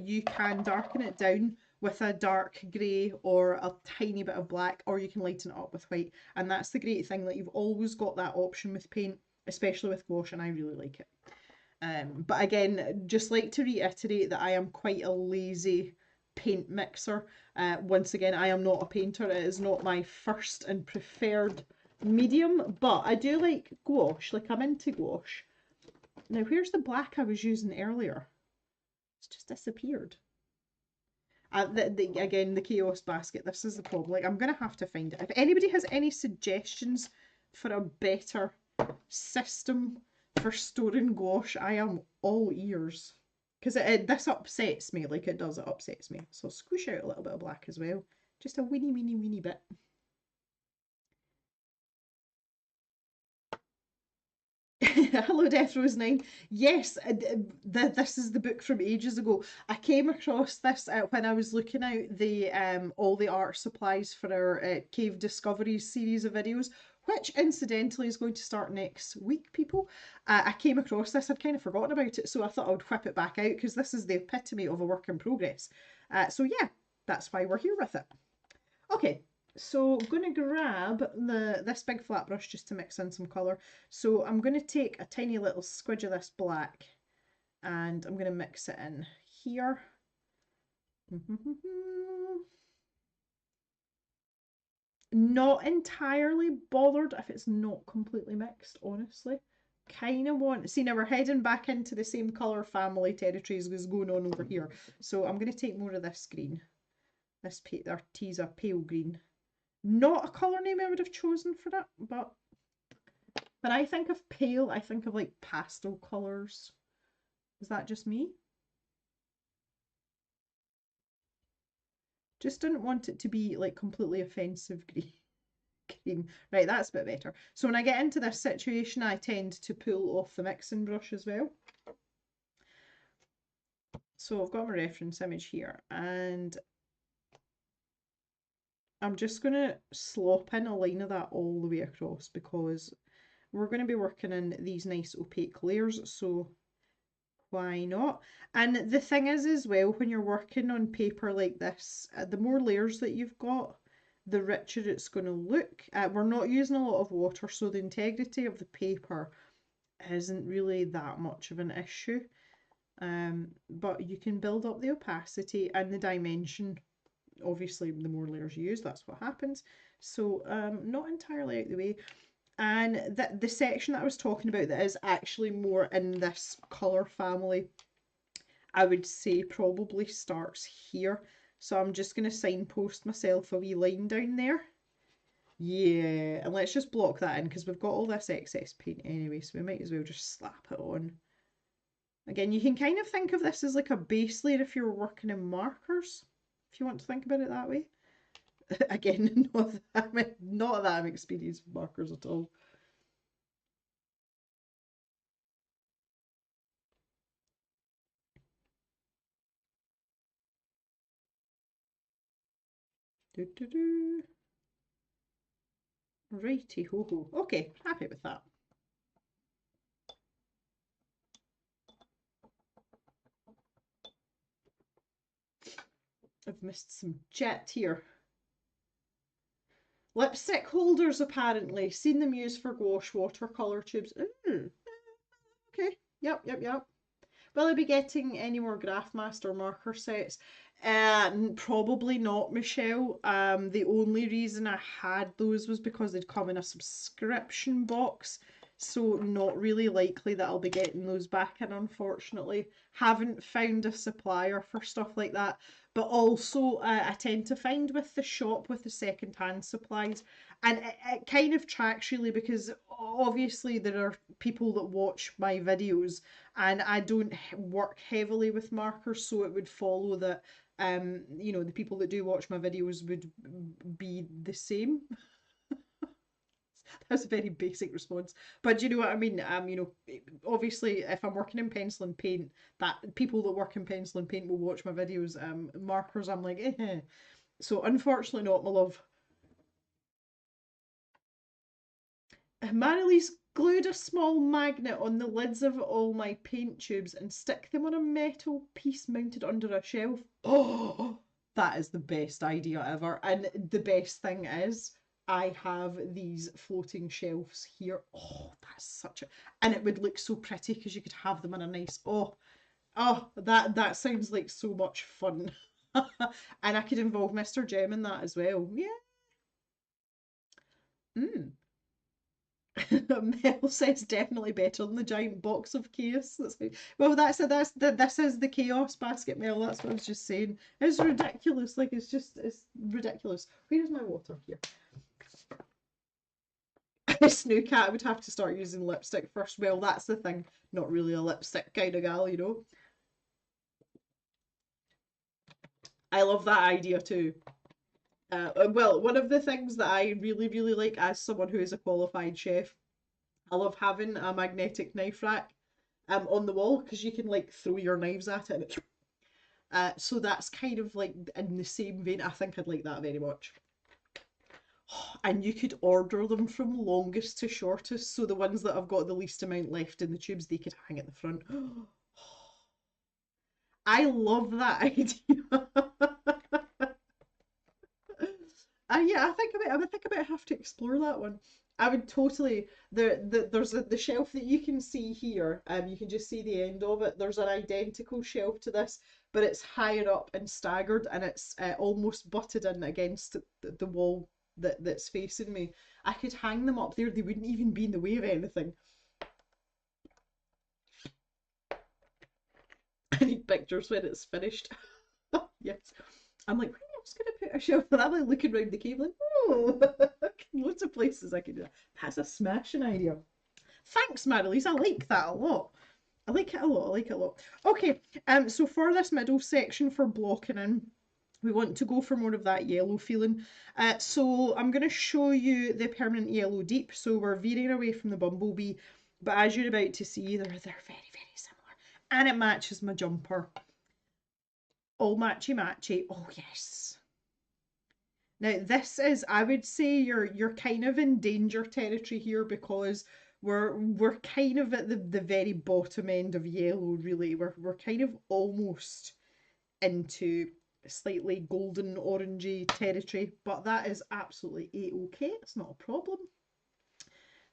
you can darken it down with a dark grey or a tiny bit of black, or you can lighten it up with white. And that's the great thing, that you've always got that option with paint, especially with gouache, and I really like it. But again, just like to reiterate that I am quite a lazy paint mixer. Once again, I am not a painter. It is not my first and preferred medium, but I do like gouache. Like, I'm into gouache. Now, where's the black I was using earlier? It's just disappeared. Again, the chaos basket. This is the problem. Like, I'm going to have to find it. If anybody has any suggestions for a better system for storing gouache, I am all ears. Because this upsets me, like it does, it upsets me. So I'll squish out a little bit of black as well. Just a weeny bit. Hello, Death Rose 9. Yes, this is the book from ages ago. I came across this when I was looking out the all the art supplies for our Cave Discoveries series of videos, which incidentally is going to start next week, people. I came across this, I'd kind of forgotten about it, so I thought I would whip it back out because this is the epitome of a work in progress. So yeah, that's why we're here with it. Okay, so I'm going to grab this big flat brush just to mix in some colour. So I'm going to take a tiny little squidge of this black and I'm going to mix it in here. Not entirely bothered if it's not completely mixed, honestly. Kind of want... See, now we're heading back into the same colour family territories as going on over here. So I'm going to take more of this green. This tea's a pale green. Not a colour name I would have chosen for it, but when I think of pale, I think of like pastel colours. Is that just me? Just didn't want it to be like completely offensive green. Right, that's a bit better. So when I get into this situation, I tend to pull off the mixing brush as well. So I've got my reference image here and I'm just going to slop in a line of that all the way across because we're going to be working in these nice opaque layers, so why not? And the thing is as well, when you're working on paper like this, the more layers that you've got, the richer it's going to look. We're not using a lot of water, so the integrity of the paper isn't really that much of an issue. But you can build up the opacity and the dimension. Obviously, the more layers you use, that's what happens. So not entirely out the way. And the section that I was talking about that is actually more in this colour family, I would say probably starts here. So I'm just going to signpost myself a wee line down there. Yeah, and let's just block that in because we've got all this excess paint anyway, so we might as well just slap it on. Again, you can kind of think of this as like a base layer if you're working in markers, if you want to think about it that way. Again, not that I'm experienced with markers at all. Righty ho ho. Okay, happy with that. I've missed some jet here. Lipstick holders, apparently. Seen them used for gouache watercolour tubes. Ooh. Okay, yep. Will I be getting any more Graphmaster marker sets? Probably not, Michelle. The only reason I had those was because they'd come in a subscription box. So not really likely that I'll be getting those back in, unfortunately. Haven't found a supplier for stuff like that. But also, I tend to find with the shop, with the second-hand supplies, and it kind of tracks really because obviously there are people that watch my videos and I don't work heavily with markers, so it would follow that you know, the people that do watch my videos would be the same. That's a very basic response. But do you know what I mean? You know, obviously, if I'm working in pencil and paint, that people that work in pencil and paint will watch my videos. Markers, I'm like, eh. So unfortunately, not, my love. Marily's glued a small magnet on the lids of all my paint tubes and stick them on a metal piece mounted under a shelf. Oh, that is the best idea ever. And the best thing is, I have these floating shelves here. Oh, that's such a... And it would look so pretty because you could have them in a nice... that sounds like so much fun. And I could involve Mr. Jem in that as well. Yeah. Mm. Mel says definitely better than the giant box of chaos. Well, this is the chaos basket, Mel. That's what I was just saying. It's ridiculous. Like it's ridiculous. Where is my water here? Snookat would have to start using lipstick first. Well, that's the thing. Not really a lipstick kind of gal, you know. I love that idea too. Well, one of the things that I really, really like as someone who is a qualified chef, I love having a magnetic knife rack on the wall because you can like throw your knives at it. So that's kind of like in the same vein. I think I'd like that very much. And you could order them from longest to shortest. So the ones that have got the least amount left in the tubes, they could hang at the front. I love that idea. Yeah, I think I might have to explore that one. I would totally there's the shelf that you can see here. You can just see the end of it. There's an identical shelf to this, but it's higher up and staggered, and it's almost butted in against the wall that's facing me. I could hang them up there. They wouldn't even be in the way of anything. I need pictures when it's finished. Yes. I'm like, where else could I put a shelf? And I'm like looking around the cave like, oh, loads of places I could do that. That's a smashing idea. Thanks, Marilise. I like that a lot. I like it a lot. I like it a lot. Okay, so for this middle section for blocking in, we want to go for more of that yellow feeling. So I'm going to show you the permanent yellow deep. So we're veering away from the bumblebee, but as you're about to see, they're very, very similar. And it matches my jumper. All matchy matchy. Oh yes. Now this is, I would say you're kind of in danger territory here because we're kind of at the very bottom end of yellow, really. We're kind of almost into slightly golden orangey territory, but that is absolutely a-okay. It's not a problem.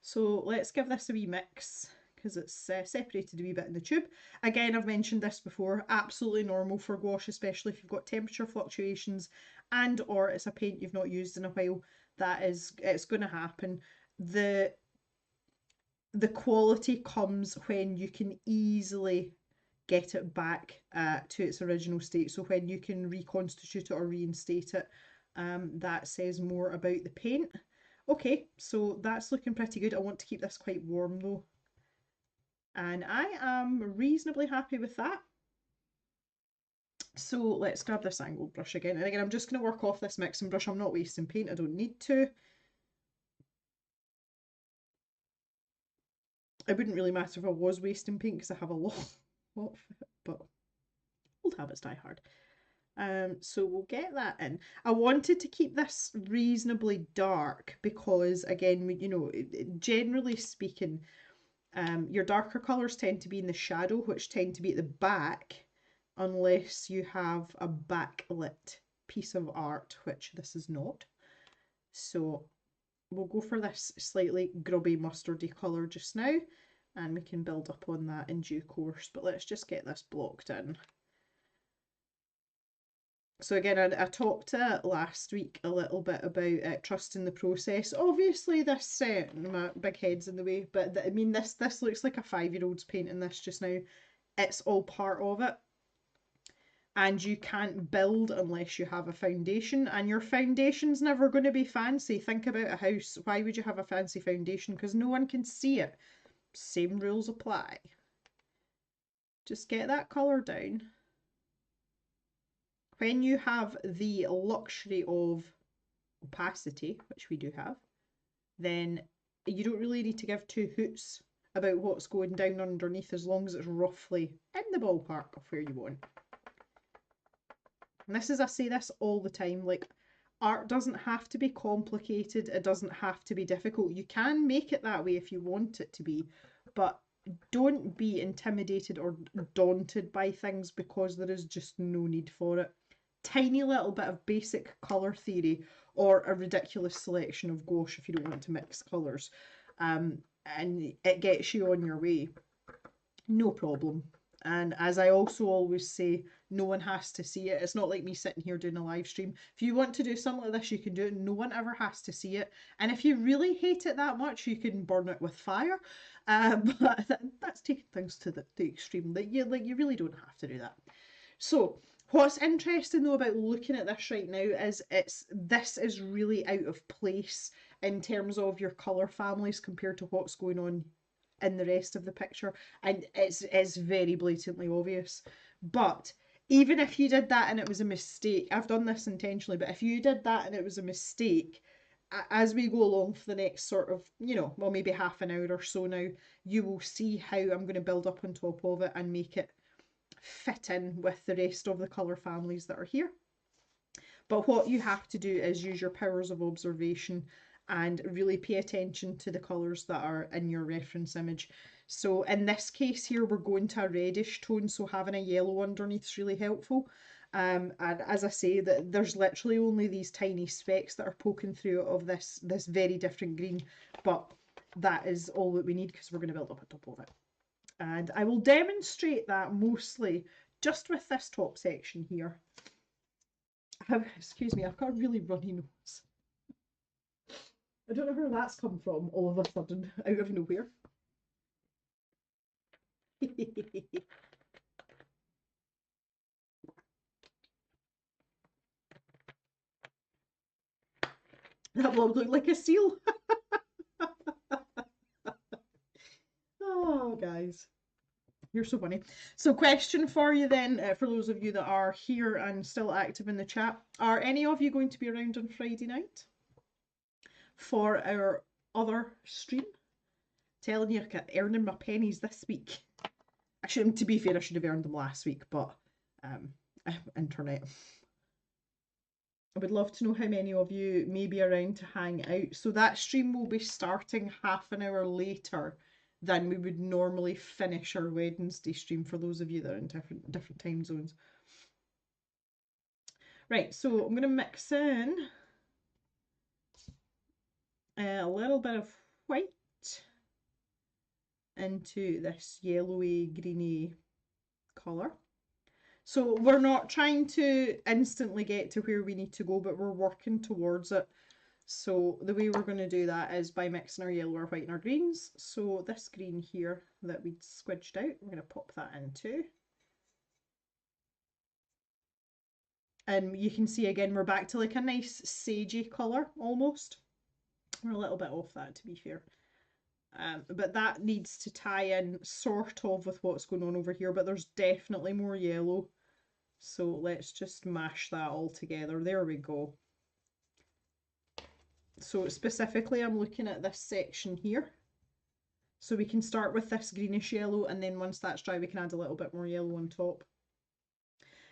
So let's give this a wee mix because it's separated a wee bit in the tube. Again, I've mentioned this before, absolutely normal for gouache, especially if you've got temperature fluctuations and or it's a paint you've not used in a while. It's going to happen. The quality comes when you can easily get it back to its original state. So when you can reconstitute it or reinstate it, that says more about the paint. Okay, so that's looking pretty good. I want to keep this quite warm though. And I am reasonably happy with that. So let's grab this angled brush again. And again, I'm just going to work off this mixing brush. I'm not wasting paint. I don't need to. It wouldn't really matter if I was wasting paint because I have a lot of it, but old habits die hard. So we'll get that in. I wanted to keep this reasonably dark because, again, you know, generally speaking, your darker colours tend to be in the shadow, which tend to be at the back, unless you have a backlit piece of art, which this is not. So we'll go for this slightly grubby mustardy colour just now, and we can build up on that in due course. But let's just get this blocked in. So again, I talked last week a little bit about trusting the process. Obviously, this my big head's in the way, but I mean this looks like a 5-year-old's painting this just now. It's all part of it, and you can't build unless you have a foundation, and your foundation's never going to be fancy. Think about a house. Why would you have a fancy foundation? Because no one can see it. Same rules apply. Just get that colour down. When you have the luxury of opacity, which we do have, then you don't really need to give two hoots about what's going down underneath as long as it's roughly in the ballpark of where you want. And this is, I say this all the time, like art doesn't have to be complicated, it doesn't have to be difficult. You can make it that way if you want it to be, but don't be intimidated or daunted by things because there is just no need for it. Tiny little bit of basic colour theory or a ridiculous selection of gouache if you don't want to mix colours, and it gets you on your way. No problem. And as I also always say, no one has to see it. It's not like me sitting here doing a live stream. If you want to do something like this, you can do it. No one ever has to see it. And if you really hate it that much, you can burn it with fire. But that's taking things to the extreme. You really don't have to do that. So what's interesting though about looking at this right now is this is really out of place in terms of your colour families compared to what's going on in the rest of the picture, and it's very blatantly obvious. But even if you did that and it was a mistake, I've done this intentionally, but if you did that and it was a mistake, as we go along for the next sort of, well, maybe half an hour or so now, you will see how I'm going to build up on top of it and make it fit in with the rest of the colour families that are here. But what you have to do is use your powers of observation and really pay attention to the colours that are in your reference image. So in this case here, we're going to a reddish tone, so having a yellow underneath is really helpful. And as I say, that there's literally only these tiny specks that are poking through of this very different green, but that is all that we need because we're going to build up on top of it. And I will demonstrate that mostly just with this top section here. Excuse me, I've got a really runny nose. I don't know where that's come from all of a sudden, out of nowhere. That blob looked like a seal. Oh, guys. You're so funny. So question for you then, for those of you that are here and still active in the chat, are any of you going to be around on Friday night for our other stream? Telling you, earning my pennies this week. To be fair, I should have earned them last week, but internet. I would love to know how many of you may be around to hang out. So that stream will be starting half an hour later than we would normally finish our Wednesday stream for those of you that are in different time zones. Right, so I'm going to mix in a little bit of white into this yellowy, greeny colour. So we're not trying to instantly get to where we need to go, but we're working towards it. So the way we're going to do that is by mixing our yellow, our white and our greens. So this green here that we squidged out, we're going to pop that in too. And you can see again, we're back to like a nice sagey colour almost. We're a little bit off that, to be fair. But that needs to tie in sort of with what's going on over here, but there's definitely more yellow. So let's just mash that all together. There we go. So specifically, I'm looking at this section here. So we can start with this greenish yellow, and then once that's dry, we can add a little bit more yellow on top.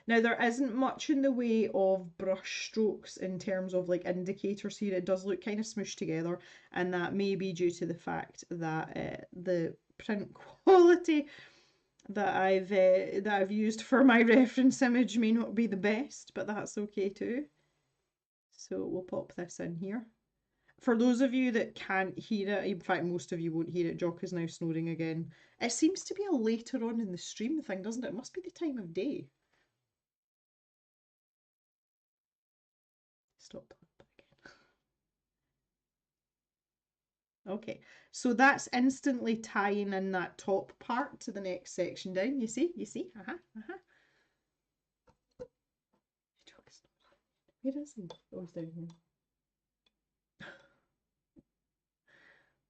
Now, there isn't much in the way of brush strokes in terms of like indicators here. It does look kind of smooshed together, and that may be due to the fact that the print quality that I've used for my reference image may not be the best, but that's okay too. So we'll pop this in here. For those of you that can't hear it, in fact most of you won't hear it, Jock is now snoring again. It seems to be a later on in the stream thing, doesn't it? It must be the time of day. Stop again. Okay, so that's instantly tying in that top part to the next section down. You see? Where is he? Oh, he's down here.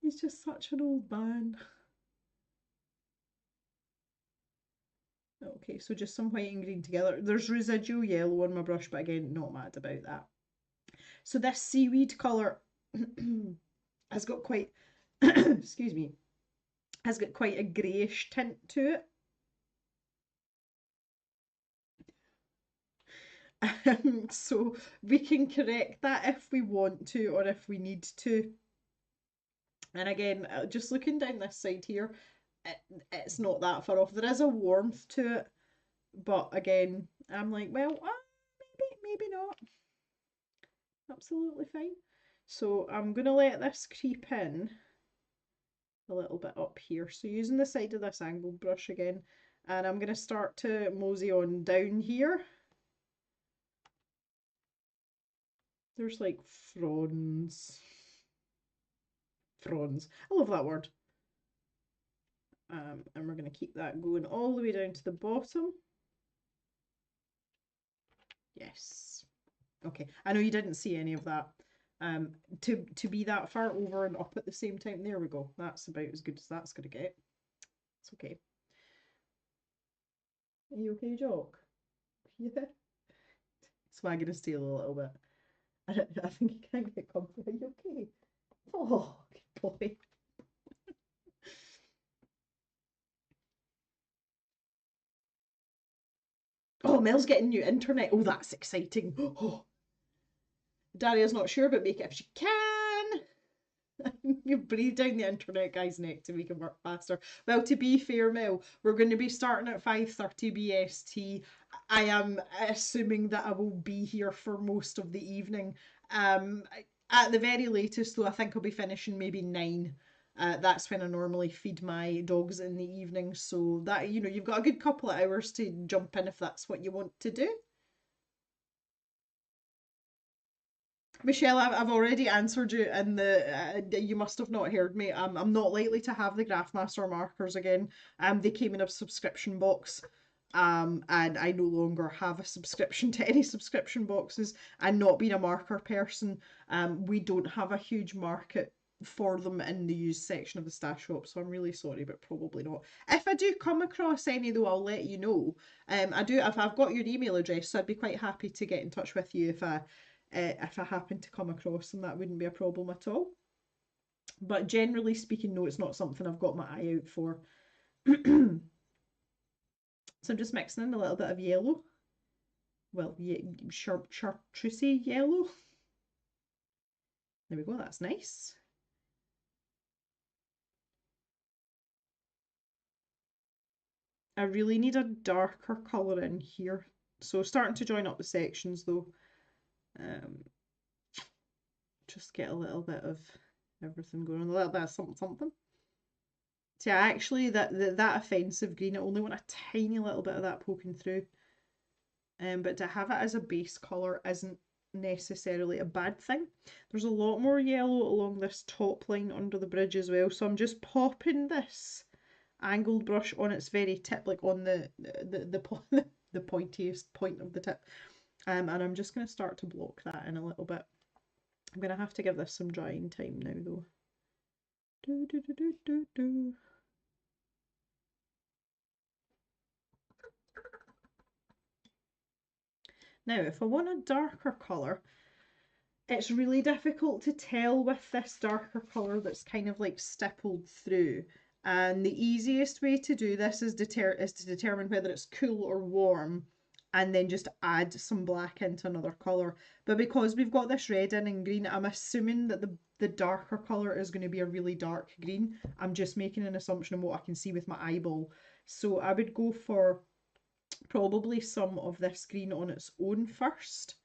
He's just such an old man. Okay, so just some white and green together. There's residual yellow on my brush, but again, not mad about that. So this seaweed colour has got quite excuse me, has got quite a greyish tint to it. So we can correct that if we want to or if we need to. And again, just looking down this side here, it's not that far off. There is a warmth to it, but again, I'm like, well, maybe not. Absolutely fine. So I'm going to let this creep in a little bit up here. So using the side of this angled brush again, and I'm going to start to mosey on down here. There's like fronds. Fronds. I love that word. And we're going to keep that going all the way down to the bottom. Yes. Okay. I know you didn't see any of that. To be that far over and up at the same time. There we go. That's about as good as that's going to get. It's okay. Are you okay, Jock? Yeah. Swagging his tail a little bit. I think he can't get comfy. Are you okay? Oh, good boy. Oh, Mel's getting new internet. Oh, that's exciting. Oh, Daria's not sure, but make it if she can. You breathe down the internet guy's neck to make it work faster. Well, to be fair, Mel, we're going to be starting at 5:30 BST. I am assuming that I will be here for most of the evening. Um, at the very latest, though, I think I'll be finishing maybe 9. That's when I normally feed my dogs in the evening. So that, you've got a good couple of hours to jump in if that's what you want to do. Michelle, I've already answered you in you must have not heard me. I'm not likely to have the Graphmaster markers again. They came in a subscription box. And I no longer have a subscription to any subscription boxes. And not being a marker person, we don't have a huge market for them in the used section of the stash shop. So I'm really sorry, but probably not. If I do come across any though, I'll let you know. If I've got your email address, so I'd be quite happy to get in touch with you if I happen to come across them. That wouldn't be a problem at all. But generally speaking, no, it's not something I've got my eye out for. So I'm just mixing in a little bit of yellow. Well, chartreusey yellow. There we go, that's nice. I really need a darker colour in here. So starting to join up the sections though. Just get a little bit of everything going on, a little bit of something. See, actually, that offensive green, I only want a tiny little bit of that poking through. But to have it as a base colour isn't necessarily a bad thing. There's a lot more yellow along this top line under the bridge as well, so I'm just popping this angled brush on its very tip, like on the the pointiest point of the tip. And I'm just going to start to block that in a little bit. I'm going to have to give this some drying time now though. Do, do, do, do, do, do. Now, if I want a darker colour, it's really difficult to tell with this darker colour that's kind of like stippled through. And the easiest way to do this is to determine whether it's cool or warm, and then just add some black into another colour. But because we've got this red in and green, I'm assuming that the darker colour is going to be a really dark green. I'm just making an assumption of what I can see with my eyeball. So I would go for probably some of this green on its own first,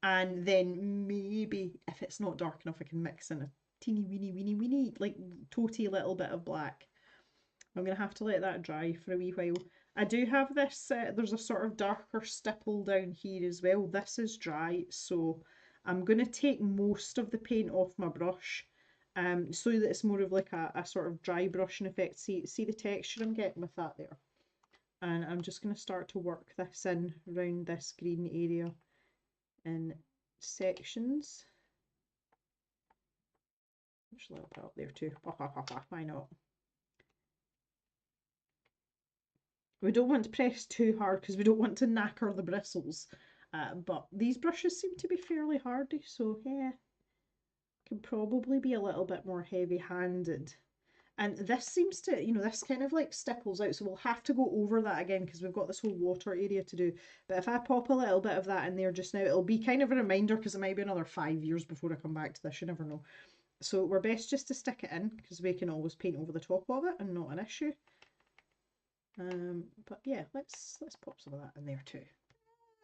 and then maybe if it's not dark enough I can mix in a teeny weeny like toty little bit of black. I'm going to have to let that dry for a wee while. I do have this, there's a sort of darker stipple down here as well. This is dry, so I'm going to take most of the paint off my brush, so that it's more of like a sort of dry brushing effect. See the texture I'm getting with that there? And I'm just going to start to work this in around this green area in sections. Just a little bit up there too. Why not? We don't want to press too hard because we don't want to knacker the bristles. But these brushes seem to be fairly hardy, so yeah. Can probably be a little bit more heavy-handed. And this seems to, this kind of like stipples out. So we'll have to go over that again because we've got this whole water area to do. But if I pop a little bit of that in there just now, it'll be kind of a reminder because it might be another 5 years before I come back to this. You never know. So we're best just to stick it in because we can always paint over the top of it and not an issue. But yeah, let's pop some of that in there too.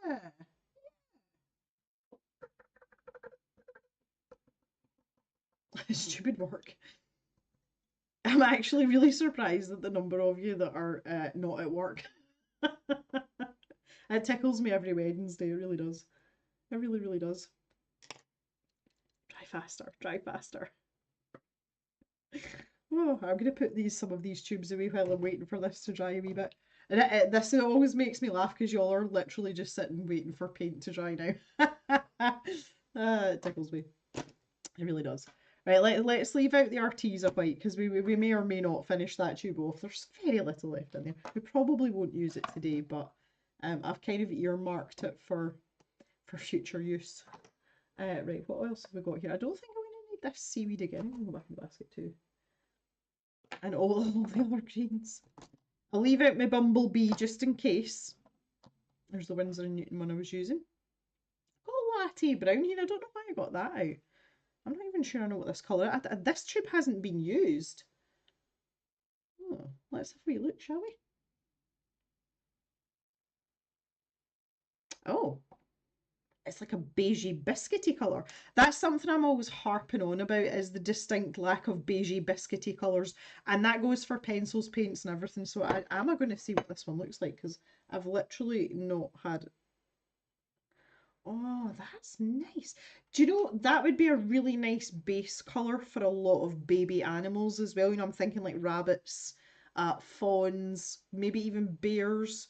Yeah. Stupid work. I'm actually really surprised at the number of you that are not at work. It tickles me every Wednesday, it really does. It really, really does. Try faster, try faster. Oh, I'm going to put some of these tubes away while I'm waiting for this to dry a wee bit. And this always makes me laugh because y'all are literally just sitting waiting for paint to dry now. It tickles me. It really does. Right, let's leave out the Arteza white because we may or may not finish that tube off. There's very little left in there. We probably won't use it today, but I've kind of earmarked it for future use. Right, what else have we got here? I don't think I'm going to need this seaweed again. I'll go back in the basket too. And all the other greens. I'll leave out my bumblebee just in case. There's the Winsor & Newton one I was using. Got a latte brown here. I don't know why I got that out. I'm not even sure I know what this colour is. This tube hasn't been used. Oh, let's have a wee look, shall we? Oh, it's like a beigey biscuity colour. That's something I'm always harping on about, is the distinct lack of beigey biscuity colours. And that goes for pencils, paints and everything. So am I going to see what this one looks like? Because I've literally not had... Oh, that's nice. Do you know, that would be a really nice base colour for a lot of baby animals as well. I'm thinking like rabbits, fawns, maybe even bears.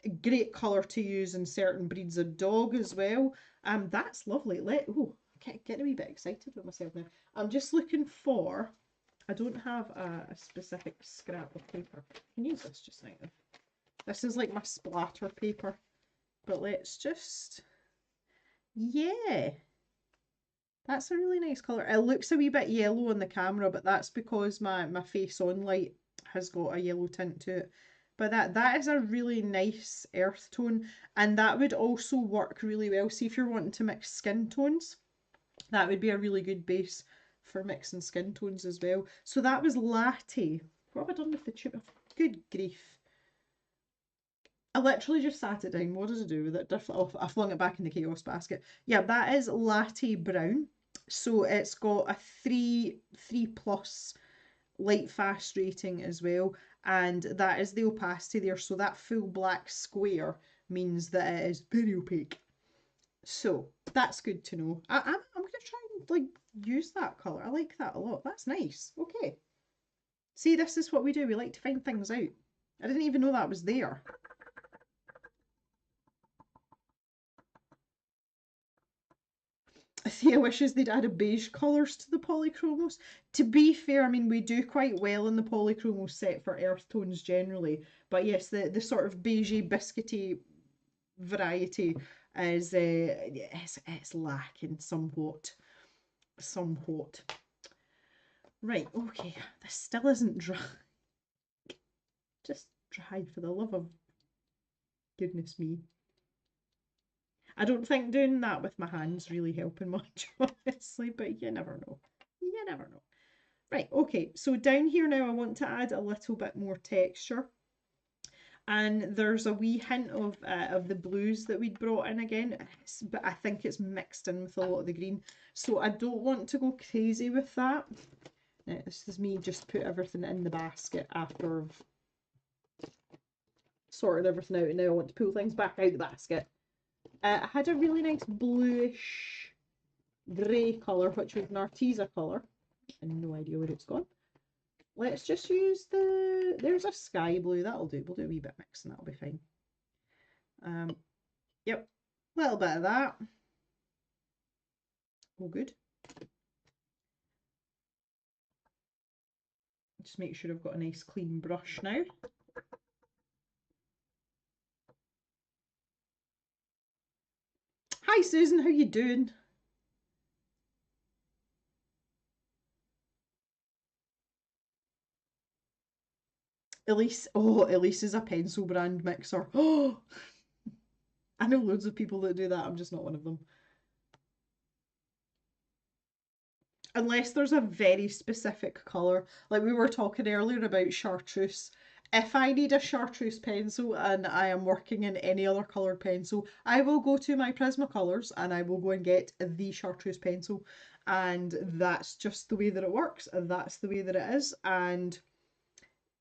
A great colour to use in certain breeds of dog as well. That's lovely. Getting a wee bit excited with myself now. I'm just looking for, I don't have a specific scrap of paper. I can use this just now. This is like my splatter paper. But let's just... Yeah, that's a really nice colour. It looks a wee bit yellow on the camera, but that's because my face on light has got a yellow tint to it. But that is a really nice earth tone, and that would also work really well. See, if you're wanting to mix skin tones, that would be a really good base for mixing skin tones as well. So that was latte. What have I done with the tube? Good grief. I literally just sat it down. What did I do with it? I flung it back in the chaos basket. Yeah, that is latte brown. So it's got a 3 plus light fast rating as well. And that is the opacity there. So that full black square means that it is very opaque. So that's good to know. I'm going to try and like use that colour. I like that a lot. That's nice. Okay. See, this is what we do. We like to find things out. I didn't even know that was there. Thea wishes they'd added beige colours to the polychromos. To be fair, I mean, we do quite well in the polychromos set for earth tones generally. But yes, the sort of beigey, biscuity variety is it's lacking somewhat. Somewhat. Right, okay. This still isn't dry. Just dried for the love of goodness me. I don't think doing that with my hands really helping much, honestly, but you never know. You never know. Right, okay, so down here now I want to add a little bit more texture. And there's a wee hint of the blues that we'd brought in again, but I think it's mixed in with a lot of the green. So I don't want to go crazy with that. Now, this is me just put everything in the basket after I've sorted everything out, and now I want to pull things back out the basket. I had a really nice bluish grey colour, which was an Arteza colour. And no idea where it's gone. Let's just use there's a sky blue, that'll do. We'll do a wee bit mixing, that'll be fine. Yep, a little bit of that. All good. Just make sure I've got a nice clean brush now. Hi Susan, how you doing? Elise, oh, Elise is a pencil brand mixer. Oh, I know loads of people that do that. I'm just not one of them. Unless there's a very specific colour. Like we were talking earlier about chartreuse. If I need a chartreuse pencil and I am working in any other coloured pencil, I will go to my Prismacolors and I will go and get the chartreuse pencil. And that's just the way that it works. And that's the way that it is. And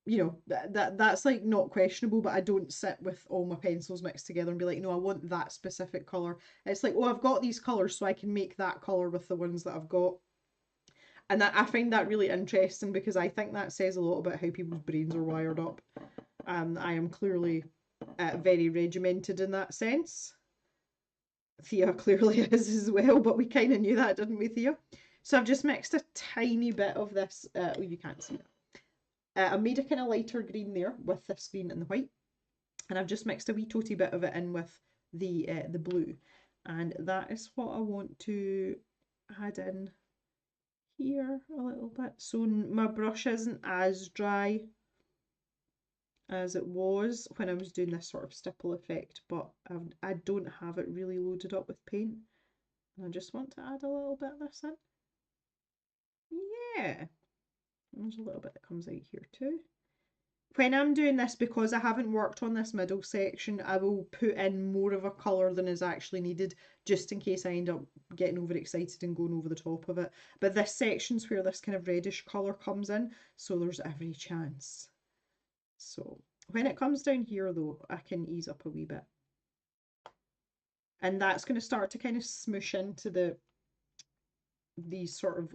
you know that's like not questionable, but I don't sit with all my pencils mixed together and be like, no, I want that specific color. It's like, oh, I've got these colors, so I can make that color with the ones that I've got. And that, I find that really interesting because I think that says a lot about how people's brains are wired up. I am clearly very regimented in that sense. Thea clearly is as well, but we kind of knew that, didn't we, Thea? So I've just mixed a tiny bit of this. Oh, you can't see it. I made a kind of lighter green there with this green and the white, and I've just mixed a wee toty bit of it in with the blue, and that is what I want to add in here a little bit. So my brush isn't as dry as it was when I was doing this sort of stipple effect, but I don't have it really loaded up with paint. I just want to add a little bit of this in. Yeah, there's a little bit that comes out here too. When I'm doing this, because I haven't worked on this middle section, I will put in more of a colour than is actually needed, just in case I end up getting overexcited and going over the top of it. But this section's where this kind of reddish colour comes in, so there's every chance. So when it comes down here though, I can ease up a wee bit. And that's going to start to kind of smoosh into these sort of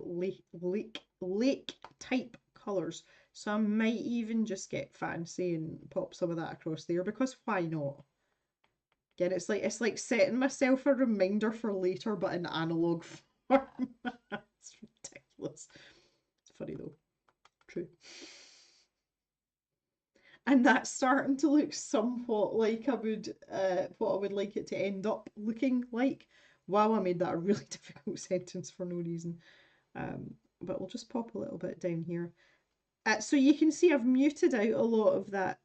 lake type colours. So I might even just get fancy and pop some of that across there, because why not? Again, it's like setting myself a reminder for later, but in analog form. It's ridiculous. It's funny though. True. And that's starting to look somewhat like what I would like it to end up looking like. Wow, I made that a really difficult sentence for no reason. But we'll just pop a little bit down here. So you can see I've muted out a lot of that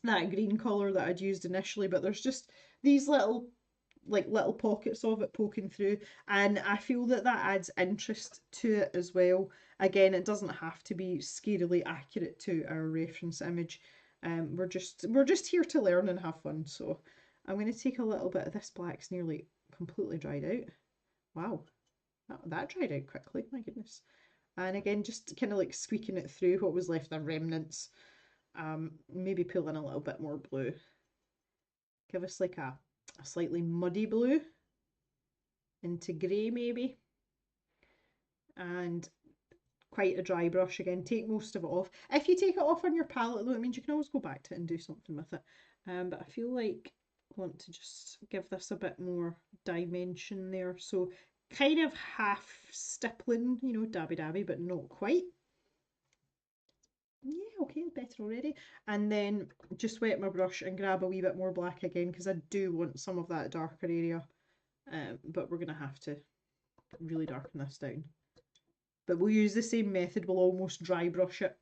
green colour that I'd used initially, but there's just these little pockets of it poking through, and I feel that adds interest to it as well. Again, it doesn't have to be scarily accurate to our reference image. We're just here to learn and have fun. So I'm going to take a little bit of this. Black's nearly completely dried out. Wow, that dried out quickly, my goodness. And again, just kind of like squeaking it through what was left, the remnants. Maybe pull in a little bit more blue. Give us like a slightly muddy blue into grey maybe. And quite a dry brush again. Take most of it off. If you take it off on your palette though, it means you can always go back to it and do something with it. But I feel like I want to just give this a bit more dimension there. So kind of half stippling, you know, dabby dabby, but not quite. Yeah, okay, better already. And then just wet my brush and grab a wee bit more black again, because I do want some of that darker area. But we're going to have to really darken this down. But we'll use the same method, we'll almost dry brush it.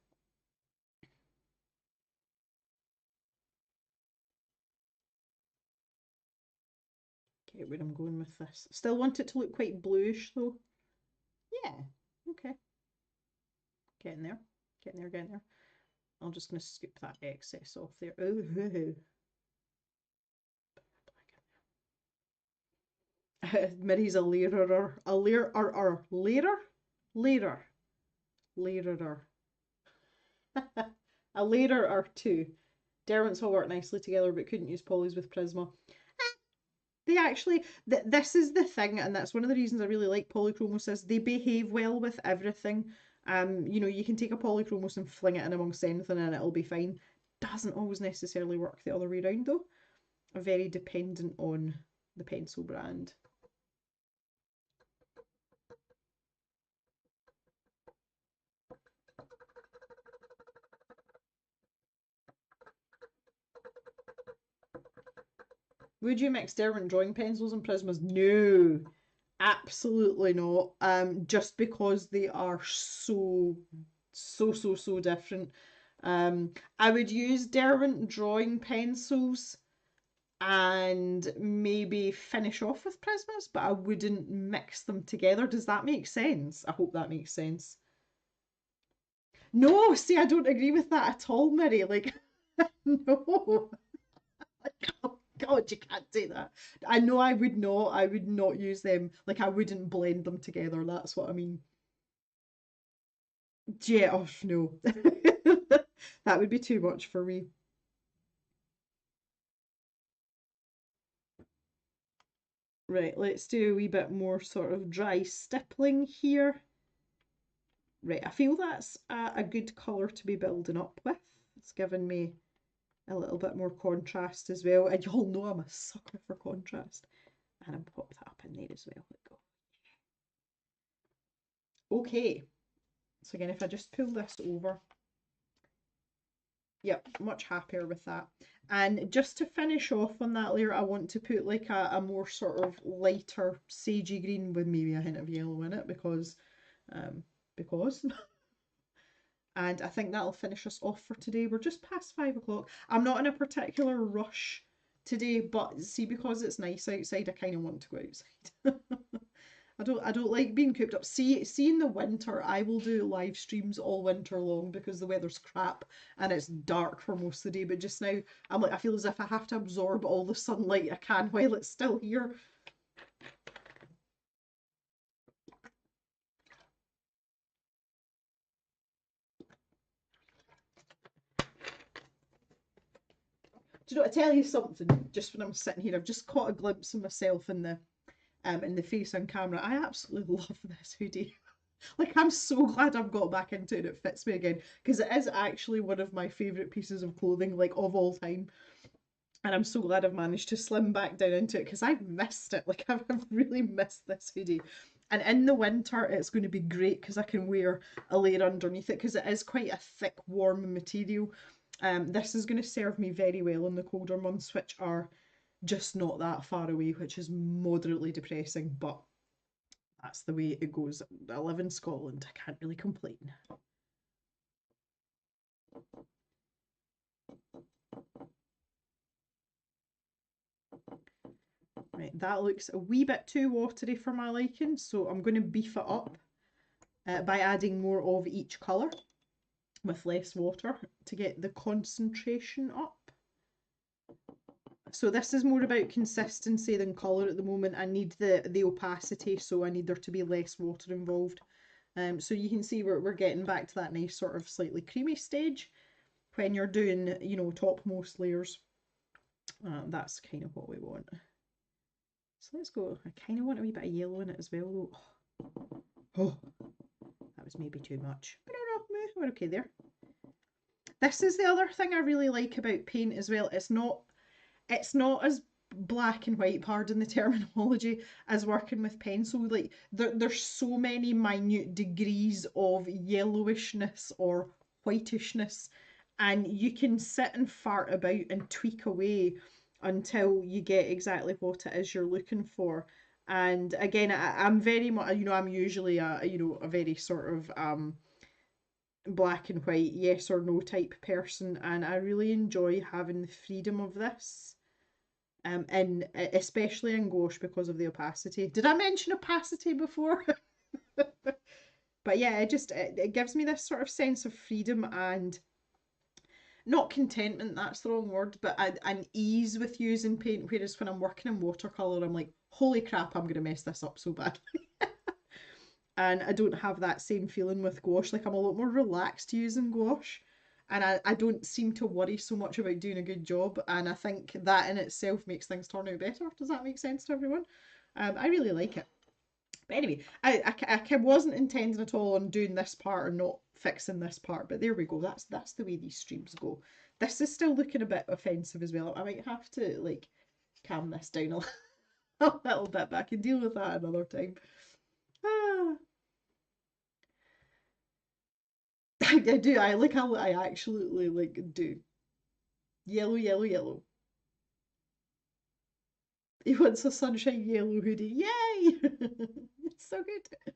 Okay, where I'm going with this. Still want it to look quite bluish though. Yeah, okay. Getting there, getting there, getting there. I'm just going to scoop that excess off there. Oh, Mirrie's a layerer. A layer, layer, layerer. A layerer too. Derwents all work nicely together, but couldn't use polys with Prisma. They actually, this is the thing, and that's one of the reasons I really like polychromos, is they behave well with everything. You know, you can take a polychromos and fling it in amongst anything and it'll be fine. Doesn't always necessarily work the other way around though. Very dependent on the pencil brand. Would you mix Derwent drawing pencils and Prismas? No, absolutely not. Just because they are so different. I would use Derwent drawing pencils and maybe finish off with Prismas, but I wouldn't mix them together. Does that make sense? I hope that makes sense. No, see, I don't agree with that at all, Mary. Like, no. Oh God, you can't do that. I know I would not. I would not use them. Like, I wouldn't blend them together. That's what I mean. Yeah, oh no. That would be too much for me. Right, let's do a wee bit more sort of dry stippling here. Right, I feel that's a good colour to be building up with. It's given me a little bit more contrast as well. And y'all know I'm a sucker for contrast. And I'll pop that up in there as well. Let go. Okay, so again, if I just pull this over, yep, much happier with that. And just to finish off on that layer, I want to put like a more sort of lighter sagey green with maybe a hint of yellow in it um, because. And I think that'll finish us off for today. We're just past 5 o'clock. I'm not in a particular rush today, but see, because it's nice outside, I kind of want to go outside. I don't like being cooped up. See in the winter, I will do live streams all winter long because the weather's crap and it's dark for most of the day. But just now, I feel as if I have to absorb all the sunlight I can while it's still here. Do you know, I tell you something, just when I'm sitting here, I've just caught a glimpse of myself in the face on camera. I absolutely love this hoodie. Like, I'm so glad I've got back into it. It fits me again because it is actually one of my favourite pieces of clothing, like of all time. And I'm so glad I've managed to slim back down into it because I've missed it. Like, I've really missed this hoodie. And in the winter, it's going to be great because I can wear a layer underneath it because it is quite a thick, warm material. This is going to serve me very well in the colder months, which are just not that far away, which is moderately depressing, but that's the way it goes. I live in Scotland, I can't really complain. Right, that looks a wee bit too watery for my liking, so I'm going to beef it up by adding more of each colour with less water to get the concentration up. So this is more about consistency than colour at the moment. I need the opacity, so I need there to be less water involved. So you can see we're getting back to that nice sort of slightly creamy stage when you're doing, you know, topmost layers. That's kind of what we want. So let's go. I kind of want a wee bit of yellow in it as well, though. Oh, that was maybe too much. But no, we're okay there. This is the other thing I really like about paint as well. It's not as black and white, pardon the terminology, as working with pencil. Like there's so many minute degrees of yellowishness or whitishness, and you can sit and fart about and tweak away until you get exactly what it is you're looking for. And again, I'm very much, you know, I'm usually a very sort of black and white, yes or no type person, and I really enjoy having the freedom of this. And especially in gouache because of the opacity. Did I mention opacity before? But yeah, it gives me this sort of sense of freedom and not contentment, that's the wrong word, but an ease with using paint. Whereas when I'm working in watercolour, I'm like, holy crap, I'm going to mess this up so bad. And I don't have that same feeling with gouache. Like, I'm a lot more relaxed using gouache. And I don't seem to worry so much about doing a good job. And I think that in itself makes things turn out better. Does that make sense to everyone? I really like it. But anyway, I wasn't intending at all on doing this part or not fixing this part. But there we go. That's the way these streams go. This is still looking a bit offensive as well. I might have to like calm this down a little bit, but I can deal with that another time. Ah. I do. I absolutely like do. Yellow, yellow, yellow. He wants a sunshine yellow hoodie. Yay! It's so good.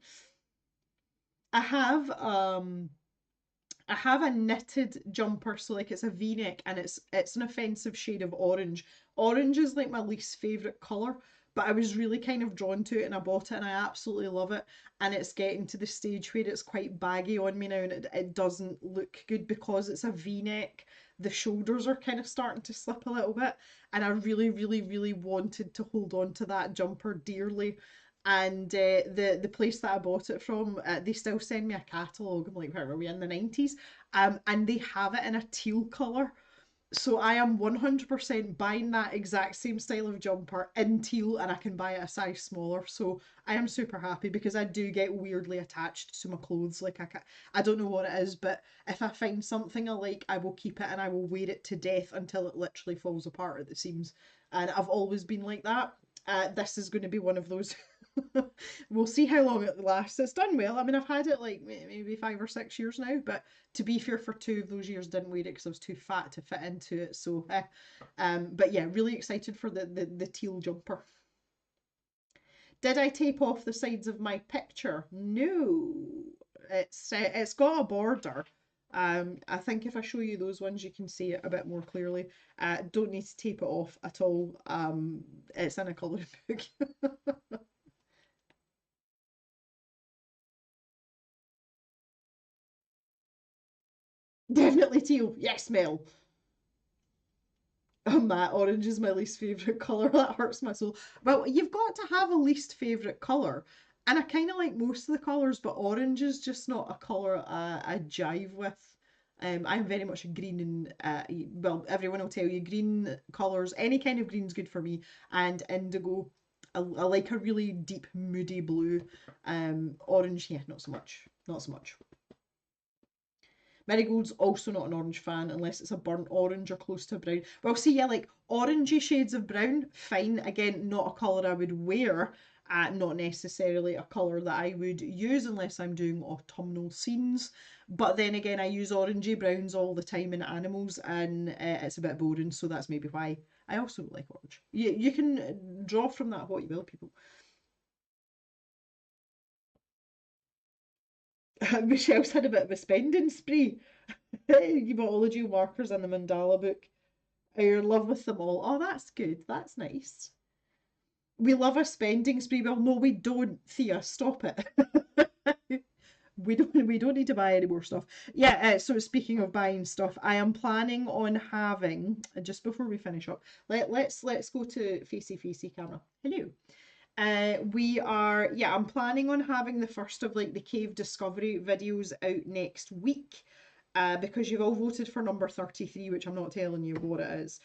I have I have a knitted jumper, so like it's a V-neck and it's an offensive shade of orange. Orange is like my least favourite colour, but I was really kind of drawn to it and I bought it and I absolutely love it. And it's getting to the stage where it's quite baggy on me now and it doesn't look good because it's a V-neck. The shoulders are kind of starting to slip a little bit, and I really, really, really wanted to hold on to that jumper dearly. And the place that I bought it from, they still send me a catalogue. I'm like, where were we in the 90s? And they have it in a teal colour. So I am 100% buying that exact same style of jumper in teal, and I can buy it a size smaller. So I am super happy because I do get weirdly attached to my clothes. Like I don't know what it is, but if I find something I like, I will keep it and I will wear it to death until it literally falls apart at the seams. And I've always been like that. This is going to be one of those. We'll see how long it lasts. It's done well. I mean, I've had it like maybe 5 or 6 years now, but to be fair, for 2 of those years didn't wear it because I was too fat to fit into it. So, but yeah, really excited for the teal jumper. Did I tape off the sides of my picture? No, it's got a border. I think if I show you those ones, you can see it a bit more clearly. Don't need to tape it off at all. It's in a colouring book. Definitely teal. Yes, Mel. Oh, Matt, orange is my least favourite colour. That hurts my soul. Well, you've got to have a least favourite colour. And I kind of like most of the colours, but orange is just not a colour I jive with. I'm very much a green and, well, everyone will tell you green colours, any kind of green's good for me. And indigo, I like a really deep, moody blue. Orange, yeah, not so much. Not so much. Marigold's also not an orange fan unless it's a burnt orange or close to a brown. Well, see, yeah, like orangey shades of brown, fine. Again, not a colour I would wear. Not necessarily a colour that I would use unless I'm doing autumnal scenes. But then again, I use orangey browns all the time in animals, and it's a bit boring. So that's maybe why I also don't like orange. You can draw from that what you will, people. Michelle's had a bit of a spending spree. You've got all the dual markers in the mandala book. You're in love with them all. Oh, that's good. That's nice. We love a spending spree. Well, no, we don't, Thea. Stop it. We don't need to buy any more stuff. Yeah, so speaking of buying stuff, I am planning on having just before we finish up, let's go to facey camera. Hello. We are, yeah, I'm planning on having the first of like the cave discovery videos out next week. Because you've all voted for number 33, which I'm not telling you what it is.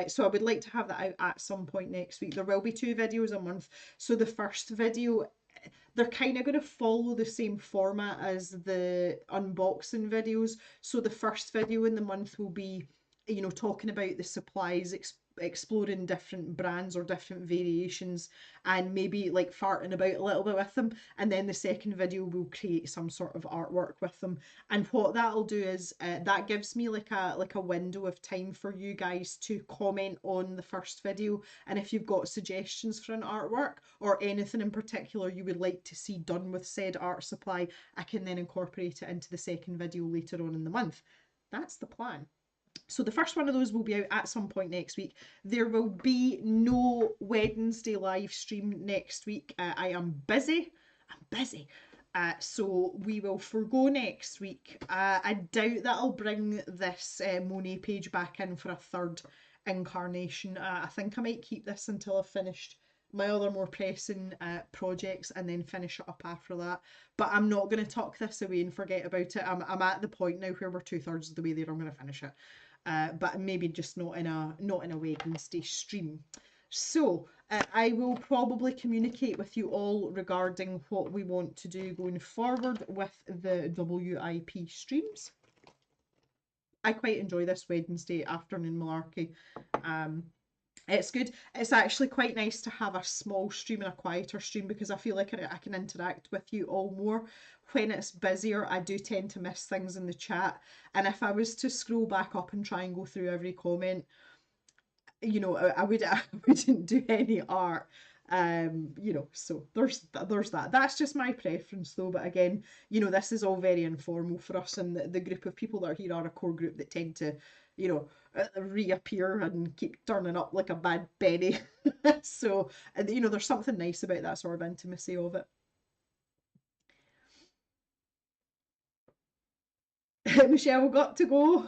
So I would like to have that out at some point next week. There will be 2 videos a month. So the first video, they're kind of going to follow the same format as the unboxing videos. So the first video in the month will be, talking about the supplies, exploring different brands or different variations, and maybe like farting about a little bit with them. And then the second video will create some sort of artwork with them. And what that'll do is that gives me like a window of time for you guys to comment on the first video, and if you've got suggestions for an artwork or anything in particular you would like to see done with said art supply, I can then incorporate it into the second video later on in the month. That's the plan. So the first one of those will be out at some point next week. There will be no Wednesday live stream next week. I am busy. I'm busy. So we will forgo next week. I doubt that I'll bring this Monet page back in for a third incarnation. I think I might keep this until I've finished my other more pressing projects and then finish it up after that. But I'm not going to tuck this away and forget about it. I'm at the point now where we're 2/3 of the way there. I'm going to finish it. But maybe just not in a Wednesday stream. So I will probably communicate with you all regarding what we want to do going forward with the WIP streams. I quite enjoy this Wednesday afternoon malarkey. Um, it's good. It's actually quite nice to have a small stream and a quieter stream because I feel like I can interact with you all more. When it's busier, I do tend to miss things in the chat. And if I was to scroll back up and try and go through every comment, I wouldn't do any art. You know, so there's that. That's just my preference though. But again, you know, this is all very informal for us, and the group of people that are here are a core group that tend to, you know, reappear and keep turning up like a bad penny. So, you know, there's something nice about that sort of intimacy of it. Michelle, we got to go.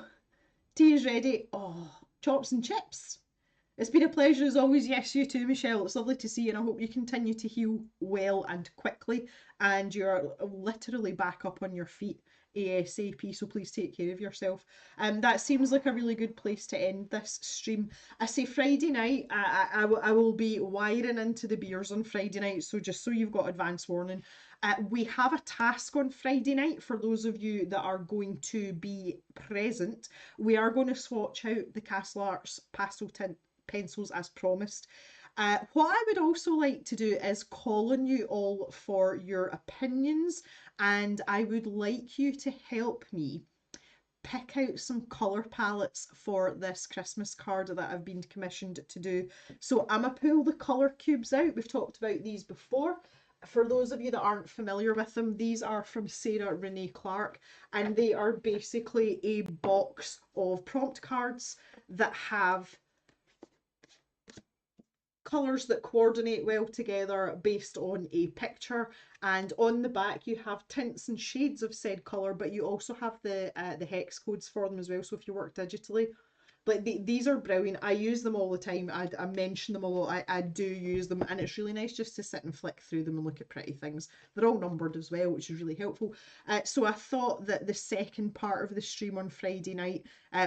Tea is ready. Oh, chops and chips. It's been a pleasure as always. Yes, you too, Michelle. It's lovely to see you, and I hope you continue to heal well and quickly. And you're literally back up on your feet ASAP. So please take care of yourself. That seems like a really good place to end this stream. I say Friday night. I will be wiring into the beers on Friday night. So just so you've got advance warning. We have a task on Friday night for those of you that are going to be present. We are going to swatch out the Castle Arts pastel tint pencils as promised. What I would also like to do is call on you all for your opinions, and I would like you to help me pick out some colour palettes for this Christmas card that I've been commissioned to do. So I'm going to pull the colour cubes out. We've talked about these before. For those of you that aren't familiar with them, these are from Sarah Renee Clark, and they are basically a box of prompt cards that have colours that coordinate well together based on a picture, and on the back you have tints and shades of said colour, but you also have the hex codes for them as well, so if you work digitally. But these are brilliant. I use them all the time. I mention them a lot. I do use them, and it's really nice just to sit and flick through them and look at pretty things. They're all numbered as well, which is really helpful. So I thought that the second part of the stream on Friday night,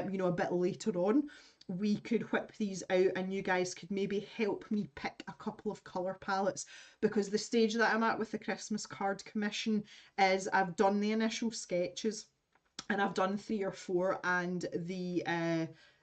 you know, a bit later on, we could whip these out and you guys could maybe help me pick a couple of colour palettes, because the stage that I'm at with the Christmas card commission is I've done the initial sketches and I've done 3 or 4, and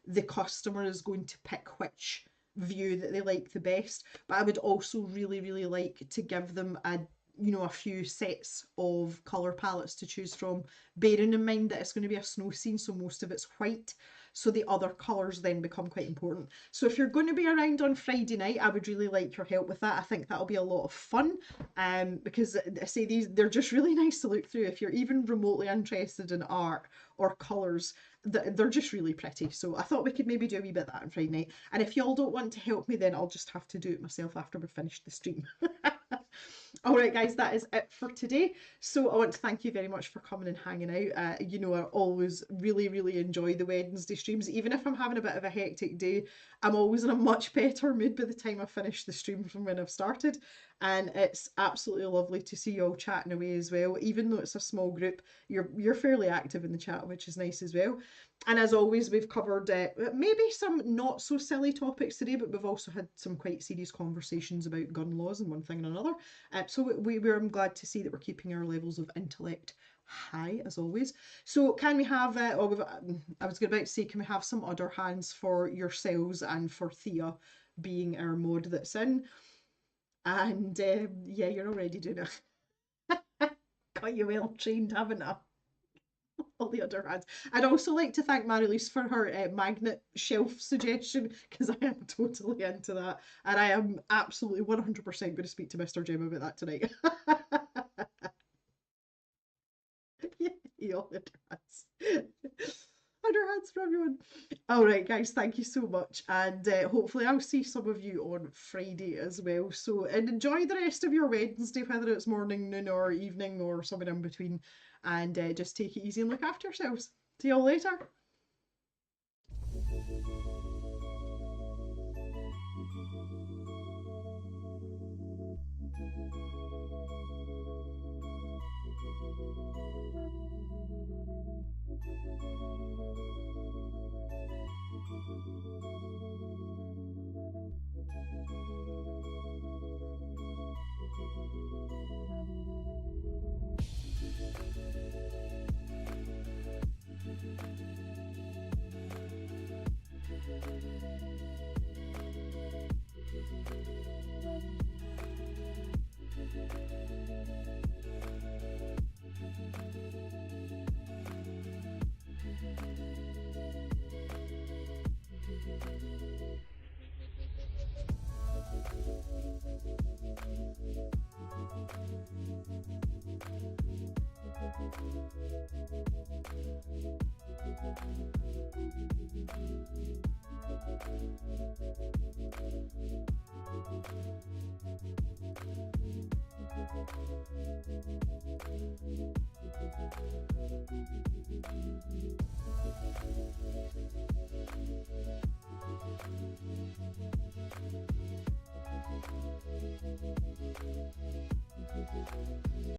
the customer is going to pick which view that they like the best. But I would also really like to give them a few sets of colour palettes to choose from, bearing in mind that it's going to be a snow scene, so most of it's white, so the other colours then become quite important. So if you're going to be around on Friday night, I would really like your help with that. I think that'll be a lot of fun, because I say they're just really nice to look through. If you're even remotely interested in art or colours, they're just really pretty. So I thought we could maybe do a wee bit of that on Friday night. And if y'all don't want to help me, then I'll just have to do it myself after we finish the stream. All right, guys, that is it for today. So I want to thank you very much for coming and hanging out. You know, I always really enjoy the Wednesday streams. Even if I'm having a bit of a hectic day, I'm always in a much better mood by the time I finish the stream from when I've started. And it's absolutely lovely to see you all chatting away as well. Even though it's a small group, you're fairly active in the chat, which is nice as well. And as always, we've covered maybe some not so silly topics today, but we've also had some quite serious conversations about gun laws and one thing and another. So I'm glad to see that we're keeping our levels of intellect high as always. So can we have, I was about to say, can we have some other hands for yourselves and for Thea being our mod that's in? And yeah, you're already doing it. Got you well trained, haven't I? All the other hands. I'd also like to thank Marilise for her magnet shelf suggestion, because I am totally into that, and I am absolutely 100% going to speak to Mr. Jim about that tonight. Yeah, all the hands. Underhands for everyone. All right, guys, thank you so much, and hopefully I'll see some of you on Friday as well. So, and enjoy the rest of your Wednesday, whether it's morning, noon, or evening, or somewhere in between. And just take it easy and look after yourselves. See you all later.